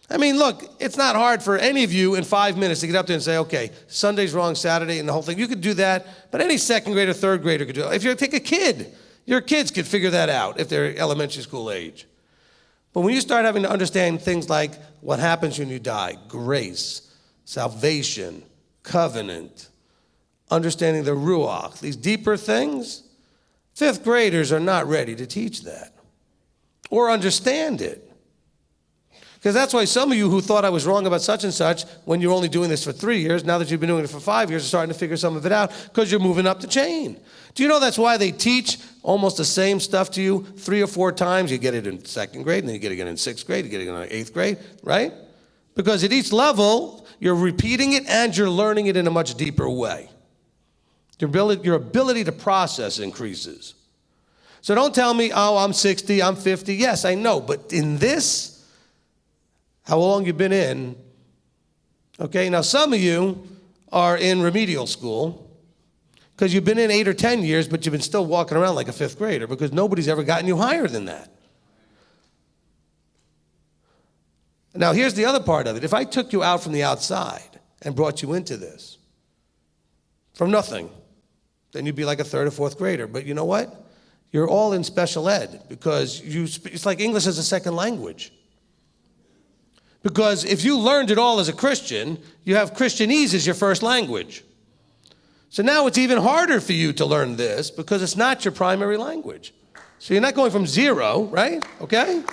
I mean, look, it's not hard for any of you in 5 minutes to get up there and say, okay, Sunday's wrong, Saturday, and the whole thing. You could do that, but any 2nd grader, 3rd grader could do it. If you take a kid, your kids could figure that out if they're elementary school age. But when you start having to understand things like what happens when you die, grace, salvation, covenant, understanding the Ruach, these deeper things, 5th graders are not ready to teach that or understand it. Because that's why some of you who thought I was wrong about such and such, when you're only doing this for 3 years, now that you've been doing it for 5 years, are starting to figure some of it out because you're moving up the chain. Do you know that's why they teach almost the same stuff to you 3 or 4 times? You get it in 2nd grade, and then you get it again in 6th grade, you get it again in 8th grade, right? Because at each level, you're repeating it and you're learning it in a much deeper way. Your ability to process increases. So don't tell me, oh, I'm 60, I'm 50. Yes, I know, but in this, how long you've been in, okay, now some of you are in remedial school because you've been in 8 or 10 years, but you've been still walking around like a 5th grader because nobody's ever gotten you higher than that. Now, here's the other part of it. If I took you out from the outside and brought you into this from nothing, then you'd be like a 3rd or 4th grader. But you know what? You're all in special ed because it's like English as a second language. Because if you learned it all as a Christian, you have Christianese as your first language. So now it's even harder for you to learn this because it's not your primary language. So you're not going from 0, right? Okay?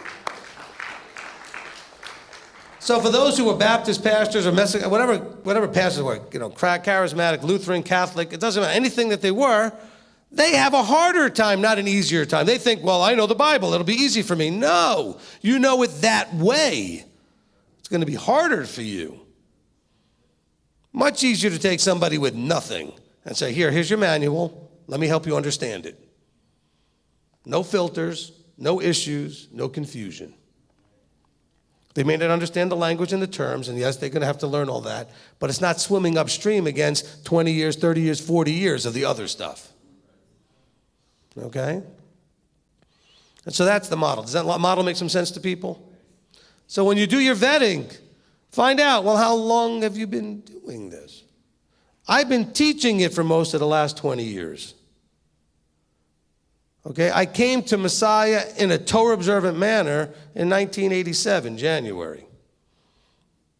So for those who are Baptist pastors or Messianic, whatever pastors were, charismatic, Lutheran, Catholic, it doesn't matter, anything that they were, they have a harder time, not an easier time. They think, well, I know the Bible, it'll be easy for me. No, you know it that way. It's going to be harder for you. Much easier to take somebody with nothing and say, here's your manual. Let me help you understand it. No filters, no issues, no confusion. They may not understand the language and the terms, and yes, they're going to have to learn all that, but it's not swimming upstream against 20 years, 30 years, 40 years of the other stuff. Okay? And so that's the model. Does that model make some sense to people? So when you do your vetting, find out, well, how long have you been doing this? I've been teaching it for most of the last 20 years. Okay, I came to Messiah in a Torah observant manner in 1987, January.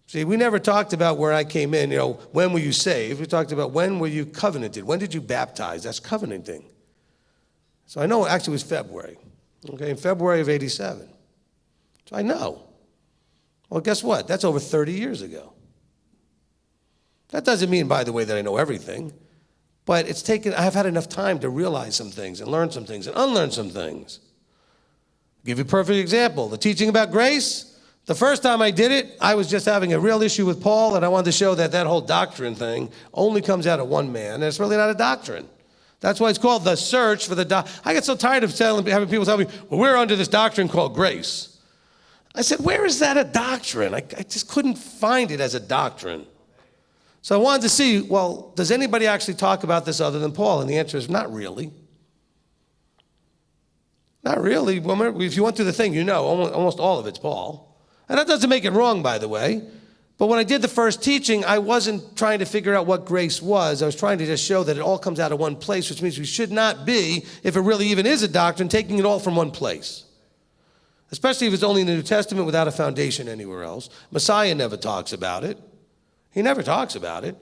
See, we never talked about where I came in, when were you saved? We talked about when were you covenanted? When did you baptize? That's covenanting. So I know actually it was February. Okay, in February of 87. So I know. Well, guess what? That's over 30 years ago. That doesn't mean, by the way, that I know everything, but I've had enough time to realize some things and learn some things and unlearn some things. I'll give you a perfect example. The teaching about grace, the first time I did it, I was just having a real issue with Paul, and I wanted to show that that whole doctrine thing only comes out of one man, and it's really not a doctrine. That's why it's called the search for the I get so tired of having people tell me, well, we're under this doctrine called grace. I said, where is that a doctrine? I just couldn't find it as a doctrine. So I wanted to see, well, does anybody actually talk about this other than Paul? And the answer is not really. Not really. Well, if you went through the thing, you know, almost all of it's Paul. And that doesn't make it wrong, by the way. But when I did the first teaching, I wasn't trying to figure out what grace was. I was trying to just show that it all comes out of one place, which means we should not be, if it really even is a doctrine, taking it all from one place. Especially if it's only in the New Testament without a foundation anywhere else. Messiah never talks about it. He never talks about it.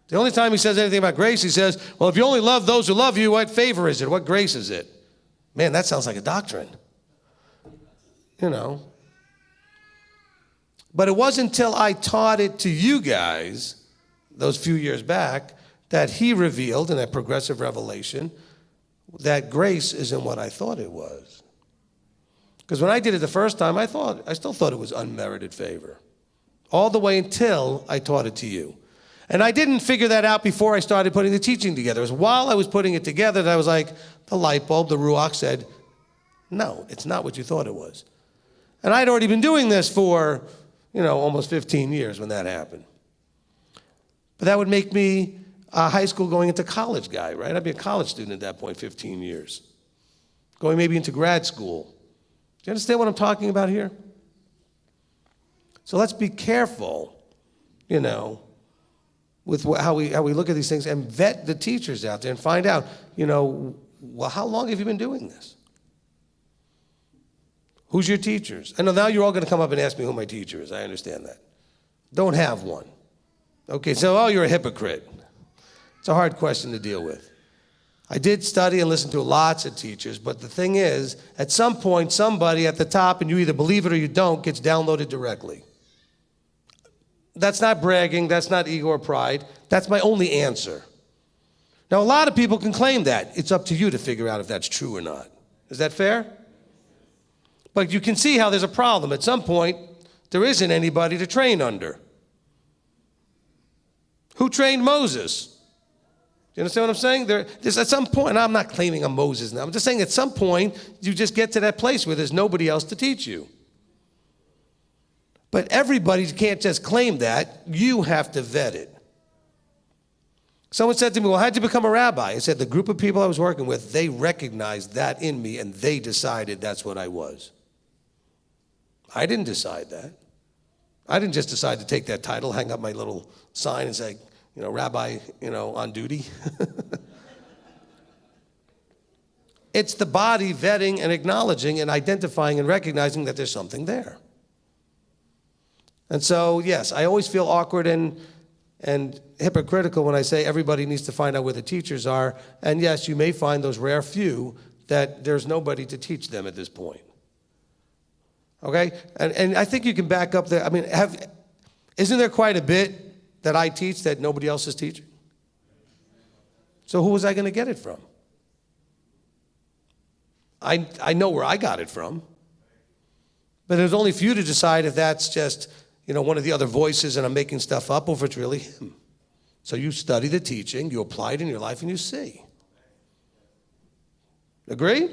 The only time he says anything about grace, he says, well, if you only love those who love you, what favor is it? What grace is it? Man, that sounds like a doctrine. You know. But it wasn't until I taught it to you guys, those few years back, that he revealed in that progressive revelation that grace isn't what I thought it was. Because when I did it the first time, I still thought it was unmerited favor. All the way until I taught it to you. And I didn't figure that out before I started putting the teaching together. It was while I was putting it together that I was like, the light bulb, the Ruach said, no, it's not what you thought it was. And I'd already been doing this for, almost 15 years when that happened. But that would make me a high school going into college guy, right? I'd be a college student at that point, 15 years. Going maybe into grad school. Do you understand what I'm talking about here? So let's be careful, with how we look at these things and vet the teachers out there and find out, well, how long have you been doing this? Who's your teachers? I know now you're all going to come up and ask me who my teacher is. I understand that. Don't have one. Okay, so, you're a hypocrite. It's a hard question to deal with. I did study and listen to lots of teachers, but the thing is, at some point, somebody at the top, and you either believe it or you don't, gets downloaded directly. That's not bragging. That's not ego or pride. That's my only answer. Now, a lot of people can claim that. It's up to you to figure out if that's true or not. Is that fair? But you can see how there's a problem. At some point, there isn't anybody to train under. Who trained Moses? Do you understand what I'm saying? There's at some point, and I'm not claiming I'm Moses now. I'm just saying at some point, you just get to that place where there's nobody else to teach you. But everybody can't just claim that. You have to vet it. Someone said to me, well, how'd you become a rabbi? I said, the group of people I was working with, they recognized that in me, and they decided that's what I was. I didn't decide that. I didn't just decide to take that title, hang up my little sign and say, rabbi, on duty. It's the body vetting and acknowledging and identifying and recognizing that there's something there. And so, yes, I always feel awkward and hypocritical when I say everybody needs to find out where the teachers are. And yes, you may find those rare few that there's nobody to teach them at this point. Okay? And I think you can back up there. I mean, isn't there quite a bit that I teach that nobody else is teaching? So who was I going to get it from? I know where I got it from. But there's only for you to decide if that's just, one of the other voices and I'm making stuff up, or if it's really him. So you study the teaching, you apply it in your life, and you see. Agree?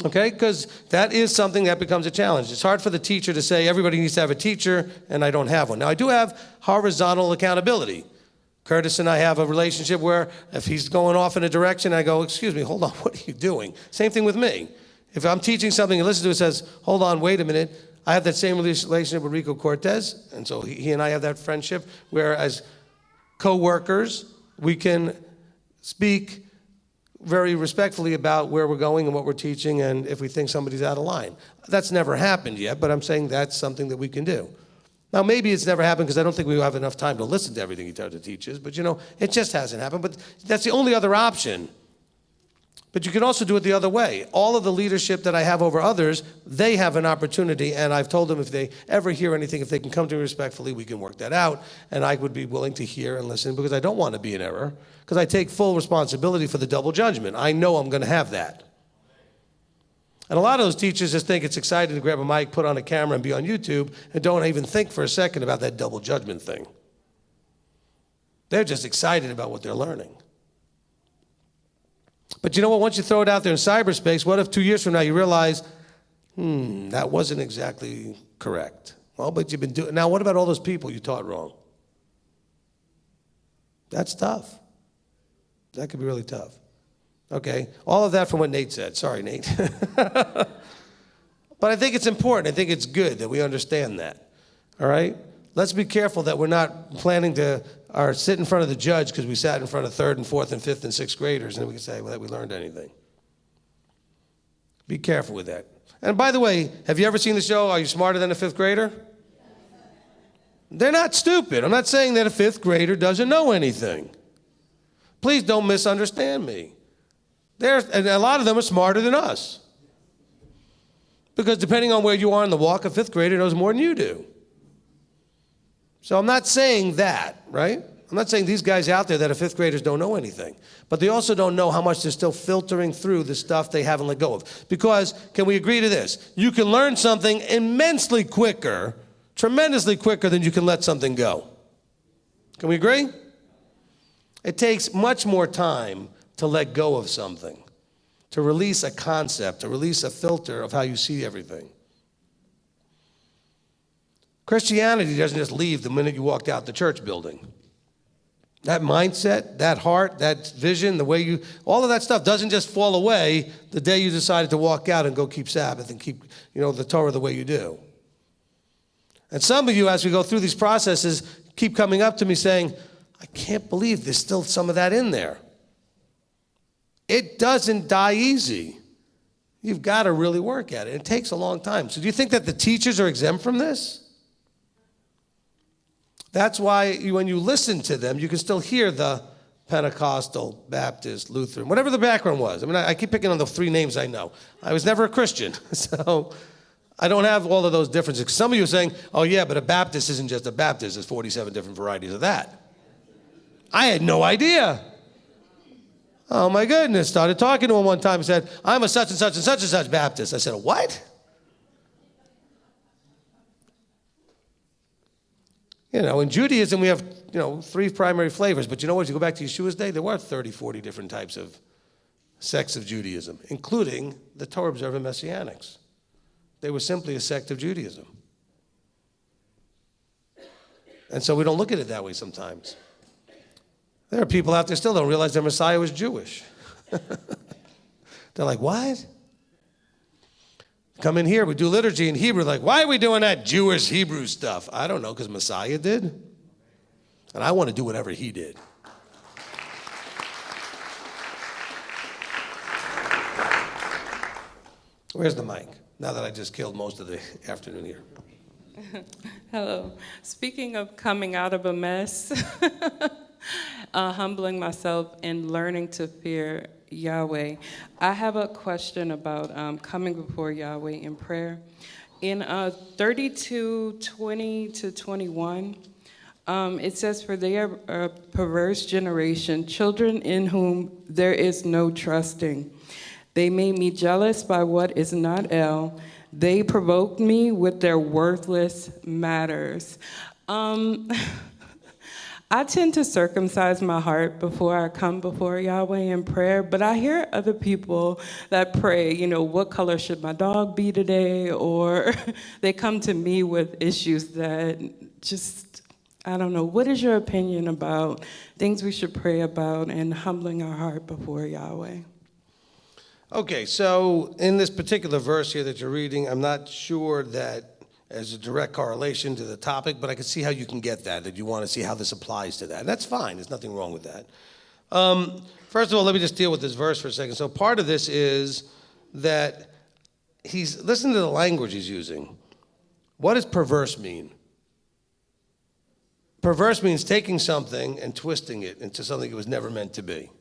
Okay, because that is something that becomes a challenge. It's hard for the teacher to say everybody needs to have a teacher, and I don't have one. Now, I do have horizontal accountability. Curtis and I have a relationship where if he's going off in a direction, I go, excuse me, hold on, what are you doing? Same thing with me. If I'm teaching something and listen to it, says, hold on, wait a minute. I have that same relationship with Rico Cortez, and so he and I have that friendship where as co-workers, we can speak very respectfully about where we're going and what we're teaching and if we think somebody's out of line. That's never happened yet, but I'm saying that's something that we can do. Now, maybe it's never happened because I don't think we have enough time to listen to everything he teaches, but it just hasn't happened. But that's the only other option. But you can also do it the other way. All of the leadership that I have over others, they have an opportunity, and I've told them if they ever hear anything, if they can come to me respectfully, we can work that out, and I would be willing to hear and listen because I don't want to be in error, because I take full responsibility for the double judgment. I know I'm going to have that. And a lot of those teachers just think it's exciting to grab a mic, put on a camera, and be on YouTube, and don't even think for a second about that double judgment thing. They're just excited about what they're learning. But you know what? Once you throw it out there in cyberspace, what if 2 years from now you realize, that wasn't exactly correct? Well, but you've been doing. Now, what about all those people you taught wrong? That's tough. That could be really tough. Okay, all of that from what Nate said. Sorry, Nate. But I think it's important. I think it's good that we understand that. All right? Let's be careful that we're not planning to sit in front of the judge because we sat in front of 3rd and 4th and 5th and 6th graders and we can say, well, that we learned anything. Be careful with that. And by the way, have you ever seen the show, Are You Smarter Than a 5th Grader? They're not stupid. I'm not saying that a 5th grader doesn't know anything. Please don't misunderstand me. And a lot of them are smarter than us. Because depending on where you are in the walk, a 5th grader knows more than you do. So I'm not saying that, right? I'm not saying these guys out there that are 5th graders don't know anything. But they also don't know how much they're still filtering through the stuff they haven't let go of. Because, can we agree to this? You can learn something immensely quicker, tremendously quicker than you can let something go. Can we agree? It takes much more time to let go of something, to release a concept, to release a filter of how you see everything. Christianity doesn't just leave the minute you walked out the church building. That mindset, that heart, that vision, the way you, all of that stuff doesn't just fall away the day you decided to walk out and go keep Sabbath and keep, the Torah the way you do. And some of you, as we go through these processes, keep coming up to me saying, I can't believe there's still some of that in there. It doesn't die easy. You've got to really work at it. It takes a long time. So do you think that the teachers are exempt from this? That's why when you listen to them, you can still hear the Pentecostal, Baptist, Lutheran, whatever the background was. I mean, I keep picking on the 3 names I know. I was never a Christian, so I don't have all of those differences. Some of you are saying, oh yeah, but a Baptist isn't just a Baptist. There's 47 different varieties of that. I had no idea. Oh my goodness. Started talking to him one time and said, I'm a such and such and such and such Baptist. I said, what? In Judaism, we have, 3 primary flavors. But you know what? If you go back to Yeshua's day, there were 30, 40 different types of sects of Judaism, including the Torah observant Messianics. They were simply a sect of Judaism. And so we don't look at it that way sometimes. There are people out there still don't realize their Messiah was Jewish. They're like, what? Come in here, we do liturgy in Hebrew. Like, why are we doing that Jewish Hebrew stuff? I don't know, because Messiah did. And I want to do whatever he did. Where's the mic? Now that I just killed most of the afternoon here. Hello. Speaking of coming out of a mess, humbling myself and learning to fear Yahweh, I have a question about coming before Yahweh in prayer. In 32:20-21, it says, for they are a perverse generation, children in whom there is no trusting. They made me jealous by what is not El. They provoked me with their worthless matters. I tend to circumcise my heart before I come before Yahweh in prayer, but I hear other people that pray, what color should my dog be today? Or they come to me with issues that just, I don't know. What is your opinion about things we should pray about and humbling our heart before Yahweh? Okay, so in this particular verse here that you're reading, I'm not sure that as a direct correlation to the topic, but I can see how you can get that you want to see how this applies to that. And that's fine. There's nothing wrong with that. First of all, let me just deal with this verse for a second. So part of this is that listen to the language he's using. What does perverse mean? Perverse means taking something and twisting it into something it was never meant to be.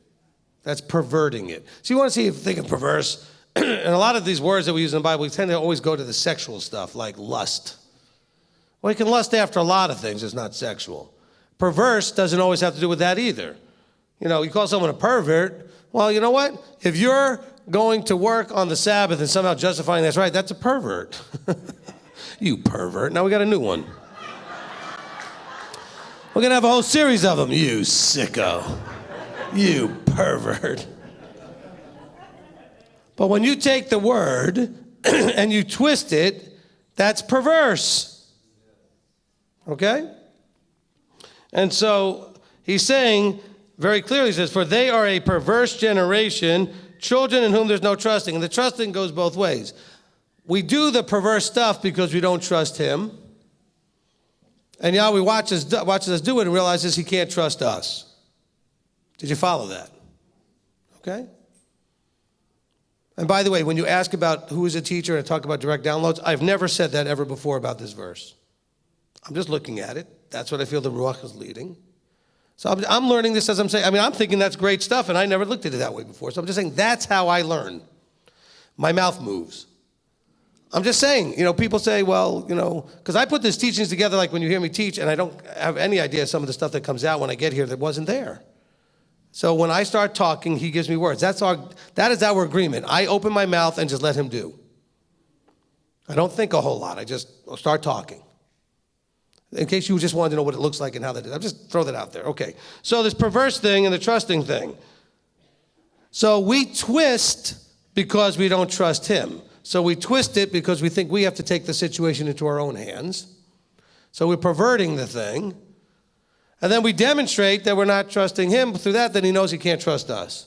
That's perverting it. So you want to see if you think of perverse, and a lot of these words that we use in the Bible, we tend to always go to the sexual stuff, like lust. Well, you can lust after a lot of things. It's not sexual. Perverse doesn't always have to do with that either. You know, you call someone a pervert. Well, you know what? If you're going to work on the Sabbath and somehow justifying that's right, that's a pervert. You pervert. Now we got a new one. We're going to have a whole series of them. You sicko. You pervert. But when you take the word and you twist it, that's perverse. Okay? And so he's saying very clearly, he says, for they are a perverse generation, children in whom there's no trusting. And the trusting goes both ways. We do the perverse stuff because we don't trust him. And Yahweh watches us do it and realizes he can't trust us. Did you follow that? Okay? And by the way, when you ask about who is a teacher and I talk about direct downloads, I've never said that ever before about this verse. I'm just looking at it. That's what I feel the Ruach is leading. So I'm learning this as I'm saying. I mean, I'm thinking that's great stuff, and I never looked at it that way before. So I'm just saying that's how I learn. My mouth moves. I'm just saying, you know, people say, well, you know, because I put these teachings together like when you hear me teach, and I don't have any idea some of the stuff that comes out when I get here that wasn't there. So when I start talking, he gives me words. That is our agreement. I open my mouth and just let him do. I don't think a whole lot. I just start talking. In case you just wanted to know what it looks like and how that is. I'll just throw that out there. Okay. So this perverse thing and the trusting thing. So we twist because we don't trust him. So we twist it because we think we have to take the situation into our own hands. So we're perverting the thing. And then we demonstrate that we're not trusting him. Through that, then he knows he can't trust us.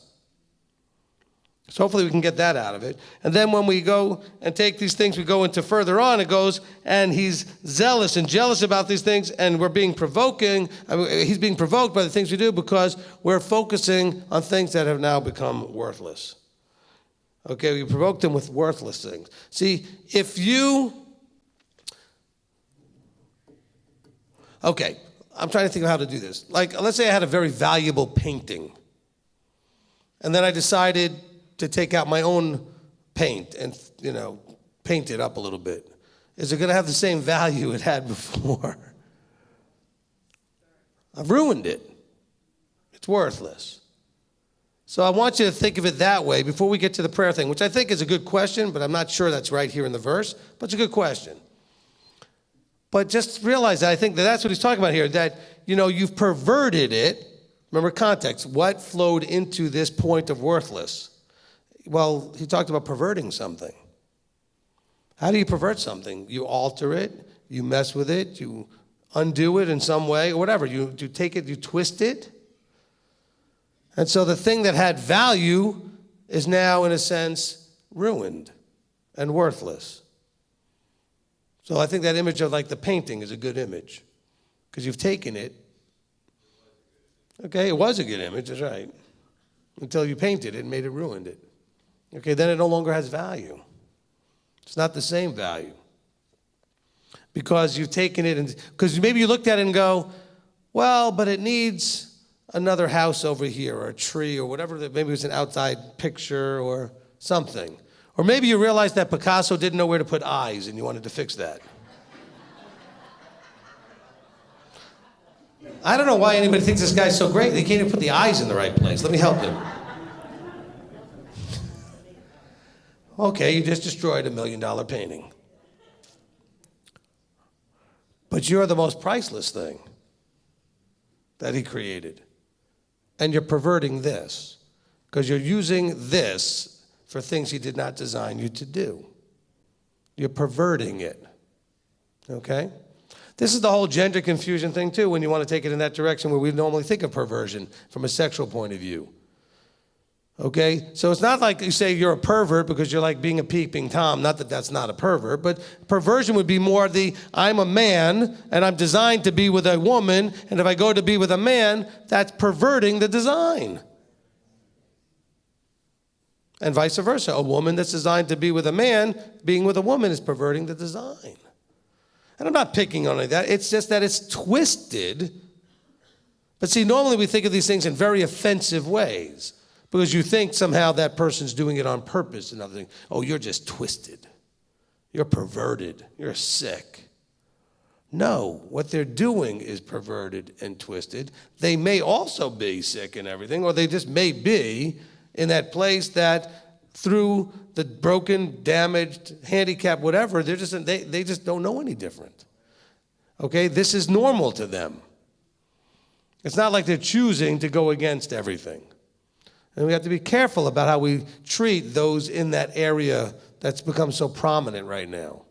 So hopefully we can get that out of it. And then when we go and take these things, we go into further on, it goes, and he's zealous and jealous about these things, and we're being provoking. He's being provoked by the things we do because we're focusing on things that have now become worthless. Okay, we provoked him with worthless things. See, if you... Okay, I'm trying to think of how to do this. Like, let's say I had a very valuable painting, and then I decided to take out my own paint and, you know, paint it up a little bit. Is it going to have the same value it had before? I've ruined it. It's worthless. So I want you to think of it that way before we get to the prayer thing, which I think is a good question, but I'm not sure that's right here in the verse, but it's a good question. But just realize that I think that's what he's talking about here, that, you know, you've perverted it. Remember context. What flowed into this point of worthless? Well, he talked about perverting something. How do you pervert something? You alter it, you mess with it, you undo it in some way, or whatever. You take it, you twist it. And so the thing that had value is now, in a sense, ruined and worthless. So I think that image of like the painting is a good image because you've taken it. Okay, it was a good image, that's right. Until you painted it and made it ruined it. Okay, then it no longer has value. It's not the same value. Because you've taken it and, because maybe you looked at it and go, well, but it needs another house over here or a tree or whatever, maybe it was an outside picture or something. Or maybe you realized that Picasso didn't know where to put eyes and you wanted to fix that. I don't know why anybody thinks this guy's so great. They can't even put the eyes in the right place. Let me help him. Okay, you just destroyed $1 million painting. But you're the most priceless thing that he created. And you're perverting this because you're using this for things he did not design you to do. You're perverting it. Okay? This is the whole gender confusion thing, too, when you want to take it in that direction where we normally think of perversion from a sexual point of view. Okay? So it's not like you say you're a pervert because you're like being a peeping Tom. Not that that's not a pervert, but perversion would be more I'm a man and I'm designed to be with a woman, and if I go to be with a man, that's perverting the design. And vice versa. A woman that's designed to be with a man, being with a woman is perverting the design. And I'm not picking on any of that. It's just that it's twisted. But see, normally we think of these things in very offensive ways. because you think somehow that person's doing it on purpose. Another thing, oh, you're just twisted. You're perverted. You're sick. No, what they're doing is perverted and twisted. They may also be sick and everything, or they just may be in that place that through the broken, damaged, handicapped, whatever, they just don't know any different. Okay, this is normal to them. It's not like they're choosing to go against everything. And we have to be careful about how we treat those in that area that's become so prominent right now.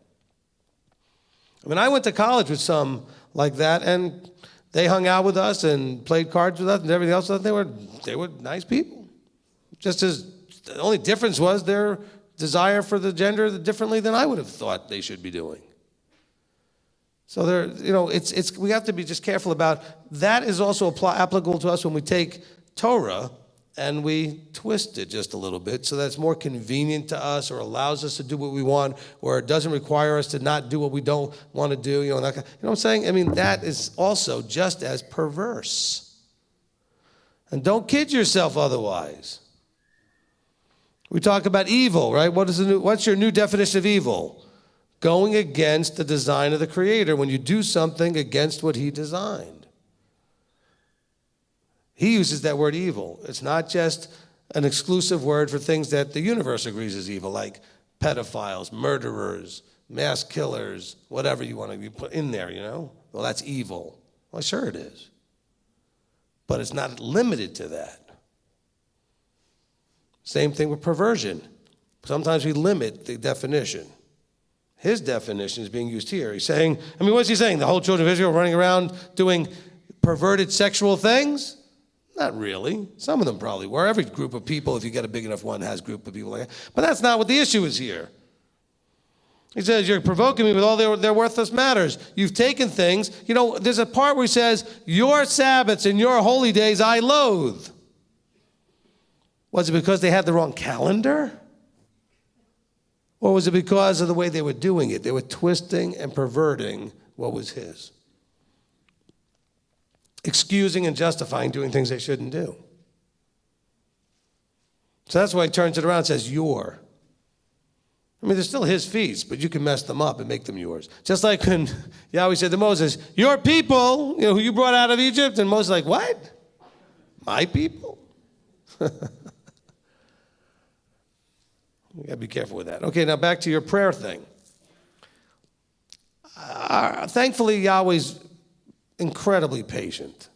I mean, I went to college with some like that, and they hung out with us and played cards with us and everything else. They were nice people. Just as the only difference was their desire for the gender differently than I would have thought they should be doing. So there, we have to be just careful about that. Is also applicable to us when we take Torah and we twist it just a little bit so that it's more convenient to us, or allows us to do what we want, or it doesn't require us to not do what we don't want to do. You know what I'm saying? I mean, that is also just as perverse. And don't kid yourself otherwise. We talk about evil, right? What's your new definition of evil? Going against the design of the Creator, when you do something against what He designed. He uses that word evil. It's not just an exclusive word for things that the universe agrees is evil, like pedophiles, murderers, mass killers, whatever you want to put in there, Well, that's evil. Well, sure it is. But it's not limited to that. Same thing with perversion. Sometimes we limit the definition. His definition is being used here. He's saying, what's he saying? The whole children of Israel running around doing perverted sexual things? Not really. Some of them probably were. Every group of people, if you get a big enough one, has a group of people like that. But that's not what the issue is here. He says, you're provoking me with all their worthless matters. You've taken things. There's a part where he says, your Sabbaths and your holy days I loathe. Was it because they had the wrong calendar? Or was it because of the way they were doing it? They were twisting and perverting what was his. Excusing and justifying doing things they shouldn't do. So that's why he turns it around and says, your. They're still his feasts, but you can mess them up and make them yours. Just like when Yahweh said to Moses, your people, who you brought out of Egypt. And Moses like, what? My people? You got to be careful with that. Okay, now back to your prayer thing. Thankfully, Yahweh's incredibly patient.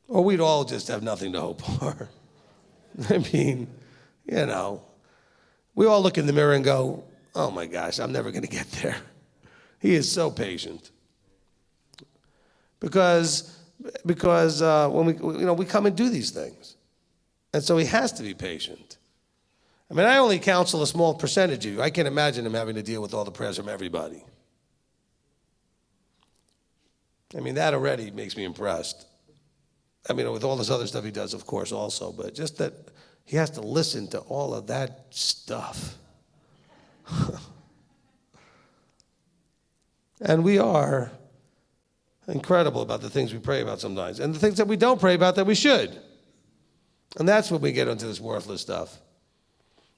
Or we'd all just have nothing to hope for. We all look in the mirror and go, oh my gosh, I'm never going to get there. He is so patient. Because when we come and do these things. And so he has to be patient. I only counsel a small percentage of you. I can't imagine him having to deal with all the prayers from everybody. That already makes me impressed. With all this other stuff he does, of course, also, but just that he has to listen to all of that stuff. And we are incredible about the things we pray about sometimes, and the things that we don't pray about that we should. And that's when we get into this worthless stuff.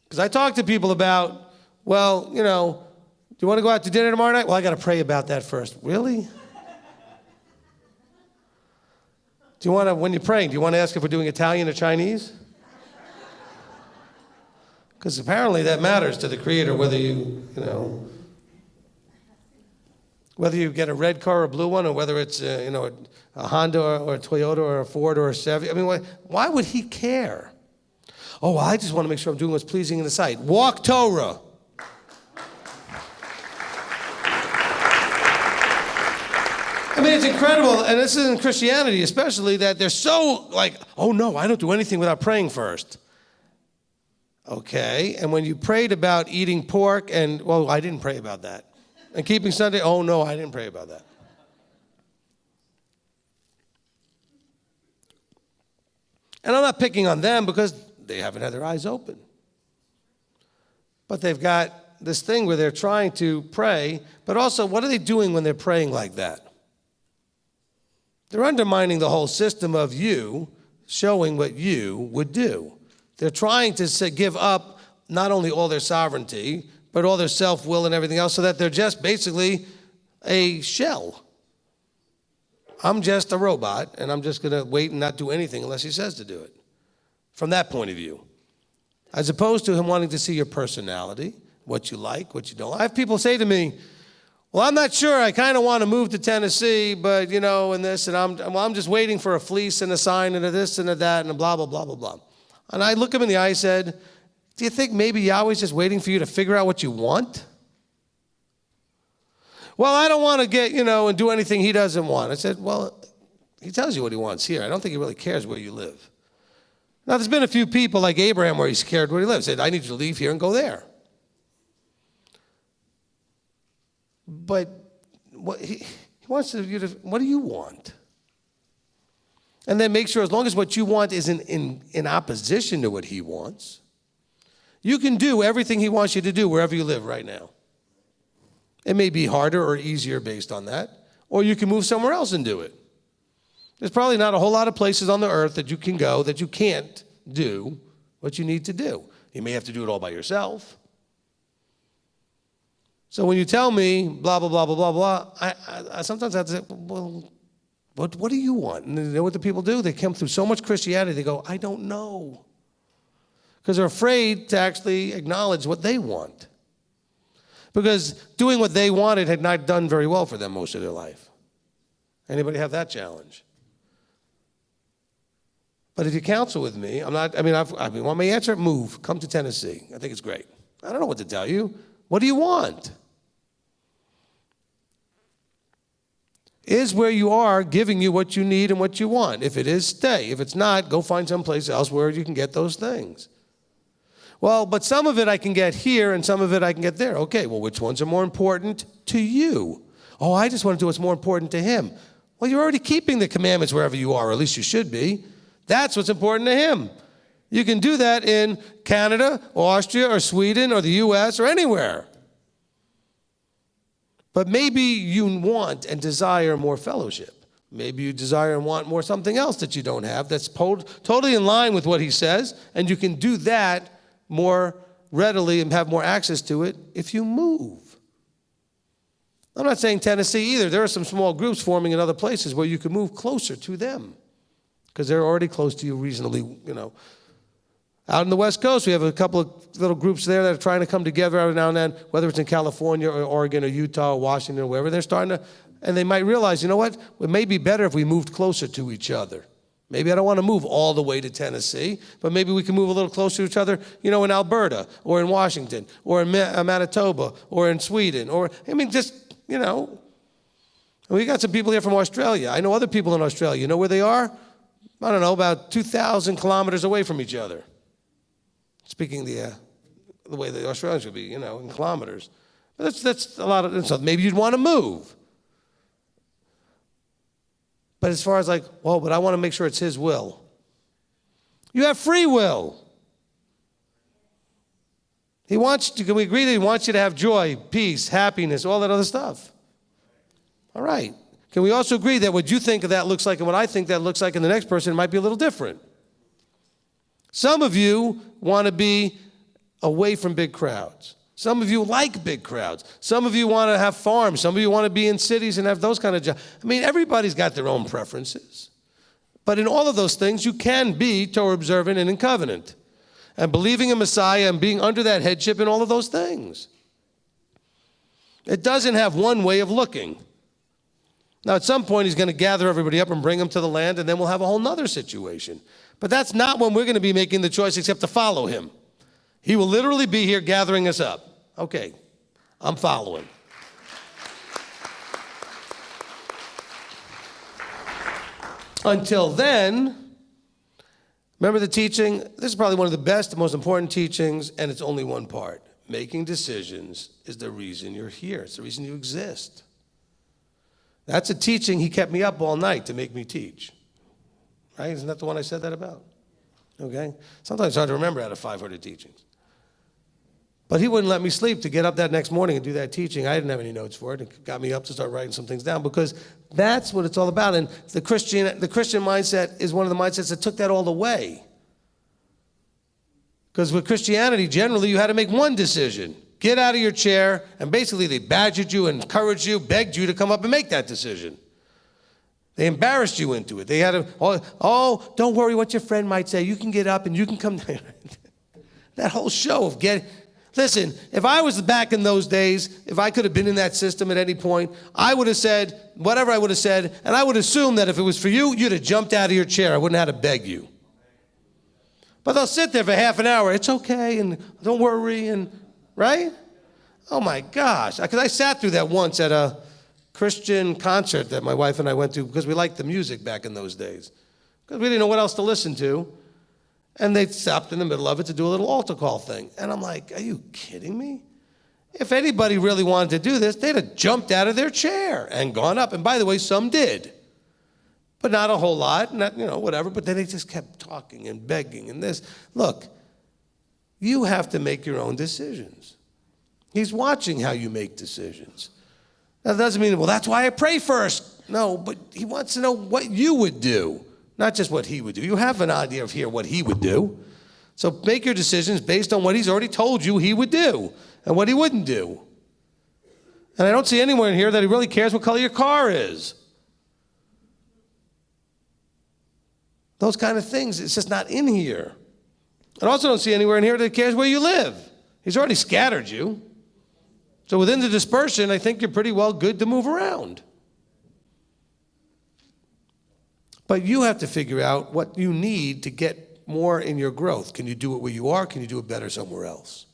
Because I talk to people about, do you want to go out to dinner tomorrow night? Well, I got to pray about that first. Really? When you're praying, do you want to ask if we're doing Italian or Chinese? Because apparently that matters to the Creator, whether whether you get a red car or a blue one, or whether it's a Honda or a Toyota or a Ford or a Chevy. Why would he care? Oh, I just want to make sure I'm doing what's pleasing in the sight. Walk Torah. It's incredible, and this is in Christianity especially, that they're so like, oh no, I don't do anything without praying first. Okay, and when you prayed about eating pork and, well, I didn't pray about that. And keeping Sunday, oh no, I didn't pray about that. And I'm not picking on them because they haven't had their eyes open. But they've got this thing where they're trying to pray, but also what are they doing when they're praying like that? They're undermining the whole system of you showing what you would do. They're trying to give up not only all their sovereignty, but all their self-will and everything else, so that they're just basically a shell. I'm just a robot, and I'm just going to wait and not do anything unless he says to do it. From that point of view. As opposed to him wanting to see your personality, what you like, what you don't. I have people say to me, well, I'm not sure. I kind of want to move to Tennessee, but, and this, and I'm just waiting for a fleece and a sign and a this and a that and a blah, blah, blah, blah, blah. And I look him in the eye and said, do you think maybe Yahweh's just waiting for you to figure out what you want? Well, I don't want to get, and do anything he doesn't want. I said, well, he tells you what he wants here. I don't think he really cares where you live. Now, there's been a few people like Abraham where he's cared where he lives. He said, I need you to leave here and go there. But he wants you to, what do you want? And then make sure as long as what you want isn't in opposition to what he wants, you can do everything he wants you to do wherever you live right now. It may be harder or easier based on that, or you can move somewhere else and do it. There's probably not a whole lot of places on the earth that you can go that you can't do what you need to do. You may have to do it all by yourself. So when you tell me blah, blah, blah, blah, blah, blah, I sometimes have to say, well, what do you want? And you know what the people do? They come through so much Christianity, they go, I don't know. Because they're afraid to actually acknowledge what they want. Because doing what they wanted had not done very well for them most of their life. Anybody have that challenge? But if you counsel with me, want my answer? Move. Come to Tennessee. I think it's great. I don't know what to tell you. What do you want? Is where you are giving you what you need and what you want? If it is, stay. If it's not, go find someplace else where you can get those things. Well, but some of it I can get here and some of it I can get there. Okay, well, which ones are more important to you? Oh, I just want to do what's more important to him. Well, you're already keeping the commandments wherever you are, or at least you should be. That's what's important to him. You can do that in Canada, or Austria, or Sweden, or the U.S., or anywhere. But maybe you want and desire more fellowship. Maybe you desire and want more something else that you don't have that's totally in line with what he says, and you can do that more readily and have more access to it if you move. I'm not saying Tennessee either. There are some small groups forming in other places where you can move closer to them because they're already close to you reasonably, Out in the West Coast, we have a couple of little groups there that are trying to come together every now and then, whether it's in California or Oregon or Utah or Washington or wherever. They're starting to, and they might realize, you know what? It may be better if we moved closer to each other. Maybe I don't want to move all the way to Tennessee, but maybe we can move a little closer to each other, in Alberta or in Washington or in Manitoba or in Sweden we got some people here from Australia. I know other people in Australia. You know where they are? I don't know, about 2,000 kilometers away from each other. Speaking the way the Australians would be, in kilometers. But that's a lot of, so maybe you'd want to move. But as far as but I want to make sure it's his will. You have free will. Can we agree that he wants you to have joy, peace, happiness, all that other stuff? All right. Can we also agree that what you think of that looks like and what I think that looks like in the next person might be a little different? Some of you want to be away from big crowds. Some of you like big crowds. Some of you want to have farms. Some of you want to be in cities and have those kind of jobs. Everybody's got their own preferences. But in all of those things, you can be Torah observant and in covenant. And believing in Messiah and being under that headship and all of those things. It doesn't have one way of looking. Now, at some point, he's going to gather everybody up and bring them to the land, and then we'll have a whole nother situation. But that's not when we're going to be making the choice except to follow him. He will literally be here gathering us up. Okay, I'm following. Until then, remember the teaching? This is probably one of the best, most important teachings, and it's only one part. Making decisions is the reason you're here. It's the reason you exist. That's a teaching he kept me up all night to make me teach. Right? Isn't that the one I said that about? Okay? Sometimes it's hard to remember out of 500 teachings. But he wouldn't let me sleep to get up that next morning and do that teaching. I didn't have any notes for it. It got me up to start writing some things down because that's what it's all about. And the Christian mindset is one of the mindsets that took that all away. Because with Christianity, generally, you had to make one decision. Get out of your chair, and basically they badgered you, encouraged you, begged you to come up and make that decision. They embarrassed you into it. They had to, oh, don't worry what your friend might say. You can get up and you can come down. That whole show of listen, if I was back in those days, if I could have been in that system at any point, I would have said whatever I would have said, and I would assume that if it was for you, you'd have jumped out of your chair. I wouldn't have had to beg you. But they'll sit there for half an hour. It's okay, and don't worry, and right? Oh my gosh. Because I sat through that once at a Christian concert that my wife and I went to because we liked the music back in those days. Because we didn't know what else to listen to. And they stopped in the middle of it to do a little altar call thing. And I'm like, are you kidding me? If anybody really wanted to do this, they'd have jumped out of their chair and gone up. And by the way, some did. But not a whole lot, not, whatever. But then they just kept talking and begging and this. Look, you have to make your own decisions. He's watching how you make decisions. That doesn't mean, well, that's why I pray first. No, but he wants to know what you would do, not just what he would do. You have an idea of what he would do. So make your decisions based on what he's already told you he would do and what he wouldn't do. And I don't see anywhere in here that he really cares what color your car is. Those kind of things, it's just not in here. I also don't see anywhere in here that he cares where you live. He's already scattered you. So within the dispersion, I think you're pretty well good to move around. But you have to figure out what you need to get more in your growth. Can you do it where you are? Can you do it better somewhere else?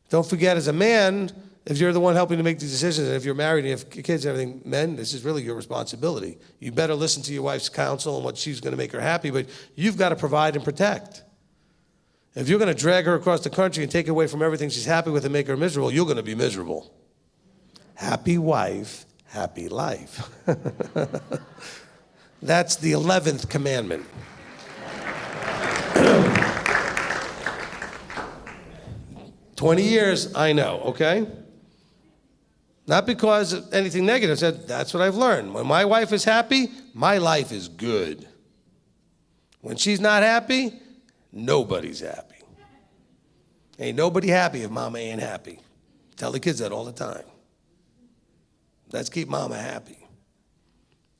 Don't forget, as a man, if you're the one helping to make these decisions, and if you're married and you have kids and everything, men, this is really your responsibility. You better listen to your wife's counsel and what she's going to make her happy, but you've got to provide and protect. If you're going to drag her across the country and take away from everything she's happy with and make her miserable, you're going to be miserable. Happy wife, happy life. That's the 11th commandment. "20 years, I know, okay? Not because of anything negative. I said, that's what I've learned. When my wife is happy, my life is good. When she's not happy, nobody's happy. Ain't nobody happy if mama ain't happy. Tell the kids that all the time. Let's keep mama happy.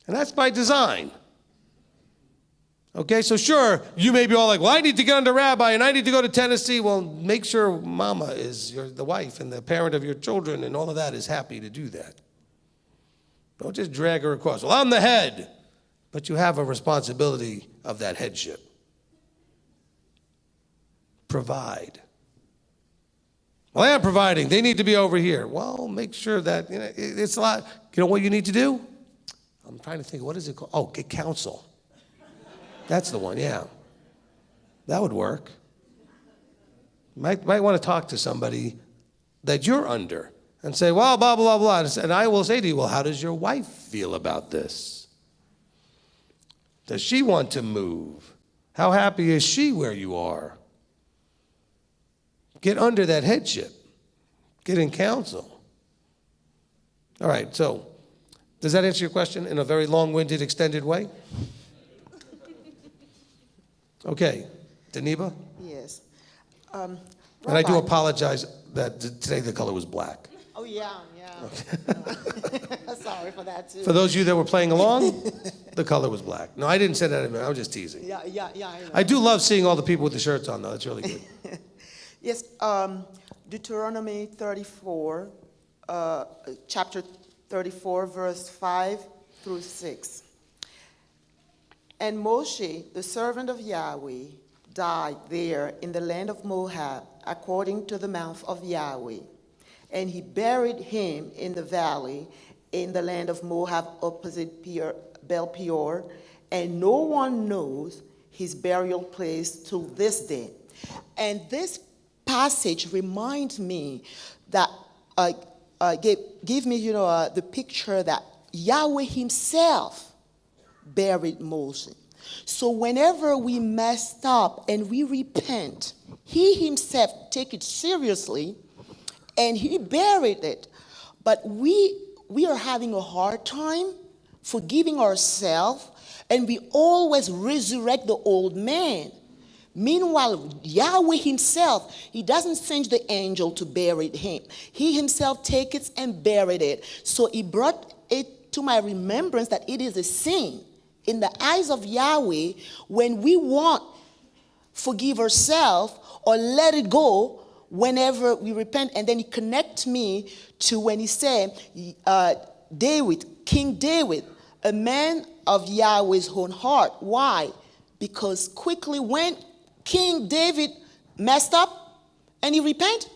And that's by design. Okay, so sure, you may be all like, well, I need to get under rabbi and I need to go to Tennessee. Well, make sure mama is the wife and the parent of your children and all of that is happy to do that. Don't just drag her across. Well, I'm the head. But you have a responsibility of that headship. Provide. Well, I am providing. They need to be over here. Well, make sure that, it's a lot. You know what you need to do? I'm trying to think, what is it called? Oh, get counsel. That's the one, yeah. That would work. You might want to talk to somebody that you're under and say, well, blah, blah, blah. And I will say to you, well, how does your wife feel about this? Does she want to move? How happy is she where you are? Get under that headship. Get in counsel. All right, so does that answer your question in a very long-winded, extended way? Okay, Daniba? Yes. And I do apologize that today the color was black. Oh, yeah. Sorry for that, too. For those of you that were playing along, the color was black. No, I didn't say that. I was just teasing. Yeah, I know. I do love seeing all the people with the shirts on, though. That's really good. Yes, Deuteronomy 34, chapter 34, verse 5 through 6. And Moshe, the servant of Yahweh, died there in the land of Moab, according to the mouth of Yahweh. And he buried him in the valley in the land of Moab opposite Bel Peor, and no one knows his burial place to this day. And this passage reminds me that, give me, the picture that Yahweh himself buried Moses. So whenever we messed up and we repent, he himself take it seriously and he buried it. But we are having a hard time forgiving ourselves, and we always resurrect the old man. Meanwhile, Yahweh himself, he doesn't send the angel to bury him. He himself takes it and buried it. So he brought it to my remembrance that it is a sin in the eyes of Yahweh when we want forgive ourselves or let it go whenever we repent. And then he connects me to when he said, King David, a man of Yahweh's own heart. Why? Because quickly when King David messed up and he repented,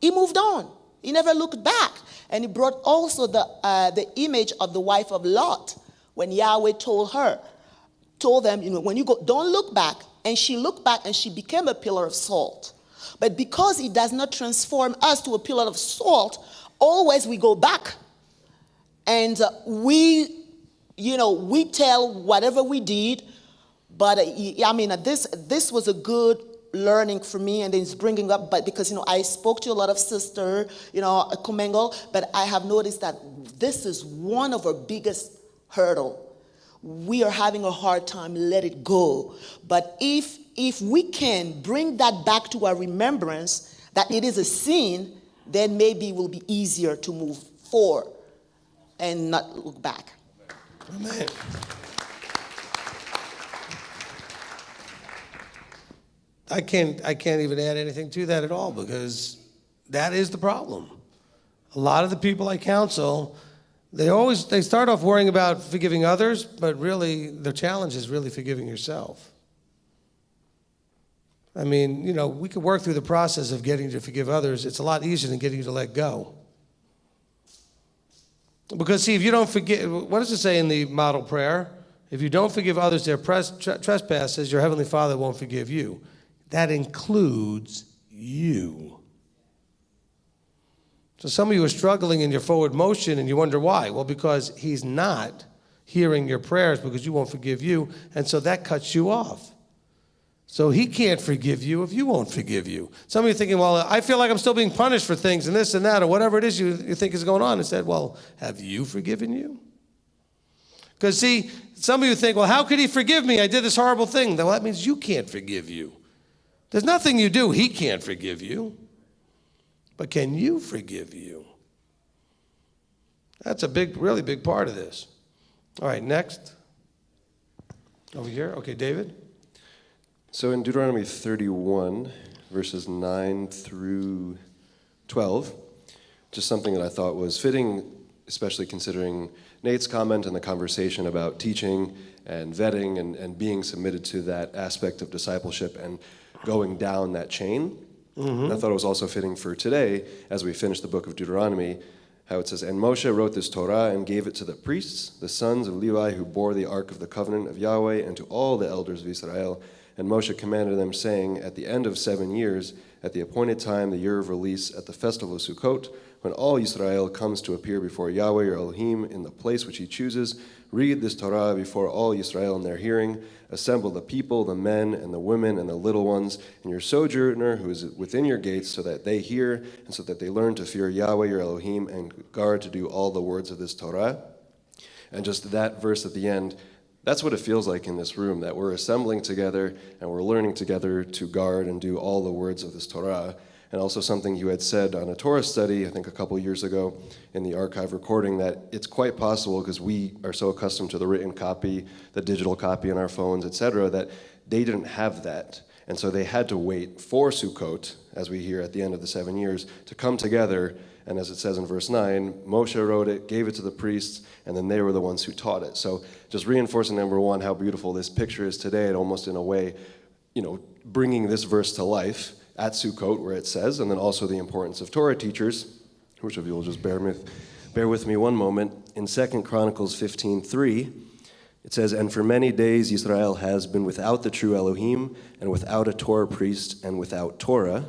he moved on. He never looked back. And he brought also the image of the wife of Lot when Yahweh told them, when you go, don't look back. And she looked back and she became a pillar of salt. But because he does not transform us to a pillar of salt, always we go back and we tell whatever we did. But this was a good learning for me, and then it's bringing up, but because, I spoke to a lot of sisters, commingle, but I have noticed that this is one of our biggest hurdle. We are having a hard time, let it go. But if we can bring that back to our remembrance, that it is a sin, then maybe it will be easier to move forward and not look back. Amen. I can't even add anything to that at all, because that is the problem. A lot of the people I counsel, they start off worrying about forgiving others, but really the challenge is really forgiving yourself. I mean, we could work through the process of getting you to forgive others. It's a lot easier than getting you to let go. Because see, if you don't forgive, what does it say in the model prayer? If you don't forgive others their trespasses, your heavenly Father won't forgive you. That includes you. So some of you are struggling in your forward motion and you wonder why. Well, because he's not hearing your prayers because you won't forgive you, and so that cuts you off. So he can't forgive you if you won't forgive you. Some of you are thinking, well, I feel like I'm still being punished for things and this and that, or whatever it is you think is going on. Instead, well, have you forgiven you? Because see, some of you think, well, how could he forgive me? I did this horrible thing. Well, that means you can't forgive you. There's nothing you do he can't forgive you. But can you forgive you? That's a really big part of this. All right, next. Over here. Okay, David. So in Deuteronomy 31, verses 9 through 12, just something that I thought was fitting, especially considering Nate's comment and the conversation about teaching and vetting and being submitted to that aspect of discipleship and going down that chain. Mm-hmm. And I thought it was also fitting for today, as we finish the book of Deuteronomy, how it says, "And Moshe wrote this Torah and gave it to the priests, the sons of Levi, who bore the ark of the covenant of Yahweh, and to all the elders of Israel. And Moshe commanded them, saying, at the end of 7 years, at the appointed time, the year of release, at the festival of Sukkot, when all Israel comes to appear before Yahweh your Elohim in the place which he chooses, read this Torah before all Israel in their hearing. Assemble the people, the men and the women and the little ones, and your sojourner who is within your gates, so that they hear and so that they learn to fear Yahweh your Elohim and guard to do all the words of this Torah." And just that verse at the end, that's what it feels like in this room, that we're assembling together and we're learning together to guard and do all the words of this Torah. And also something you had said on a Torah study, I think a couple years ago in the archive recording, that it's quite possible, because we are so accustomed to the written copy, the digital copy on our phones, etc., that they didn't have that. And so they had to wait for Sukkot, as we hear at the end of the 7 years, to come together. And as it says in verse 9, Moshe wrote it, gave it to the priests, and then they were the ones who taught it. So just reinforcing, number one, how beautiful this picture is today, and almost in a way, bringing this verse to life at Sukkot, where it says, and then also the importance of Torah teachers, which of you will just bear with me one moment. In 2 Chronicles 15:3, it says, "And for many days Israel has been without the true Elohim, and without a Torah priest, and without Torah."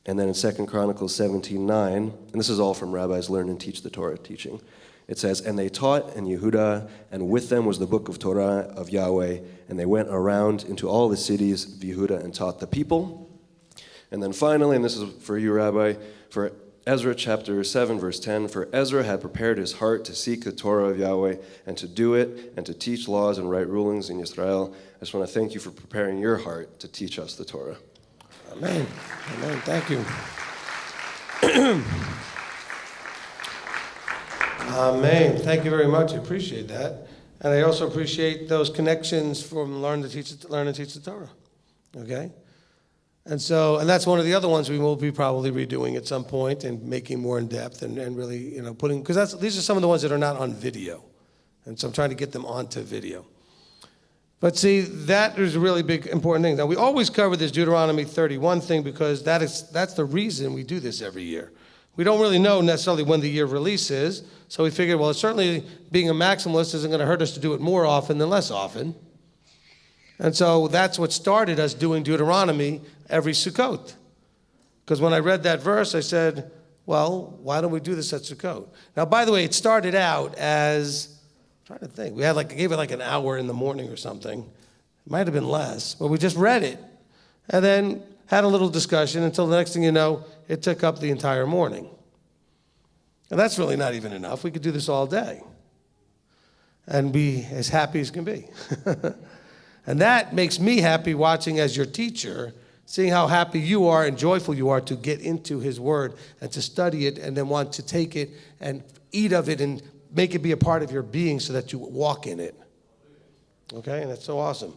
And then in 2 Chronicles 17:9, and this is all from Rabbis Learn and Teach the Torah teaching. It says, "And they taught in Yehuda, and with them was the book of Torah of Yahweh, and they went around into all the cities of Yehuda and taught the people." And then finally, and this is for you, Rabbi, for Ezra chapter 7, verse 10, "For Ezra had prepared his heart to seek the Torah of Yahweh and to do it and to teach laws and right rulings in Israel." I just want to thank you for preparing your heart to teach us the Torah. Amen. Amen. Thank you. Amen. Thank you very much. I appreciate that. And I also appreciate those connections from learn and teach the Torah. Okay? And that's one of the other ones we will be probably redoing at some point and making more in depth and really, putting, because these are some of the ones that are not on video. And so I'm trying to get them onto video. But see, that is a really big, important thing. Now, we always cover this Deuteronomy 31 thing because that's the reason we do this every year. We don't really know necessarily when the year of release is, so we figured, well, certainly being a maximalist isn't going to hurt us to do it more often than less often. And so that's what started us doing Deuteronomy every Sukkot. Because when I read that verse, I said, well, why don't we do this at Sukkot? Now, by the way, it started out as, I'm trying to think, we had gave it like an hour in the morning or something. It might have been less, but we just read it. And then had a little discussion until the next thing you know, it took up the entire morning. And that's really not even enough. We could do this all day and be as happy as can be. And that makes me happy watching as your teacher, seeing how happy you are and joyful you are to get into his word and to study it and then want to take it and eat of it and make it be a part of your being so that you walk in it. Okay, and that's so awesome.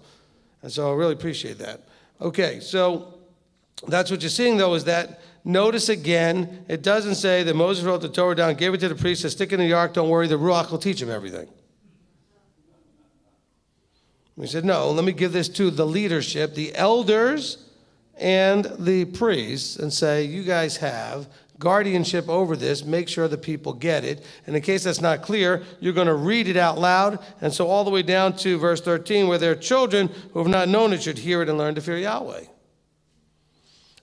And so I really appreciate that. Okay, so that's what you're seeing, though, is that notice again, it doesn't say that Moses wrote the Torah down, gave it to the priest, said, stick it in the ark, don't worry, the Ruach will teach him everything. We said, no, let me give this to the leadership, the elders and the priests, and say, you guys have guardianship over this, make sure the people get it. And in case that's not clear, you're going to read it out loud. And so all the way down to verse 13, where their children who have not known it should hear it and learn to fear Yahweh.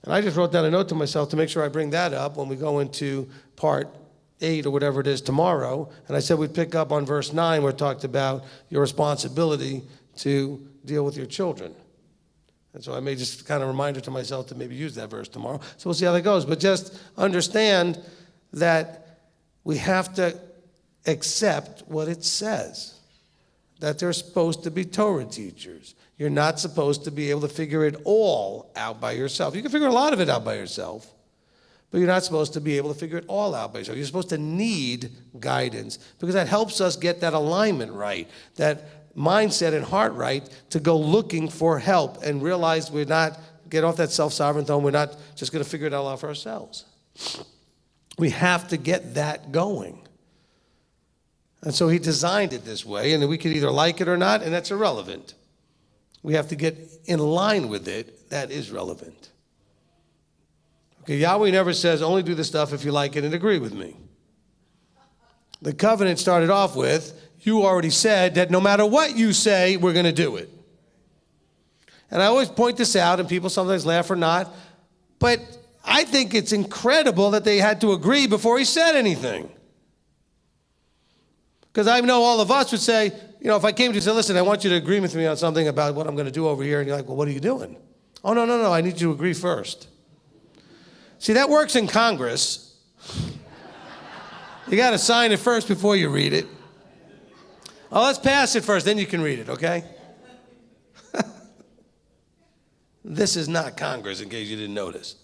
And I just wrote down a note to myself to make sure I bring that up when we go into part 8 or whatever it is tomorrow. And I said we'd pick up on verse 9 where it talked about your responsibility to deal with your children. And so I may just kind of reminder to myself to maybe use that verse tomorrow. So we'll see how that goes. But just understand that we have to accept what it says, that they're supposed to be Torah teachers. You're not supposed to be able to figure it all out by yourself. You can figure a lot of it out by yourself, but you're not supposed to be able to figure it all out by yourself. You're supposed to need guidance because that helps us get that alignment right, that mindset and heart right to go looking for help and realize we're not, get off that self-sovereign throne, we're not just going to figure it all out for ourselves. We have to get that going. And so he designed it this way, and we could either like it or not, and that's irrelevant. We have to get in line with it. That is relevant. Okay, Yahweh never says, only do this stuff if you like it and agree with me. The covenant started off with, you already said that no matter what you say, we're going to do it. And I always point this out, and people sometimes laugh or not, but I think it's incredible that they had to agree before he said anything. Because I know all of us would say, if I came to you and said, listen, I want you to agree with me on something about what I'm going to do over here, and you're like, well, what are you doing? Oh, no, I need you to agree first. See, that works in Congress. You got to sign it first before you read it. Oh, let's pass it first, then you can read it, okay? This is not Congress, in case you didn't notice.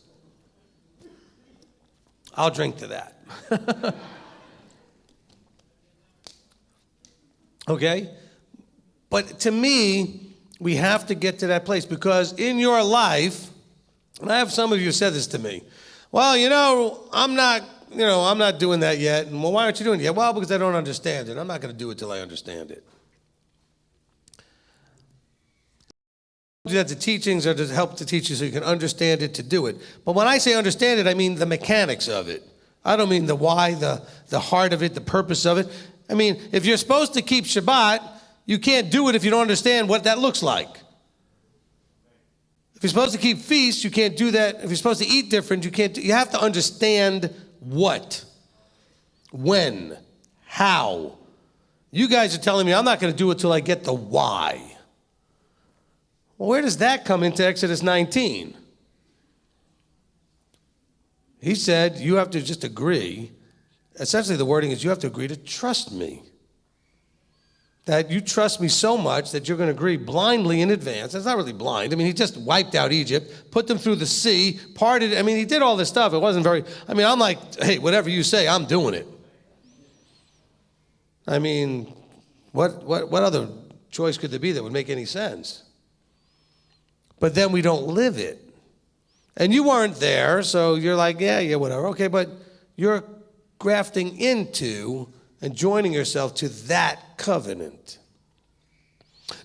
I'll drink to that. Okay? But to me, we have to get to that place because in your life, and I have some of you said this to me, well, I'm not doing that yet. And well, why aren't you doing it yet? Well, because I don't understand it. I'm not going to do it till I understand it. That the teachings are to help to teach you so you can understand it to do it. But when I say understand it, I mean the mechanics of it. I don't mean the why, the heart of it, the purpose of it. I mean, if you're supposed to keep Shabbat, you can't do it if you don't understand what that looks like. If you're supposed to keep feasts, you can't do that. If you're supposed to eat different, you have to understand what, when, How? You guys are telling me I'm not going to do it till I get the why. Well, where does that come into Exodus 19? He said you have to just agree. Essentially, the wording is you have to agree to trust me. That you trust me so much that you're going to agree blindly in advance. It's not really blind. I mean, he just wiped out Egypt, put them through the sea, parted. I mean, he did all this stuff. It wasn't very, I mean, I'm like, hey, whatever you say, I'm doing it. I mean, what other choice could there be that would make any sense? But then we don't live it. And you weren't there, so you're like, yeah, whatever. Okay, but you're grafting into and joining yourself to that covenant.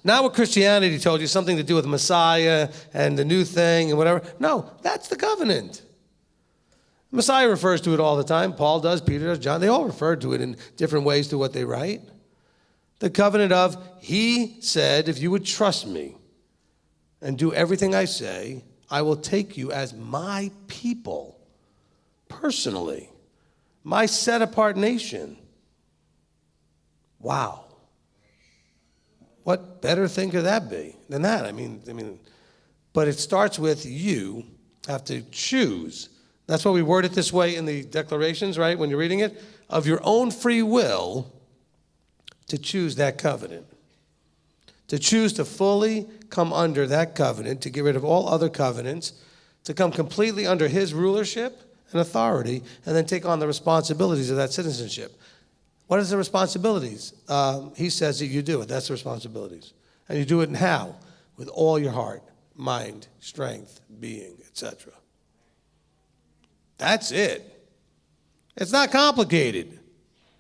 Not what Christianity told you, something to do with Messiah and the new thing and whatever. No, that's the covenant. Messiah refers to it all the time. Paul does, Peter does, John. They all refer to it in different ways to what they write. The covenant of, he said, if you would trust me and do everything I say, I will take you as my people, personally, my set-apart nation. Wow. What better thing could that be than that? I mean, but it starts with you have to choose. That's why we word it this way in the declarations, right? When you're reading it, of your own free will to choose that covenant. To choose to fully come under that covenant, to get rid of all other covenants, to come completely under his rulership and authority, and then take on the responsibilities of that citizenship. What is the responsibilities? He says that you do it. That's the responsibilities. And you do it in how? With all your heart, mind, strength, being, etc. That's it. It's not complicated.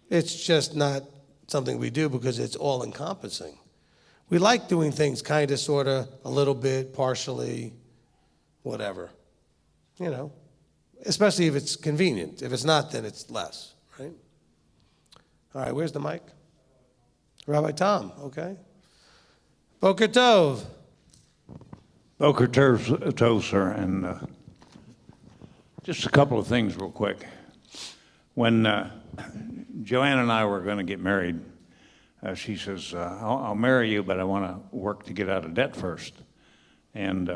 It's just not something we do because it's all-encompassing. We like doing things kind of, sort of, a little bit, partially, whatever. You know, especially if it's convenient. If it's not, then it's less, right? All right, where's the mic? Rabbi Tom, okay. Boker Tov. Boker Tov, sir. And just a couple of things real quick. When Joanne and I were going to get married, she says, I'll marry you, but I want to work to get out of debt first. And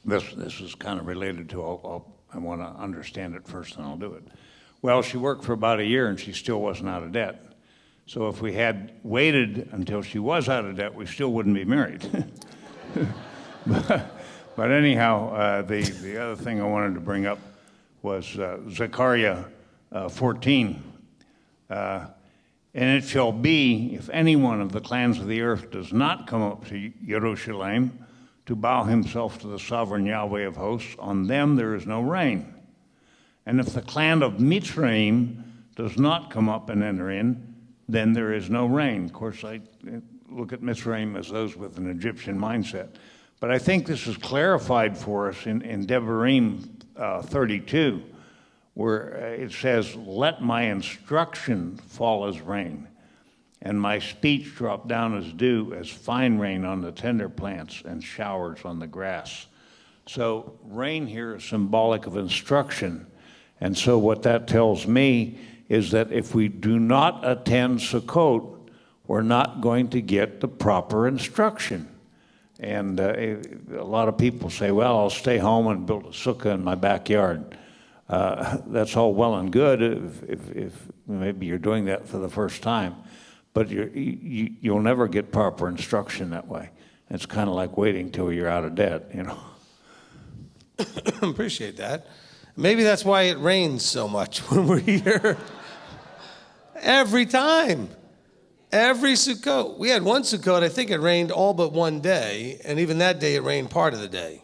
this is kind of related to, I want to understand it first and I'll do it. Well, she worked for about a year and she still wasn't out of debt. So if we had waited until she was out of debt, we still wouldn't be married. But anyhow, the other thing I wanted to bring up was Zechariah 14. And it shall be, if any one of the clans of the earth does not come up to Jerusalem to bow himself to the sovereign Yahweh of hosts, on them there is no rain. And if the clan of Mitzrayim does not come up and enter in, then there is no rain. Of course, I look at Mitzrayim as those with an Egyptian mindset. But I think this is clarified for us in Devarim 32, where it says, let my instruction fall as rain, and my speech drop down as dew, as fine rain on the tender plants and showers on the grass. So rain here is symbolic of instruction. And so what that tells me is that if we do not attend Sukkot, we're not going to get the proper instruction. And a lot of people say, well, I'll stay home and build a sukkah in my backyard. That's all well and good if maybe you're doing that for the first time, but you'll never get proper instruction that way. It's kind of like waiting till you're out of debt, you know. Appreciate that. Maybe that's why it rains so much when we're here. Every time. Every Sukkot. We had one Sukkot, I think it rained all but one day, and even that day it rained part of the day.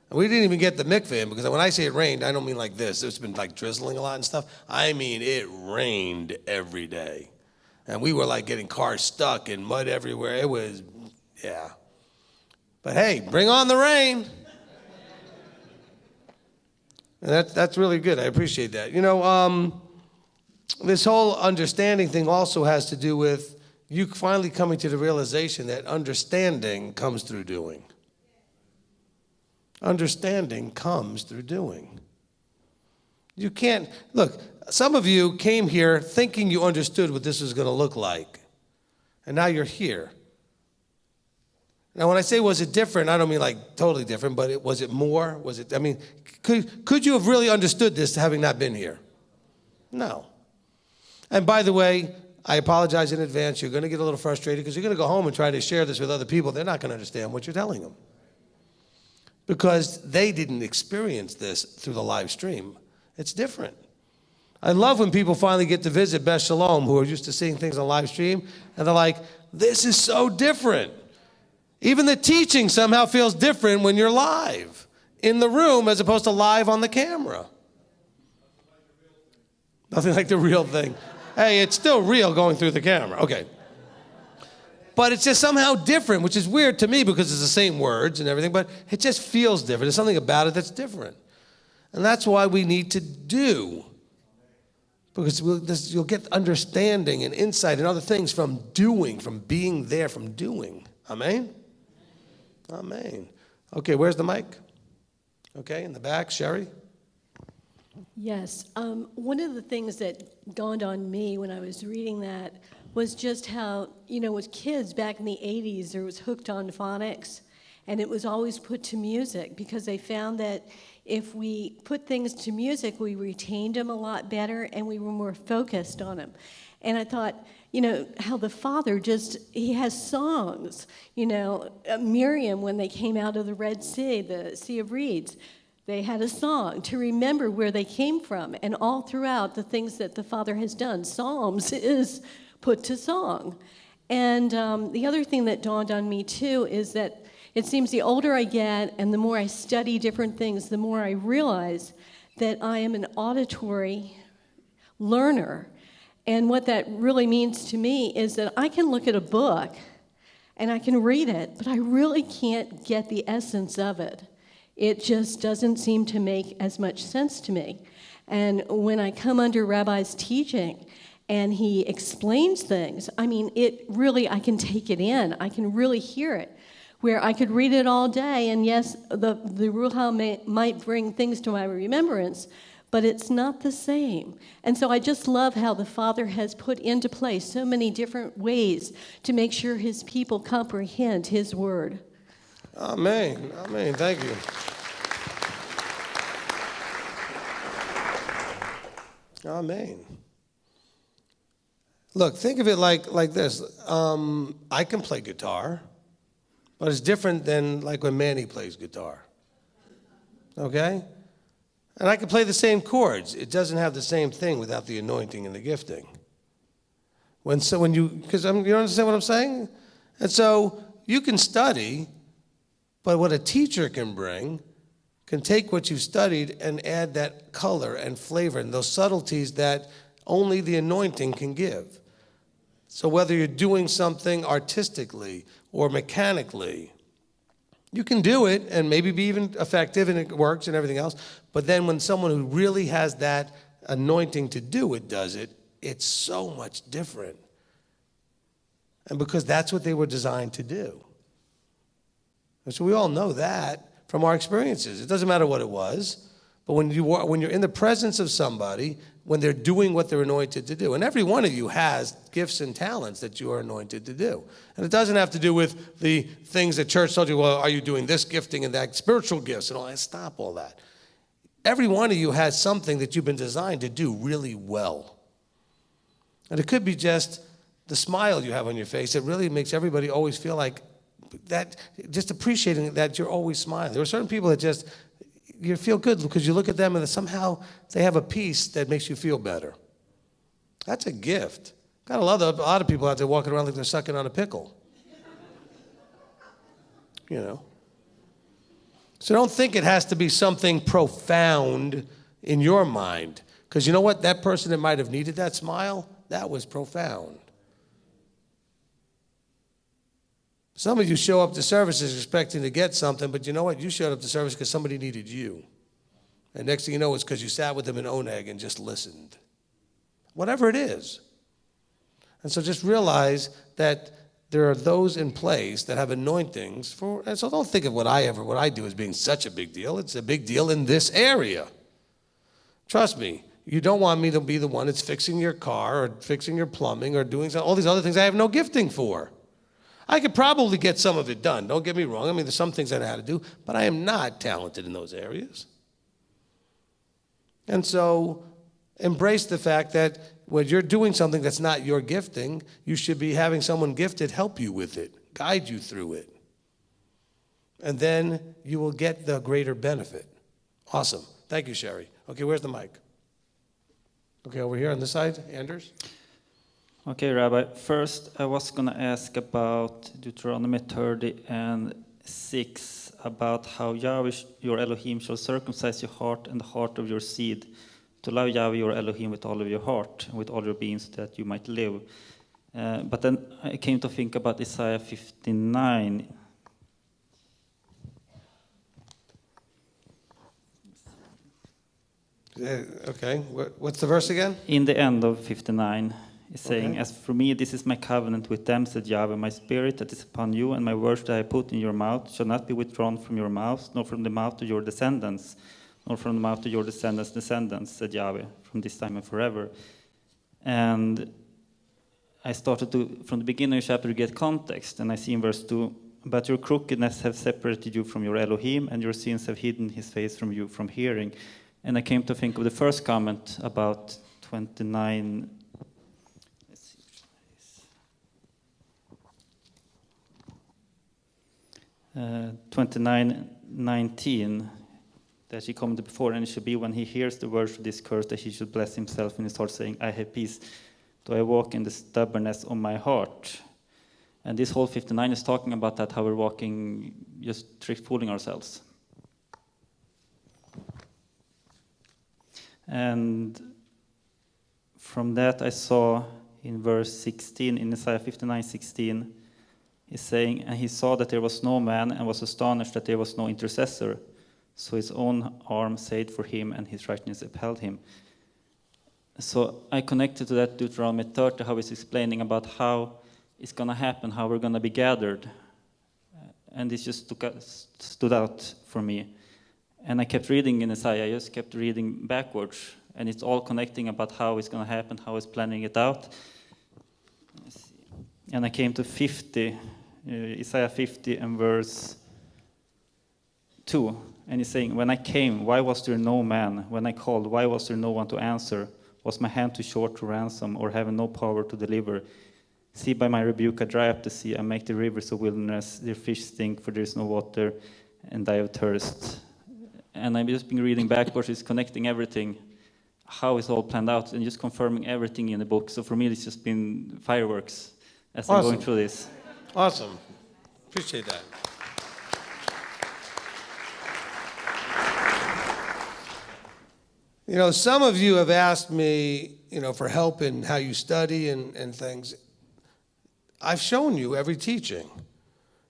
And we didn't even get the mikveh in, because when I say it rained, I don't mean like this. It's been like drizzling a lot and stuff. I mean it rained every day. And we were like getting cars stuck and mud everywhere. It was, yeah. But hey, bring on the rain. And that's really good. I appreciate that. You know, this whole understanding thing also has to do with you finally coming to the realization that understanding comes through doing. Understanding comes through doing. You can't, look, some of you came here thinking you understood what this was going to look like. And now you're here. Now, when I say was it different, I don't mean like totally different, but was it more? Was it, I mean, could you have really understood this having not been here? No. And by the way, I apologize in advance. You're going to get a little frustrated because you're going to go home and try to share this with other people. They're not going to understand what you're telling them because they didn't experience this through the live stream. It's different. I love when people finally get to visit Beth Shalom, who are used to seeing things on live stream, and they're like, this is so different. Even the teaching somehow feels different when you're live in the room as opposed to live on the camera. Nothing like the real thing. Hey, it's still real going through the camera. Okay. But it's just somehow different, which is weird to me because it's the same words and everything, but it just feels different. There's something about it that's different. And that's why we need to do. Because you'll get understanding and insight and other things from doing, from being there, from doing. Amen? Amen. Okay, where's the mic? Okay, in the back, Sherry? Yes. One of the things that dawned on me when I was reading that was just how, with kids back in the 80s, there was Hooked on Phonics, and it was always put to music because they found that if we put things to music, we retained them a lot better and we were more focused on them. And I thought, how the Father he has songs. Miriam, when they came out of the Red Sea, the Sea of Reeds, they had a song to remember where they came from. And all throughout the things that the Father has done, Psalms is put to song. And the other thing that dawned on me, too, is that it seems the older I get and the more I study different things, the more I realize that I am an auditory learner. And what that really means to me is that I can look at a book and I can read it, but I really can't get the essence of it. It just doesn't seem to make as much sense to me. And when I come under Rabbi's teaching and he explains things, I can take it in. I can really hear it. Where I could read it all day, and yes, the Ruha might bring things to my remembrance, but it's not the same. And so I just love how the Father has put into place so many different ways to make sure his people comprehend his word. Amen. Amen. Thank you. Amen. Look, think of it like this. I can play guitar. But it's different than like when Manny plays guitar. Okay? And I can play the same chords. It doesn't have the same thing without the anointing and the gifting. You understand what I'm saying? And so you can study, but what a teacher can bring can take what you've studied and add that color and flavor and those subtleties that only the anointing can give. So whether you're doing something artistically or mechanically, you can do it and maybe be even effective and it works and everything else. But then when someone who really has that anointing to do it does it, it's so much different. And because that's what they were designed to do. And so we all know that from our experiences. It doesn't matter what it was. But when you're in the presence of somebody, when they're doing what they're anointed to do, and every one of you has gifts and talents that you are anointed to do. And it doesn't have to do with the things that church told you, well, are you doing this gifting and that, spiritual gifts and all that. Stop all that. Every one of you has something that you've been designed to do really well. And it could be just the smile you have on your face. It really makes everybody always feel like that, just appreciating that you're always smiling. There are certain people that just, you feel good because you look at them and somehow they have a peace that makes you feel better. That's a gift. Got a lot of people out there walking around like they're sucking on a pickle. So don't think it has to be something profound in your mind. Because you know what? That person that might have needed that smile, that was profound. Some of you show up to services expecting to get something, but you know what? You showed up to service because somebody needed you. And next thing you know, it's because you sat with them in Oneg and just listened. Whatever it is. And so just realize that there are those in place that have anointings for, and so don't think of what I do as being such a big deal. It's a big deal in this area. Trust me, you don't want me to be the one that's fixing your car or fixing your plumbing or doing all these other things I have no gifting for. I could probably get some of it done. Don't get me wrong. I mean, there's some things I know how to do, but I am not talented in those areas. And so embrace the fact that when you're doing something that's not your gifting, you should be having someone gifted help you with it, guide you through it. And then you will get the greater benefit. Awesome. Thank you, Sherry. Okay, where's the mic? Okay, over here on this side, Anders. Okay, Rabbi. First, I was going to ask about Deuteronomy 30:6, about how Yahweh, your Elohim, shall circumcise your heart and the heart of your seed, to love Yahweh, your Elohim, with all of your heart and with all your being, so that you might live. But then I came to think about Isaiah 59. Okay, what's the verse again? In the end of 59, it's saying, Okay. As for me, this is my covenant with them, said Yahweh, my spirit that is upon you, and my words that I put in your mouth shall not be withdrawn from your mouth, nor from the mouth of your descendants, nor from the mouth of your descendants, said Yahweh, from this time and forever. And I started to, from the beginning of the chapter, to get context, and I see in verse 2, but your crookedness have separated you from your Elohim, and your sins have hidden his face from you from hearing. And I came to think of the first comment about 29. 29:19, that he commented before, and it should be when he hears the words of this curse that he should bless himself in his heart, saying, I have peace, though I walk in the stubbornness of my heart. And this whole 59 is talking about that, how we're walking, just fooling ourselves. And from that I saw in verse 16, in Isaiah 59:16, he's saying, and he saw that there was no man, and was astonished that there was no intercessor. So his own arm saved for him, and his righteousness upheld him. So I connected to that Deuteronomy 30, how he's explaining about how it's going to happen, how we're going to be gathered. And this just stood out for me. And I kept reading in Isaiah, I just kept reading backwards. And it's all connecting about how it's going to happen, how it's planning it out. And I came to 50, Isaiah 50 and verse 2. And he's saying, when I came, why was there no man? When I called, why was there no one to answer? Was my hand too short to ransom, or having no power to deliver? See, by my rebuke I dry up the sea, I make the rivers of wilderness, their fish stink, for there is no water, and die of thirst. And I've just been reading backwards, it's connecting everything, how it's all planned out, and just confirming everything in the book. So for me, it's just been fireworks as I'm going through this. Awesome. Appreciate that. You know, some of you have asked me, for help in how you study and things. I've shown you every teaching.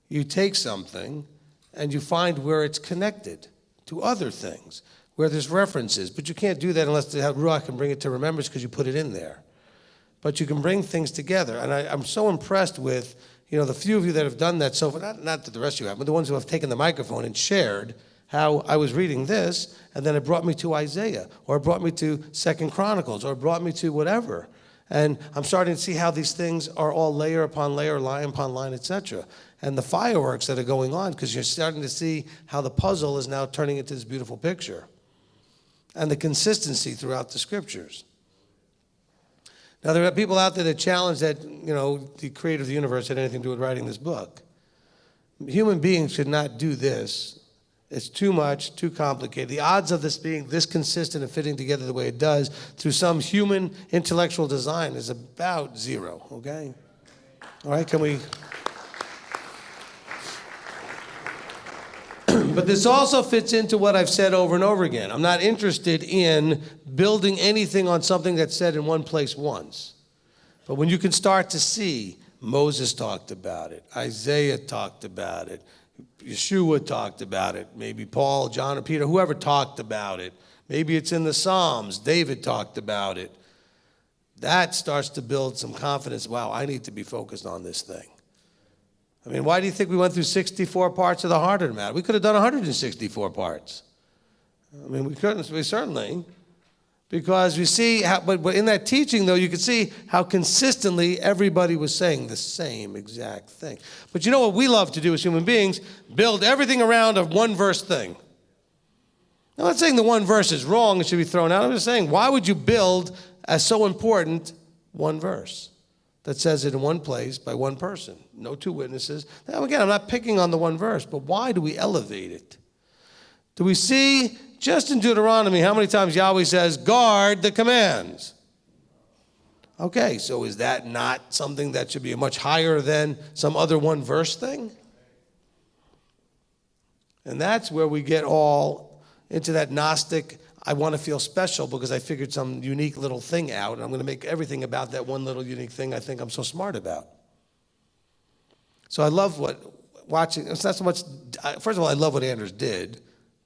You take something and you find where it's connected to other things, where there's references. But you can't do that unless the Ruach can bring it to remembrance, because you put it in there. But you can bring things together. And I'm so impressed with, the few of you that have done that so far, not that the rest of you have, but the ones who have taken the microphone and shared how I was reading this, and then it brought me to Isaiah, or it brought me to 2 Chronicles, or it brought me to whatever. And I'm starting to see how these things are all layer upon layer, line upon line, etc. And the fireworks that are going on, because you're starting to see how the puzzle is now turning into this beautiful picture. And the consistency throughout the scriptures. Now, there are people out there that challenge that, the creator of the universe had anything to do with writing this book. Human beings should not do this. It's too much, too complicated. The odds of this being this consistent and fitting together the way it does through some human intellectual design is about zero, okay? All right, can we... But this also fits into what I've said over and over again. I'm not interested in building anything on something that's said in one place once. But when you can start to see, Moses talked about it, Isaiah talked about it, Yeshua talked about it, maybe Paul, John, or Peter, whoever talked about it. Maybe it's in the Psalms, David talked about it. That starts to build some confidence. Wow, I need to be focused on this thing. I mean, why do you think we went through 64 parts of the heart of the matter? We could have done 164 parts. I mean, we certainly. Because you see, but in that teaching, though, you could see how consistently everybody was saying the same exact thing. But you know what we love to do as human beings? Build everything around a one-verse thing. I'm not saying the one verse is wrong, it should be thrown out. I'm just saying, why would you build, as so important, one verse that says it in one place by one person? No two witnesses. Now, again, I'm not picking on the one verse, but why do we elevate it? Do we see, just in Deuteronomy, how many times Yahweh says, guard the commands? Okay, so is that not something that should be much higher than some other one verse thing? And that's where we get all into that Gnostic, I want to feel special because I figured some unique little thing out, and I'm going to make everything about that one little unique thing I think I'm so smart about. So I love watching, it's not so much, first of all, I love what Anders did,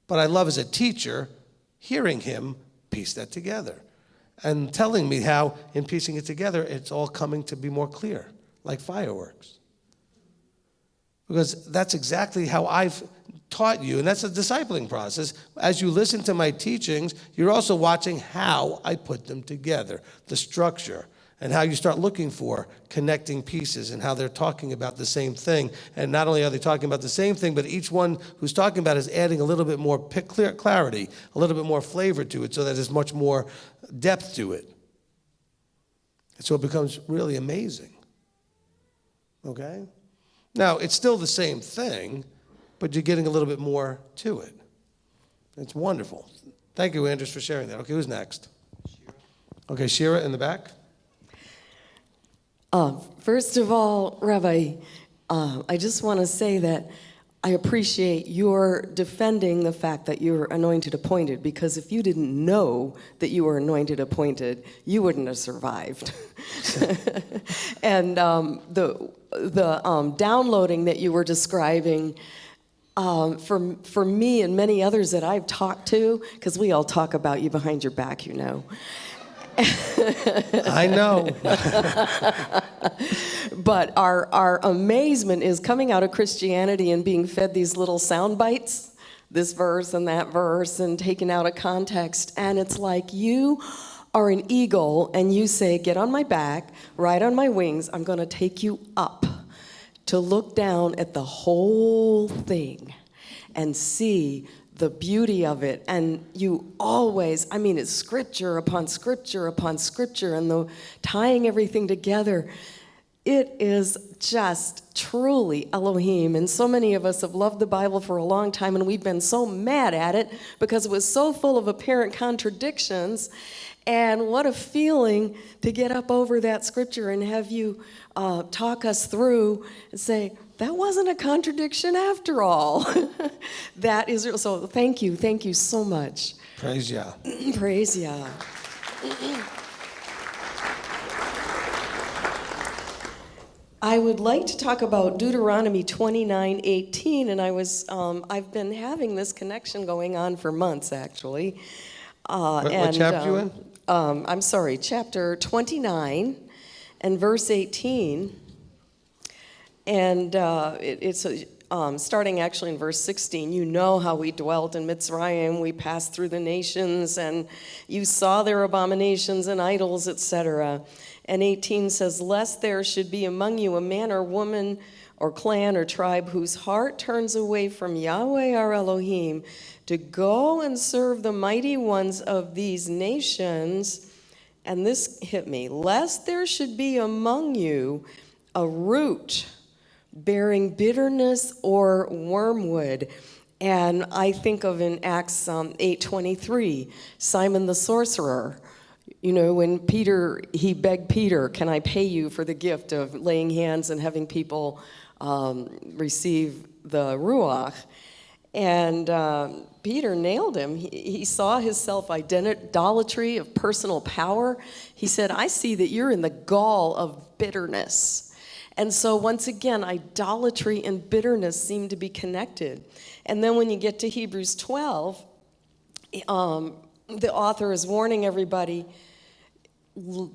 but I love as a teacher hearing him piece that together and telling me how in piecing it together, it's all coming to be more clear, like fireworks. Because that's exactly how I've taught you, and that's a discipling process. As you listen to my teachings, you're also watching how I put them together, the structure, and how you start looking for connecting pieces and how they're talking about the same thing. And not only are they talking about the same thing, but each one who's talking about it is adding a little bit more clarity, a little bit more flavor to it, so that there's much more depth to it. And so it becomes really amazing. Okay? Now, it's still the same thing, but you're getting a little bit more to it. It's wonderful. Thank you, Andrews, for sharing that. Okay, who's next? Okay, Shira in the back. First of all, Rabbi, I just want to say that I appreciate your defending the fact that you're anointed appointed, because if you didn't know that you were anointed appointed, you wouldn't have survived. And the downloading that you were describing, for me and many others that I've talked to, because we all talk about you behind your back, you know. I know. But our amazement is coming out of Christianity and being fed these little sound bites, this verse and that verse, and taken out of context. And it's like you are an eagle and you say, get on my back, ride on my wings, I'm going to take you up to look down at the whole thing and see the beauty of it. And you always, I mean, it's scripture upon scripture upon scripture, and the tying everything together. It is just truly Elohim. And so many of us have loved the Bible for a long time, and we've been so mad at it because it was so full of apparent contradictions. And what a feeling to get up over that scripture and have you talk us through and say, that wasn't a contradiction after all. That is, so thank you so much. Praise Yah. Praise Yah. I would like to talk about Deuteronomy 29:18, and I've been having this connection going on for months, actually. What chapter you in? I'm sorry, chapter 29 and verse 18. And it's starting actually in verse 16. You know how we dwelt in Mitzrayim. We passed through the nations, and you saw their abominations and idols, etc. And 18 says, lest there should be among you a man or woman or clan or tribe whose heart turns away from Yahweh our Elohim to go and serve the mighty ones of these nations. And this hit me. Lest there should be among you a root bearing bitterness or wormwood. And I think of in Acts 8:23, Simon the sorcerer. You know, when he begged Peter, can I pay you for the gift of laying hands and having people receive the Ruach? And Peter nailed him. He saw his self-idolatry of personal power. He said, I see that you're in the gall of bitterness. And so once again, idolatry and bitterness seem to be connected. And then when you get to Hebrews 12, the author is warning everybody,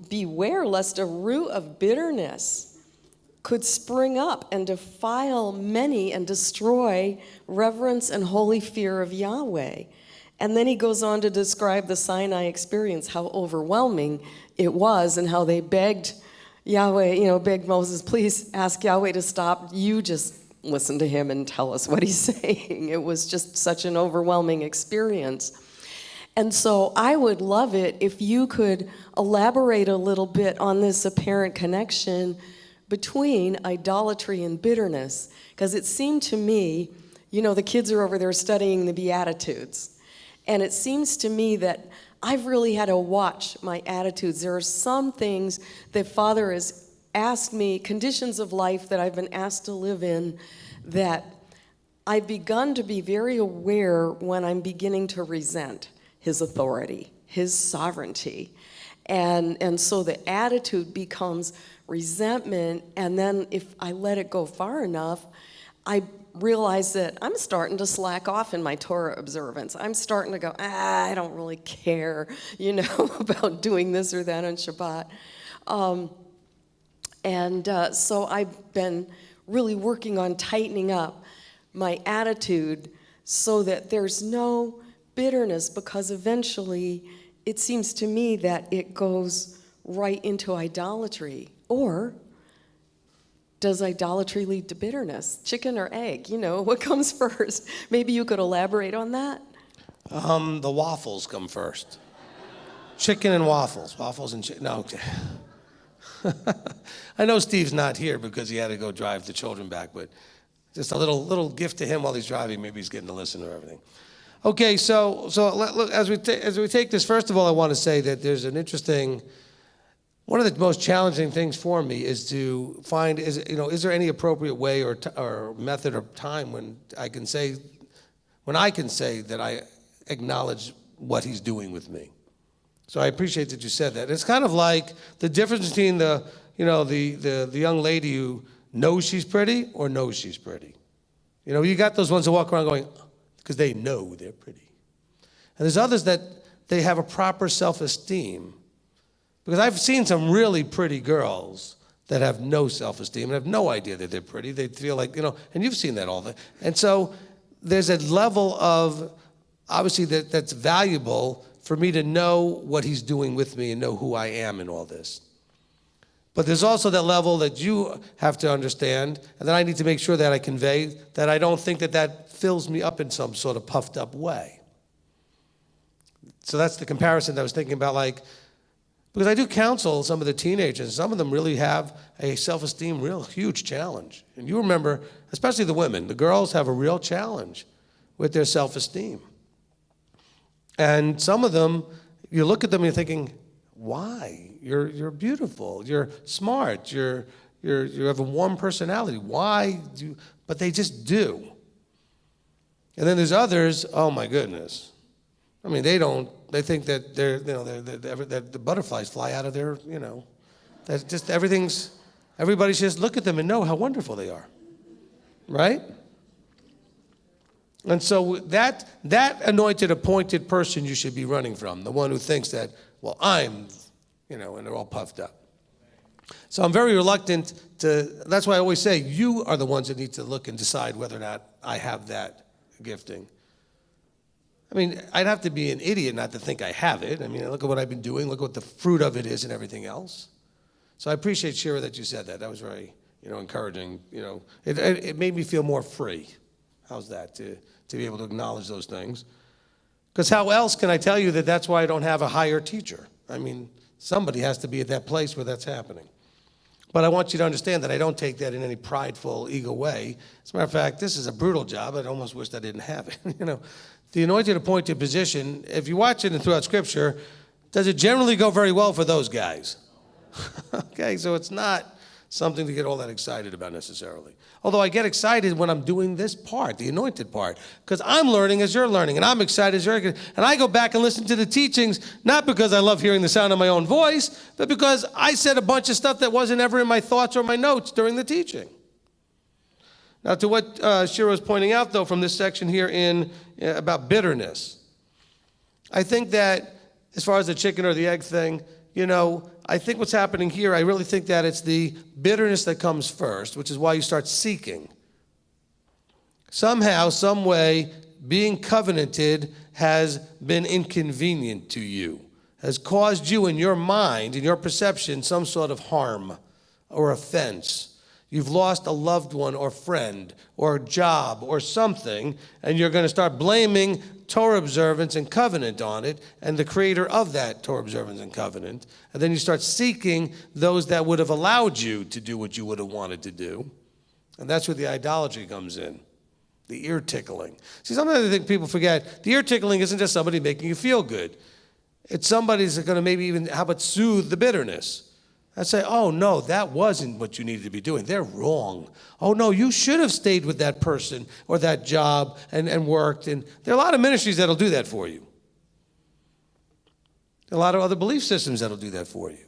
beware lest a root of bitterness could spring up and defile many and destroy reverence and holy fear of Yahweh. And then he goes on to describe the Sinai experience, how overwhelming it was, and how they begged Yahweh, begged Moses, please ask Yahweh to stop. You just listen to him and tell us what he's saying. It was just such an overwhelming experience. And so I would love it if you could elaborate a little bit on this apparent connection between idolatry and bitterness. Because it seemed to me, the kids are over there studying the Beatitudes. And it seems to me that I've really had to watch my attitudes. There are some things that Father has asked me, conditions of life that I've been asked to live in, that I've begun to be very aware when I'm beginning to resent his authority, his sovereignty. And so the attitude becomes resentment, and then if I let it go far enough, I realize that I'm starting to slack off in my Torah observance. I'm starting to go, I don't really care, about doing this or that on Shabbat. So I've been really working on tightening up my attitude so that there's no bitterness, because eventually it seems to me that it goes right into idolatry. Or does idolatry lead to bitterness? Chicken or egg? What comes first? Maybe you could elaborate on that? The waffles come first. Chicken and waffles. Waffles and chicken. No. I know Steve's not here because he had to go drive the children back, but just a little gift to him while he's driving. Maybe he's getting to listen to everything. Okay, so look, as we take this, first of all, I want to say that there's an interesting. One of the most challenging things for me is to find is there any appropriate way or method or time when I can say that I acknowledge what he's doing with me. So I appreciate that you said that. It's kind of like the difference between the young lady who knows she's pretty or knows she's pretty. You got those ones that walk around going, because they know they're pretty. And there's others that they have a proper self-esteem. Because I've seen some really pretty girls that have no self-esteem and have no idea that they're pretty. They feel like, and you've seen that all the time. And so there's a level of, obviously, that's valuable for me to know what he's doing with me and know who I am in all this. But there's also that level that you have to understand, and that I need to make sure that I convey, that I don't think that fills me up in some sort of puffed up way. So that's the comparison that I was thinking about, because I do counsel some of the teenagers. Some of them really have a self-esteem, real huge challenge. And you remember, especially the women, the girls have a real challenge with their self-esteem. And some of them, you look at them and you're thinking, why? You're beautiful, you're smart, you have a warm personality. Why do? But they just do. And then there's others. Oh my goodness! I mean, they don't. They think that that the butterflies fly out of their. That just everybody should just look at them and know how wonderful they are, right? And so that anointed, appointed person you should be running from, the one who thinks that, well, I'm, and they're all puffed up. So I'm very reluctant to, that's why I always say, you are the ones that need to look and decide whether or not I have that gifting. I mean, I'd have to be an idiot not to think I have it. I mean, look at what I've been doing, look what the fruit of it is and everything else. So I appreciate, Shira, that you said that. That was very, encouraging. It made me feel more free. How's that, to be able to acknowledge those things? Because how else can I tell you that that's why I don't have a higher teacher? I mean, somebody has to be at that place where that's happening. But I want you to understand that I don't take that in any prideful, ego way. As a matter of fact, this is a brutal job. I'd almost wished I didn't have it. The anointed, appointed position, if you watch it throughout Scripture, does it generally go very well for those guys? Okay, so it's not something to get all that excited about necessarily. Although I get excited when I'm doing this part, the anointed part, because I'm learning as you're learning, and I'm excited as you're excited. And I go back and listen to the teachings, not because I love hearing the sound of my own voice, but because I said a bunch of stuff that wasn't ever in my thoughts or my notes during the teaching. Now, to what Shira was pointing out, though, from this section here about bitterness, I think that as far as the chicken or the egg thing, I think what's happening here, I really think that it's the bitterness that comes first, which is why you start seeking. Somehow, some way, being covenanted has been inconvenient to you, has caused you in your mind, in your perception, some sort of harm or offense. You've lost a loved one or friend or a job or something, and you're going to start blaming Torah observance and covenant on it and the creator of that Torah observance and covenant. And then you start seeking those that would have allowed you to do what you would have wanted to do. And that's where the idolatry comes in, the ear tickling. See, sometimes I think people forget the ear tickling isn't just somebody making you feel good. It's somebody's going to maybe even, how about soothe the bitterness? I say, oh, no, that wasn't what you needed to be doing. They're wrong. Oh, no, you should have stayed with that person or that job and worked. And there are a lot of ministries that'll do that for you. There are a lot of other belief systems that'll do that for you.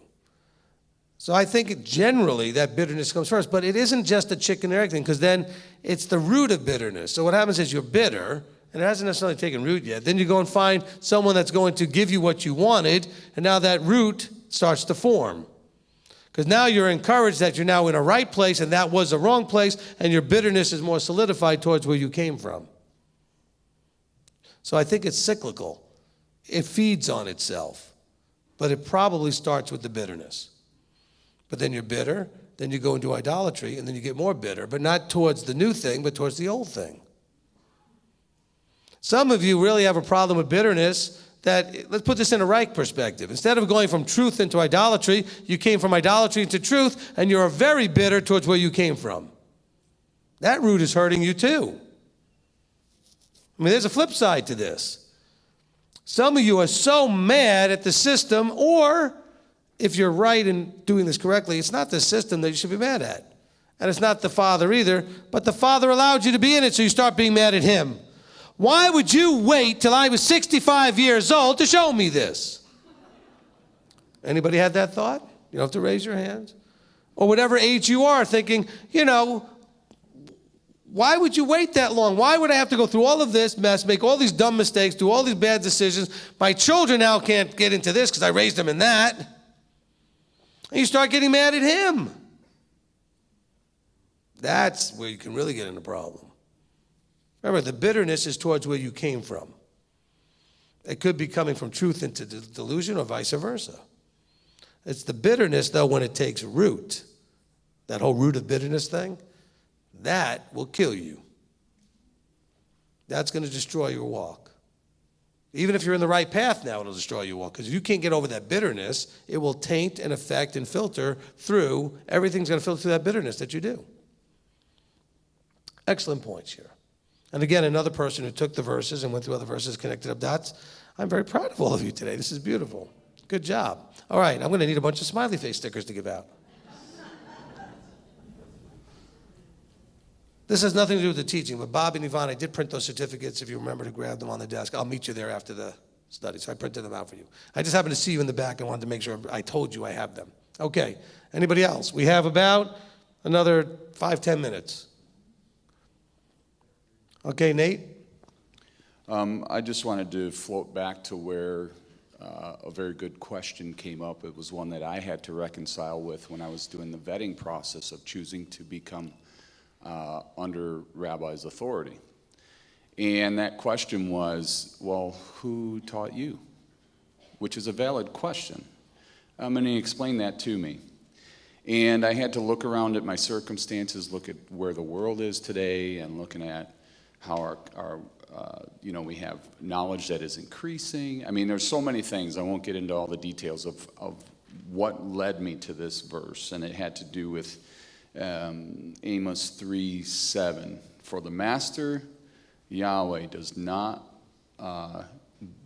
So I think generally that bitterness comes first. But it isn't just a chicken and egg thing, because then it's the root of bitterness. So what happens is you're bitter, and it hasn't necessarily taken root yet. Then you go and find someone that's going to give you what you wanted, and now that root starts to form. Because now you're encouraged that you're now in a right place and that was a wrong place, and your bitterness is more solidified towards where you came from. So I think it's cyclical. It feeds on itself. But it probably starts with the bitterness. But then you're bitter, then you go into idolatry, and then you get more bitter, but not towards the new thing, but towards the old thing. Some of you really have a problem with bitterness that, let's put this in a right perspective. Instead of going from truth into idolatry, you came from idolatry into truth, and you're very bitter towards where you came from. That root is hurting you too. I mean, there's a flip side to this. Some of you are so mad at the system, or if you're right in doing this correctly, it's not the system that you should be mad at. And it's not the Father either, but the Father allowed you to be in it, so you start being mad at Him. Why would you wait till I was 65 years old to show me this? Anybody had that thought? You don't have to raise your hands. Or whatever age you are, thinking, why would you wait that long? Why would I have to go through all of this mess, make all these dumb mistakes, do all these bad decisions? My children now can't get into this because I raised them in that. And you start getting mad at Him. That's where you can really get in a problem. Remember, the bitterness is towards where you came from. It could be coming from truth into delusion or vice versa. It's the bitterness, though, when it takes root, that whole root of bitterness thing, that will kill you. That's going to destroy your walk. Even if you're in the right path now, it'll destroy your walk. Because if you can't get over that bitterness, it will taint and affect and filter through. Everything's going to filter through that bitterness that you do. Excellent points here. And again, another person who took the verses and went through other verses, connected up dots. I'm very proud of all of you today. This is beautiful. Good job. All right, I'm going to need a bunch of smiley face stickers to give out. This has nothing to do with the teaching, but Bob and Yvonne, I did print those certificates. If you remember to grab them on the desk, I'll meet you there after the study. So I printed them out for you. I just happened to see you in the back and wanted to make sure I told you I have them. Okay, anybody else? We have about another 5-10 minutes. Okay, Nate? I just wanted to float back to where a very good question came up. It was one that I had to reconcile with when I was doing the vetting process of choosing to become under Rabbi's authority. And that question was, well, who taught you? Which is a valid question. And he explained that to me. And I had to look around at my circumstances, look at where the world is today, and looking at how our we have knowledge that is increasing. I mean, there's so many things. I won't get into all the details of what led me to this verse, and it had to do with Amos 3:7. For the Master Yahweh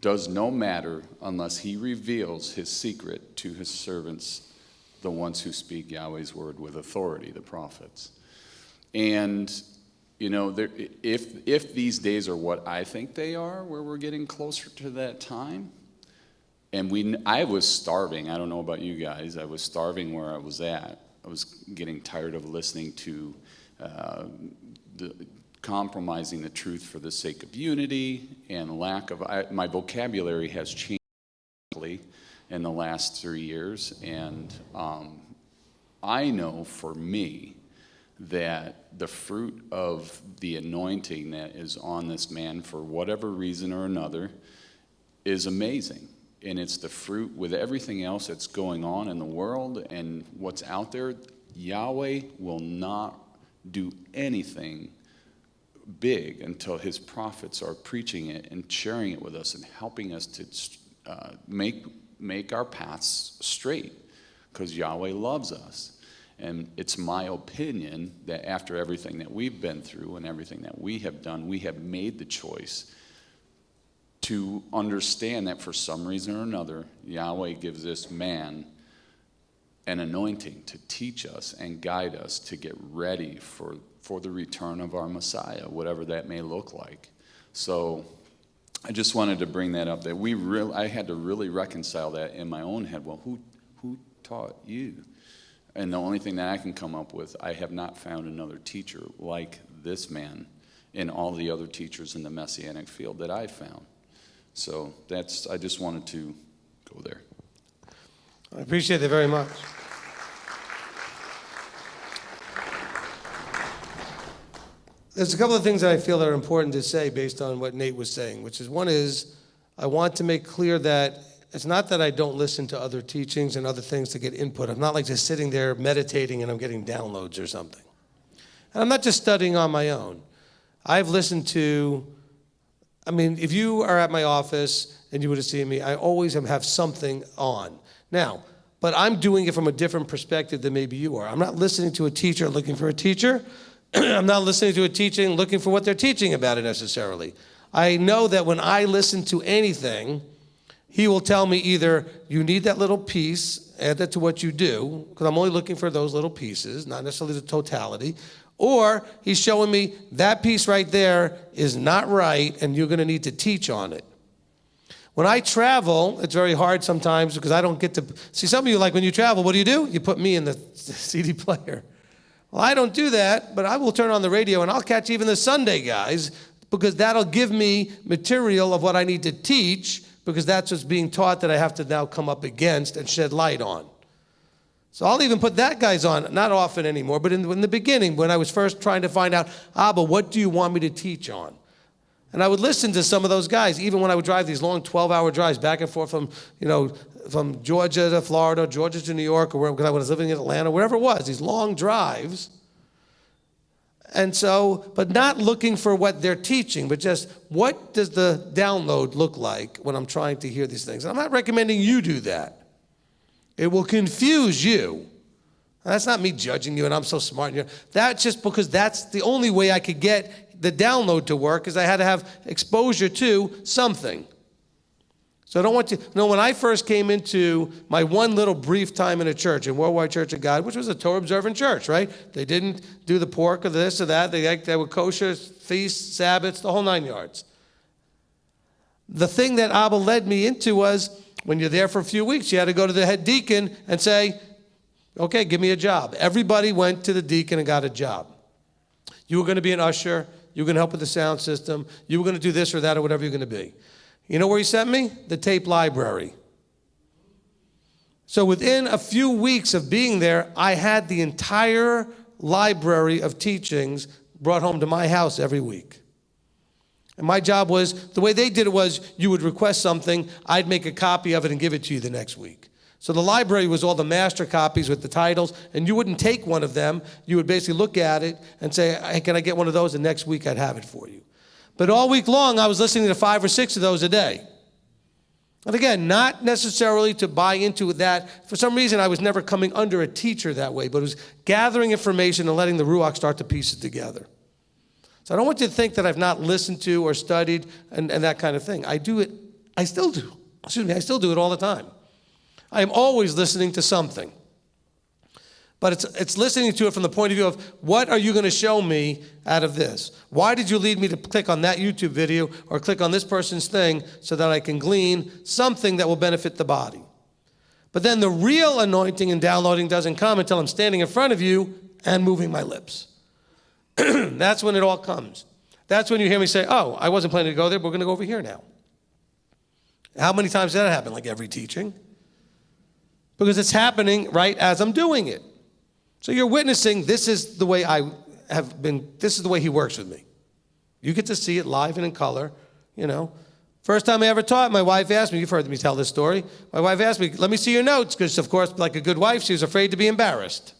does no matter unless He reveals His secret to His servants, the ones who speak Yahweh's word with authority, the prophets. And if these days are what I think they are, where we're getting closer to that time, and I was starving. I don't know about you guys. I was starving where I was at. I was getting tired of listening to compromising the truth for the sake of unity and lack of. My vocabulary has changed in the last 3 years, and I know for me that the fruit of the anointing that is on this man for whatever reason or another is amazing. And it's the fruit with everything else that's going on in the world and what's out there. Yahweh will not do anything big until his prophets are preaching it and sharing it with us and helping us to make our paths straight, because Yahweh loves us. And it's my opinion that after everything that we've been through and everything that we have done, we have made the choice to understand that for some reason or another, Yahweh gives this man an anointing to teach us and guide us to get ready for the return of our Messiah, whatever that may look like. So I just wanted to bring that up, that I had to really reconcile that in my own head. Well, who taught you? And the only thing that I can come up with, I have not found another teacher like this man and all the other teachers in the Messianic field that I've found. So I just wanted to go there. I appreciate it very much. There's a couple of things that I feel that are important to say based on what Nate was saying, which is, one is, I want to make clear that it's not that I don't listen to other teachings and other things to get input. I'm not like just sitting there meditating and I'm getting downloads or something. And I'm not just studying on my own. I've listened to, if you are at my office and you would have seen me, I always have something on. Now, but I'm doing it from a different perspective than maybe you are. I'm not listening to a teacher looking for a teacher. I'm not listening to a teaching looking for what they're teaching about it necessarily. I know that when I listen to anything, he will tell me either you need that little piece, add that to what you do, because I'm only looking for those little pieces, not necessarily the totality, or he's showing me that piece right there is not right and you're going to need to teach on it. When I travel, it's very hard sometimes because I don't get to see. Some of you, like when you travel, what do? You put me in the CD player. Well, I don't do that, but I will turn on the radio and I'll catch even the Sunday guys, because that'll give me material of what I need to teach, because that's what's being taught that I have to now come up against and shed light on. So I'll even put that guys on, not often anymore, but in the beginning when I was first trying to find out, Abba, what do you want me to teach on? And I would listen to some of those guys, even when I would drive these long 12-hour drives back and forth from Georgia to Florida, Georgia to New York, or because I was living in Atlanta, wherever it was, these long drives. And so, but not looking for what they're teaching, but just what does the download look like when I'm trying to hear these things? And I'm not recommending you do that. It will confuse you. And that's not me judging you and I'm so smart. That's just because that's the only way I could get the download to work, is I had to have exposure to something. So I don't want to, when I first came into my one little brief time in a church, in Worldwide Church of God, which was a Torah Observant church, right? They didn't do the pork or this or that. They were kosher, feasts, Sabbaths, the whole 9 yards. The thing that Abba led me into was, when you're there for a few weeks, you had to go to the head deacon and say, okay, give me a job. Everybody went to the deacon and got a job. You were going to be an usher. You were going to help with the sound system. You were going to do this or that or whatever you're going to be. You know where he sent me? The tape library. So within a few weeks of being there, I had the entire library of teachings brought home to my house every week. And my job was, the way they did it was, you would request something, I'd make a copy of it and give it to you the next week. So the library was all the master copies with the titles, and you wouldn't take one of them. You would basically look at it and say, hey, can I get one of those? And next week I'd have it for you. But all week long, I was listening to 5 or 6 of those a day. And again, not necessarily to buy into that. For some reason, I was never coming under a teacher that way, but it was gathering information and letting the Ruach start to piece it together. So I don't want you to think that I've not listened to or studied and that kind of thing. I do it. I still do. I still do it all the time. I am always listening to something. But it's listening to it from the point of view of, what are you going to show me out of this? Why did you lead me to click on that YouTube video or click on this person's thing so that I can glean something that will benefit the body? But then the real anointing and downloading doesn't come until I'm standing in front of you and moving my lips. That's when it all comes. That's when you hear me say, oh, I wasn't planning to go there, but we're going to go over here now. How many times does that happen? Like every teaching? Because it's happening right as I'm doing it. So you're witnessing, this is the way I have been, this is the way he works with me. You get to see it live and in color, you know. First time I ever taught, my wife asked me, you've heard me tell this story, my wife asked me, let me see your notes, because of course, like a good wife, she was afraid to be embarrassed.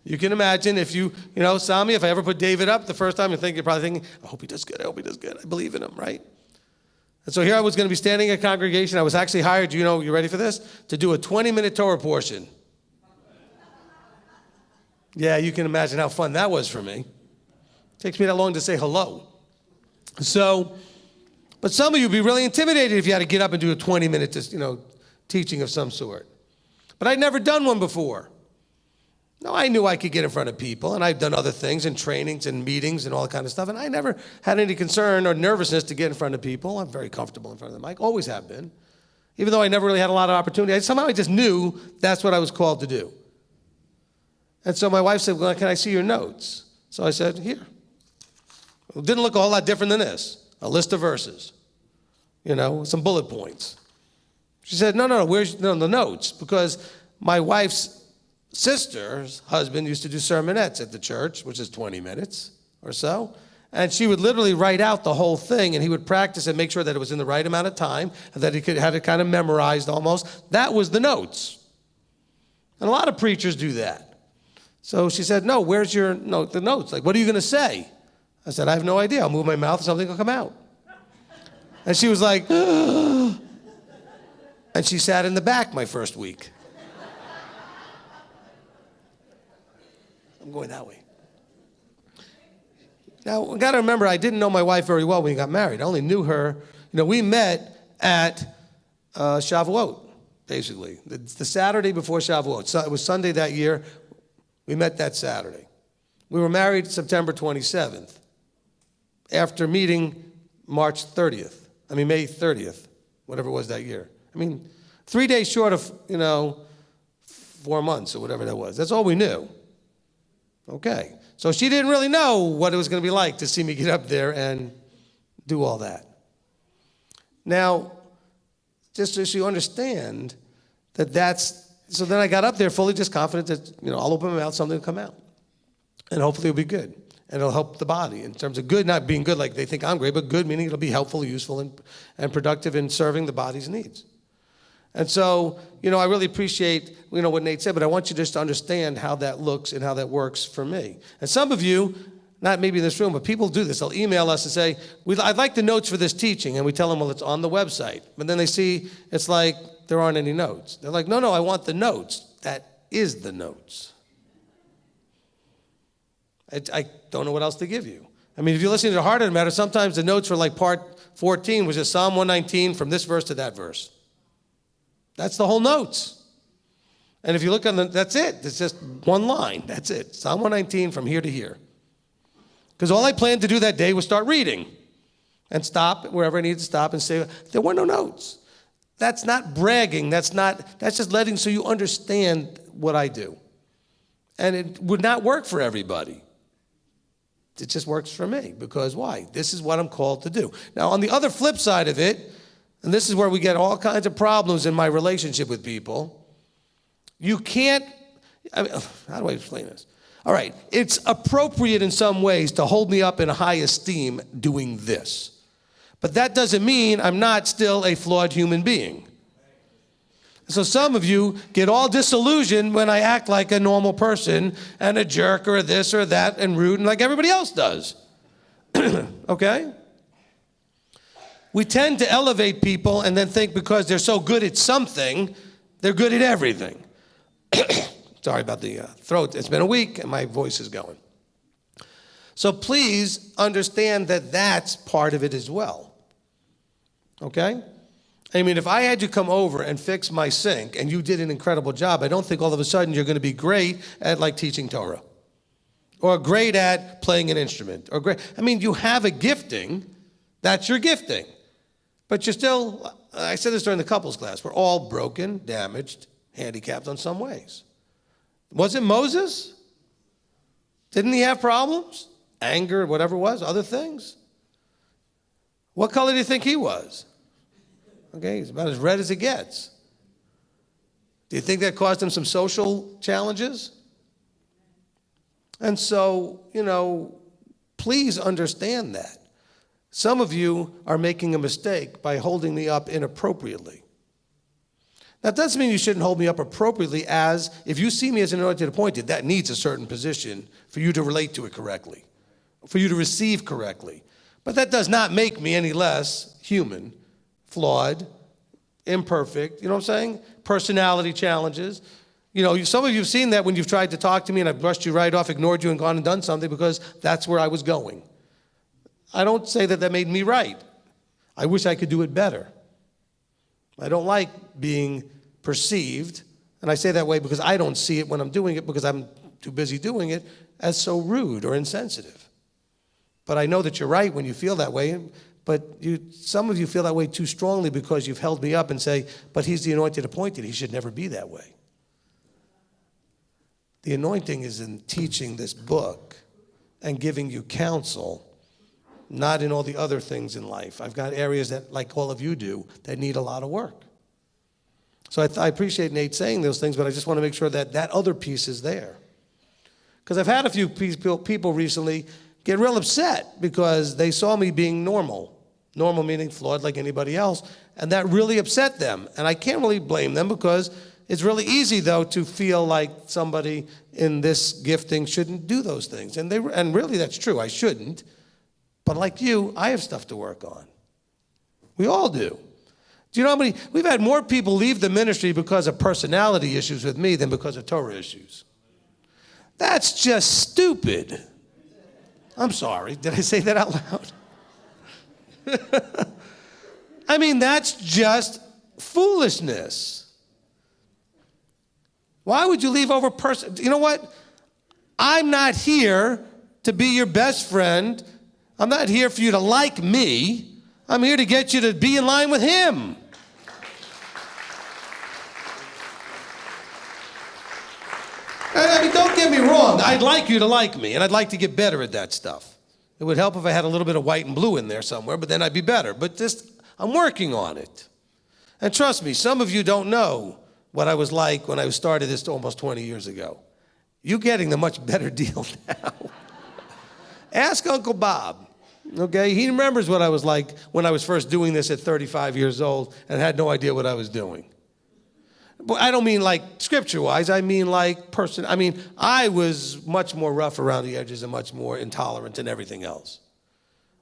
You can imagine if you know, Sami, if I ever put David up the first time, you're probably thinking, I hope he does good, I hope he does good, I believe in him, right? And so here I was going to be standing in a congregation, I was actually hired, you ready for this? To do a 20-minute Torah portion. Yeah, you can imagine how fun that was for me. It takes me that long to say hello. So, but some of you would be really intimidated if you had to get up and do a 20-minute, teaching of some sort. But I'd never done one before. No, I knew I could get in front of people, and I've done other things and trainings and meetings and all that kind of stuff, and I never had any concern or nervousness to get in front of people. I'm very comfortable in front of the mic, always have been. Even though I never really had a lot of opportunity, somehow I just knew that's what I was called to do. And so my wife said, well, can I see your notes? So I said, here. It didn't look a whole lot different than this. A list of verses, some bullet points. She said, no, where's the notes? Because my wife's sister's husband used to do sermonettes at the church, which is 20 minutes or so. And she would literally write out the whole thing, and he would practice and make sure that it was in the right amount of time, and that he could have it kind of memorized almost. That was the notes. And a lot of preachers do that. So she said, no, where's the notes? Like, what are you going to say? I said, I have no idea. I'll move my mouth and something will come out. And she was like, and she sat in the back my first week. I'm going that way. Now, I've got to remember, I didn't know my wife very well when we got married. I only knew her, we met at Shavuot, basically. The Saturday before Shavuot. So it was Sunday that year. We met that Saturday. We were married September 27th. After meeting May 30th, whatever it was that year. 3 days short of, 4 months or whatever that was. That's all we knew. Okay. So she didn't really know what it was going to be like to see me get up there and do all that. Now, just so you understand so then I got up there fully just confident that, I'll open my mouth, something will come out. And hopefully it'll be good. And it'll help the body in terms of good, not being good like they think I'm great, but good meaning it'll be helpful, useful, and productive in serving the body's needs. And so, I really appreciate, what Nate said, but I want you just to understand how that looks and how that works for me. And some of you, not maybe in this room, but people do this. They'll email us and say, I'd like the notes for this teaching. And we tell them, well, it's on the website. But then they see it's like there aren't any notes. They're like, no, I want the notes. That is the notes. I don't know what else to give you. If you're listening to Heart of the Matter, sometimes the notes for like part 14 was just Psalm 119 from this verse to that verse. That's the whole notes. And if you look that's it. It's just one line. That's it. Psalm 119 from here to here. Because all I planned to do that day was start reading and stop wherever I needed to stop and say, there were no notes. That's not bragging. That's just letting so you understand what I do. And it would not work for everybody. It just works for me. Because why? This is what I'm called to do. Now, on the other flip side of it, and this is where we get all kinds of problems in my relationship with people, you can't, how do I explain this? All right, it's appropriate in some ways to hold me up in a high esteem doing this. But that doesn't mean I'm not still a flawed human being. So some of you get all disillusioned when I act like a normal person and a jerk or this or that and rude and like everybody else does. Okay? We tend to elevate people and then think because they're so good at something, they're good at everything. Sorry about the throat. It's been a week and my voice is going. So please understand that that's part of it as well. Okay? If I had you come over and fix my sink and you did an incredible job, I don't think all of a sudden you're going to be great at like teaching Torah or great at playing an instrument or great. You have a gifting. That's your gifting. But you're still, I said this during the couples class, we're all broken, damaged, handicapped in some ways. Was it Moses? Didn't he have problems? Anger, whatever it was, other things? What color do you think he was? Okay, he's about as red as it gets. Do you think that caused him some social challenges? And so, please understand that. Some of you are making a mistake by holding me up inappropriately. That doesn't mean you shouldn't hold me up appropriately, as if you see me as an anointed appointed, that needs a certain position for you to relate to it correctly, for you to receive correctly. But that does not make me any less human, flawed, imperfect, you know what I'm saying? Personality challenges. Some of you have seen that when you've tried to talk to me and I've brushed you right off, ignored you, and gone and done something because that's where I was going. I don't say that made me right. I wish I could do it better. I don't like being perceived, and I say that way because I don't see it when I'm doing it because I'm too busy doing it, as so rude or insensitive. But I know that you're right when you feel that way, but some of you feel that way too strongly because you've held me up and say, but he's the anointed appointed, he should never be that way. The anointing is in teaching this book and giving you counsel, not in all the other things in life. I've got areas that, like all of you do, that need a lot of work. So I appreciate Nate saying those things, but I just want to make sure that that other piece is there. Because I've had a few people recently get real upset because they saw me being normal. Normal meaning flawed like anybody else, and that really upset them. And I can't really blame them because it's really easy, though, to feel like somebody in this gifting shouldn't do those things. And really that's true, I shouldn't. But like you, I have stuff to work on. We all do. Do you know how many? We've had more people leave the ministry because of personality issues with me than because of Torah issues. That's just stupid. I'm sorry, did I say that out loud? I mean, that's just foolishness. Why would you leave over person? You know what? I'm not here to be your best friend. I'm not here for you to like me. I'm here to get you to be in line with him. I mean, don't get me wrong. I'd like you to like me, and I'd like to get better at that stuff. It would help if I had a little bit of white and blue in there somewhere, but then I'd be better. But I'm working on it. And trust me, some of you don't know what I was like when I started this almost 20 years ago. You're getting a much better deal now. Ask Uncle Bob, okay? He remembers what I was like when I was first doing this at 35 years old and had no idea what I was doing. But I don't mean like scripture-wise, I mean like I was much more rough around the edges and much more intolerant and everything else.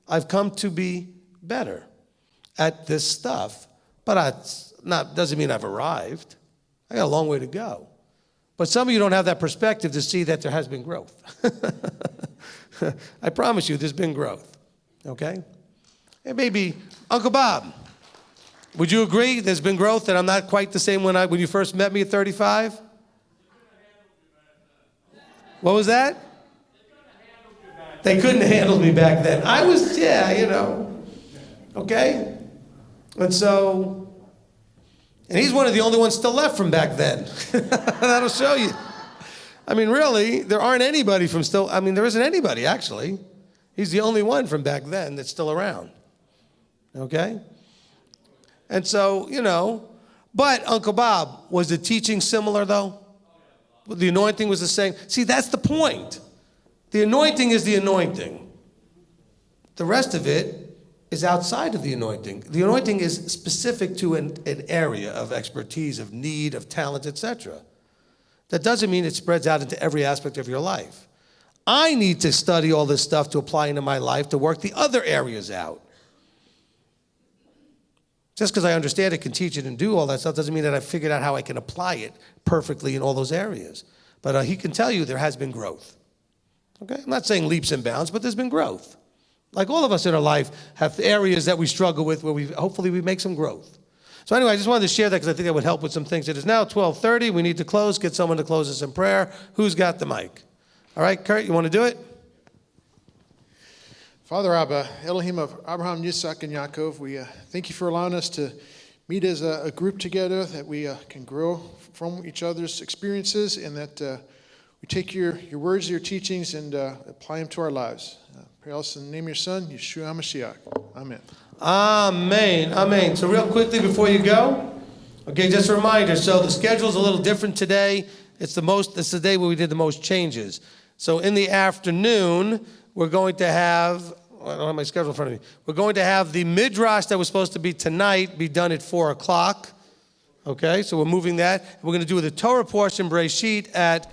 I've come to be better at this stuff, but doesn't mean I've arrived. I got a long way to go. But some of you don't have that perspective to see that there has been growth. I promise you there's been growth, okay? And maybe, Uncle Bob, would you agree there's been growth, that I'm not quite the same when you first met me at 35? What was that? They couldn't have handled me back then. I was, okay? And he's one of the only ones still left from back then. That'll show you. I mean, really, there aren't anybody there isn't anybody, actually. He's the only one from back then that's still around, okay? And so, but Uncle Bob, was the teaching similar, though? The anointing was the same. See, that's the point. The anointing is the anointing. The rest of it is outside of the anointing. The anointing is specific to an area of expertise, of need, of talent, etc. That doesn't mean it spreads out into every aspect of your life. I need to study all this stuff to apply into my life to work the other areas out. Just because I understand it, can teach it, and do all that stuff doesn't mean that I've figured out how I can apply it perfectly in all those areas. But he can tell you there has been growth. Okay? I'm not saying leaps and bounds, but there's been growth. Like all of us in our life have areas that we struggle with where hopefully we make some growth. So anyway, I just wanted to share that because I think that would help with some things. It is now 12:30. We need to close. Get someone to close us in prayer. Who's got the mic? All right, Kurt, you want to do it? Father Abba, Elohim of Abraham, Yitzhak, and Yaakov, we thank you for allowing us to meet as a group together, that we can grow from each other's experiences, and that we take your words, your teachings, and apply them to our lives. Pray also in the name of your Son, Yeshua HaMashiach. Amen. Amen. Amen. So real quickly before you go, Okay, just a reminder, so the schedule's a little different today. It's the day where we did the most changes. So in the afternoon, we're going to have, I don't have my schedule in front of me. We're going to have the Midrash that was supposed to be tonight be done at 4 o'clock. Okay, so we're moving that. We're going to do the Torah portion, Bereshit, at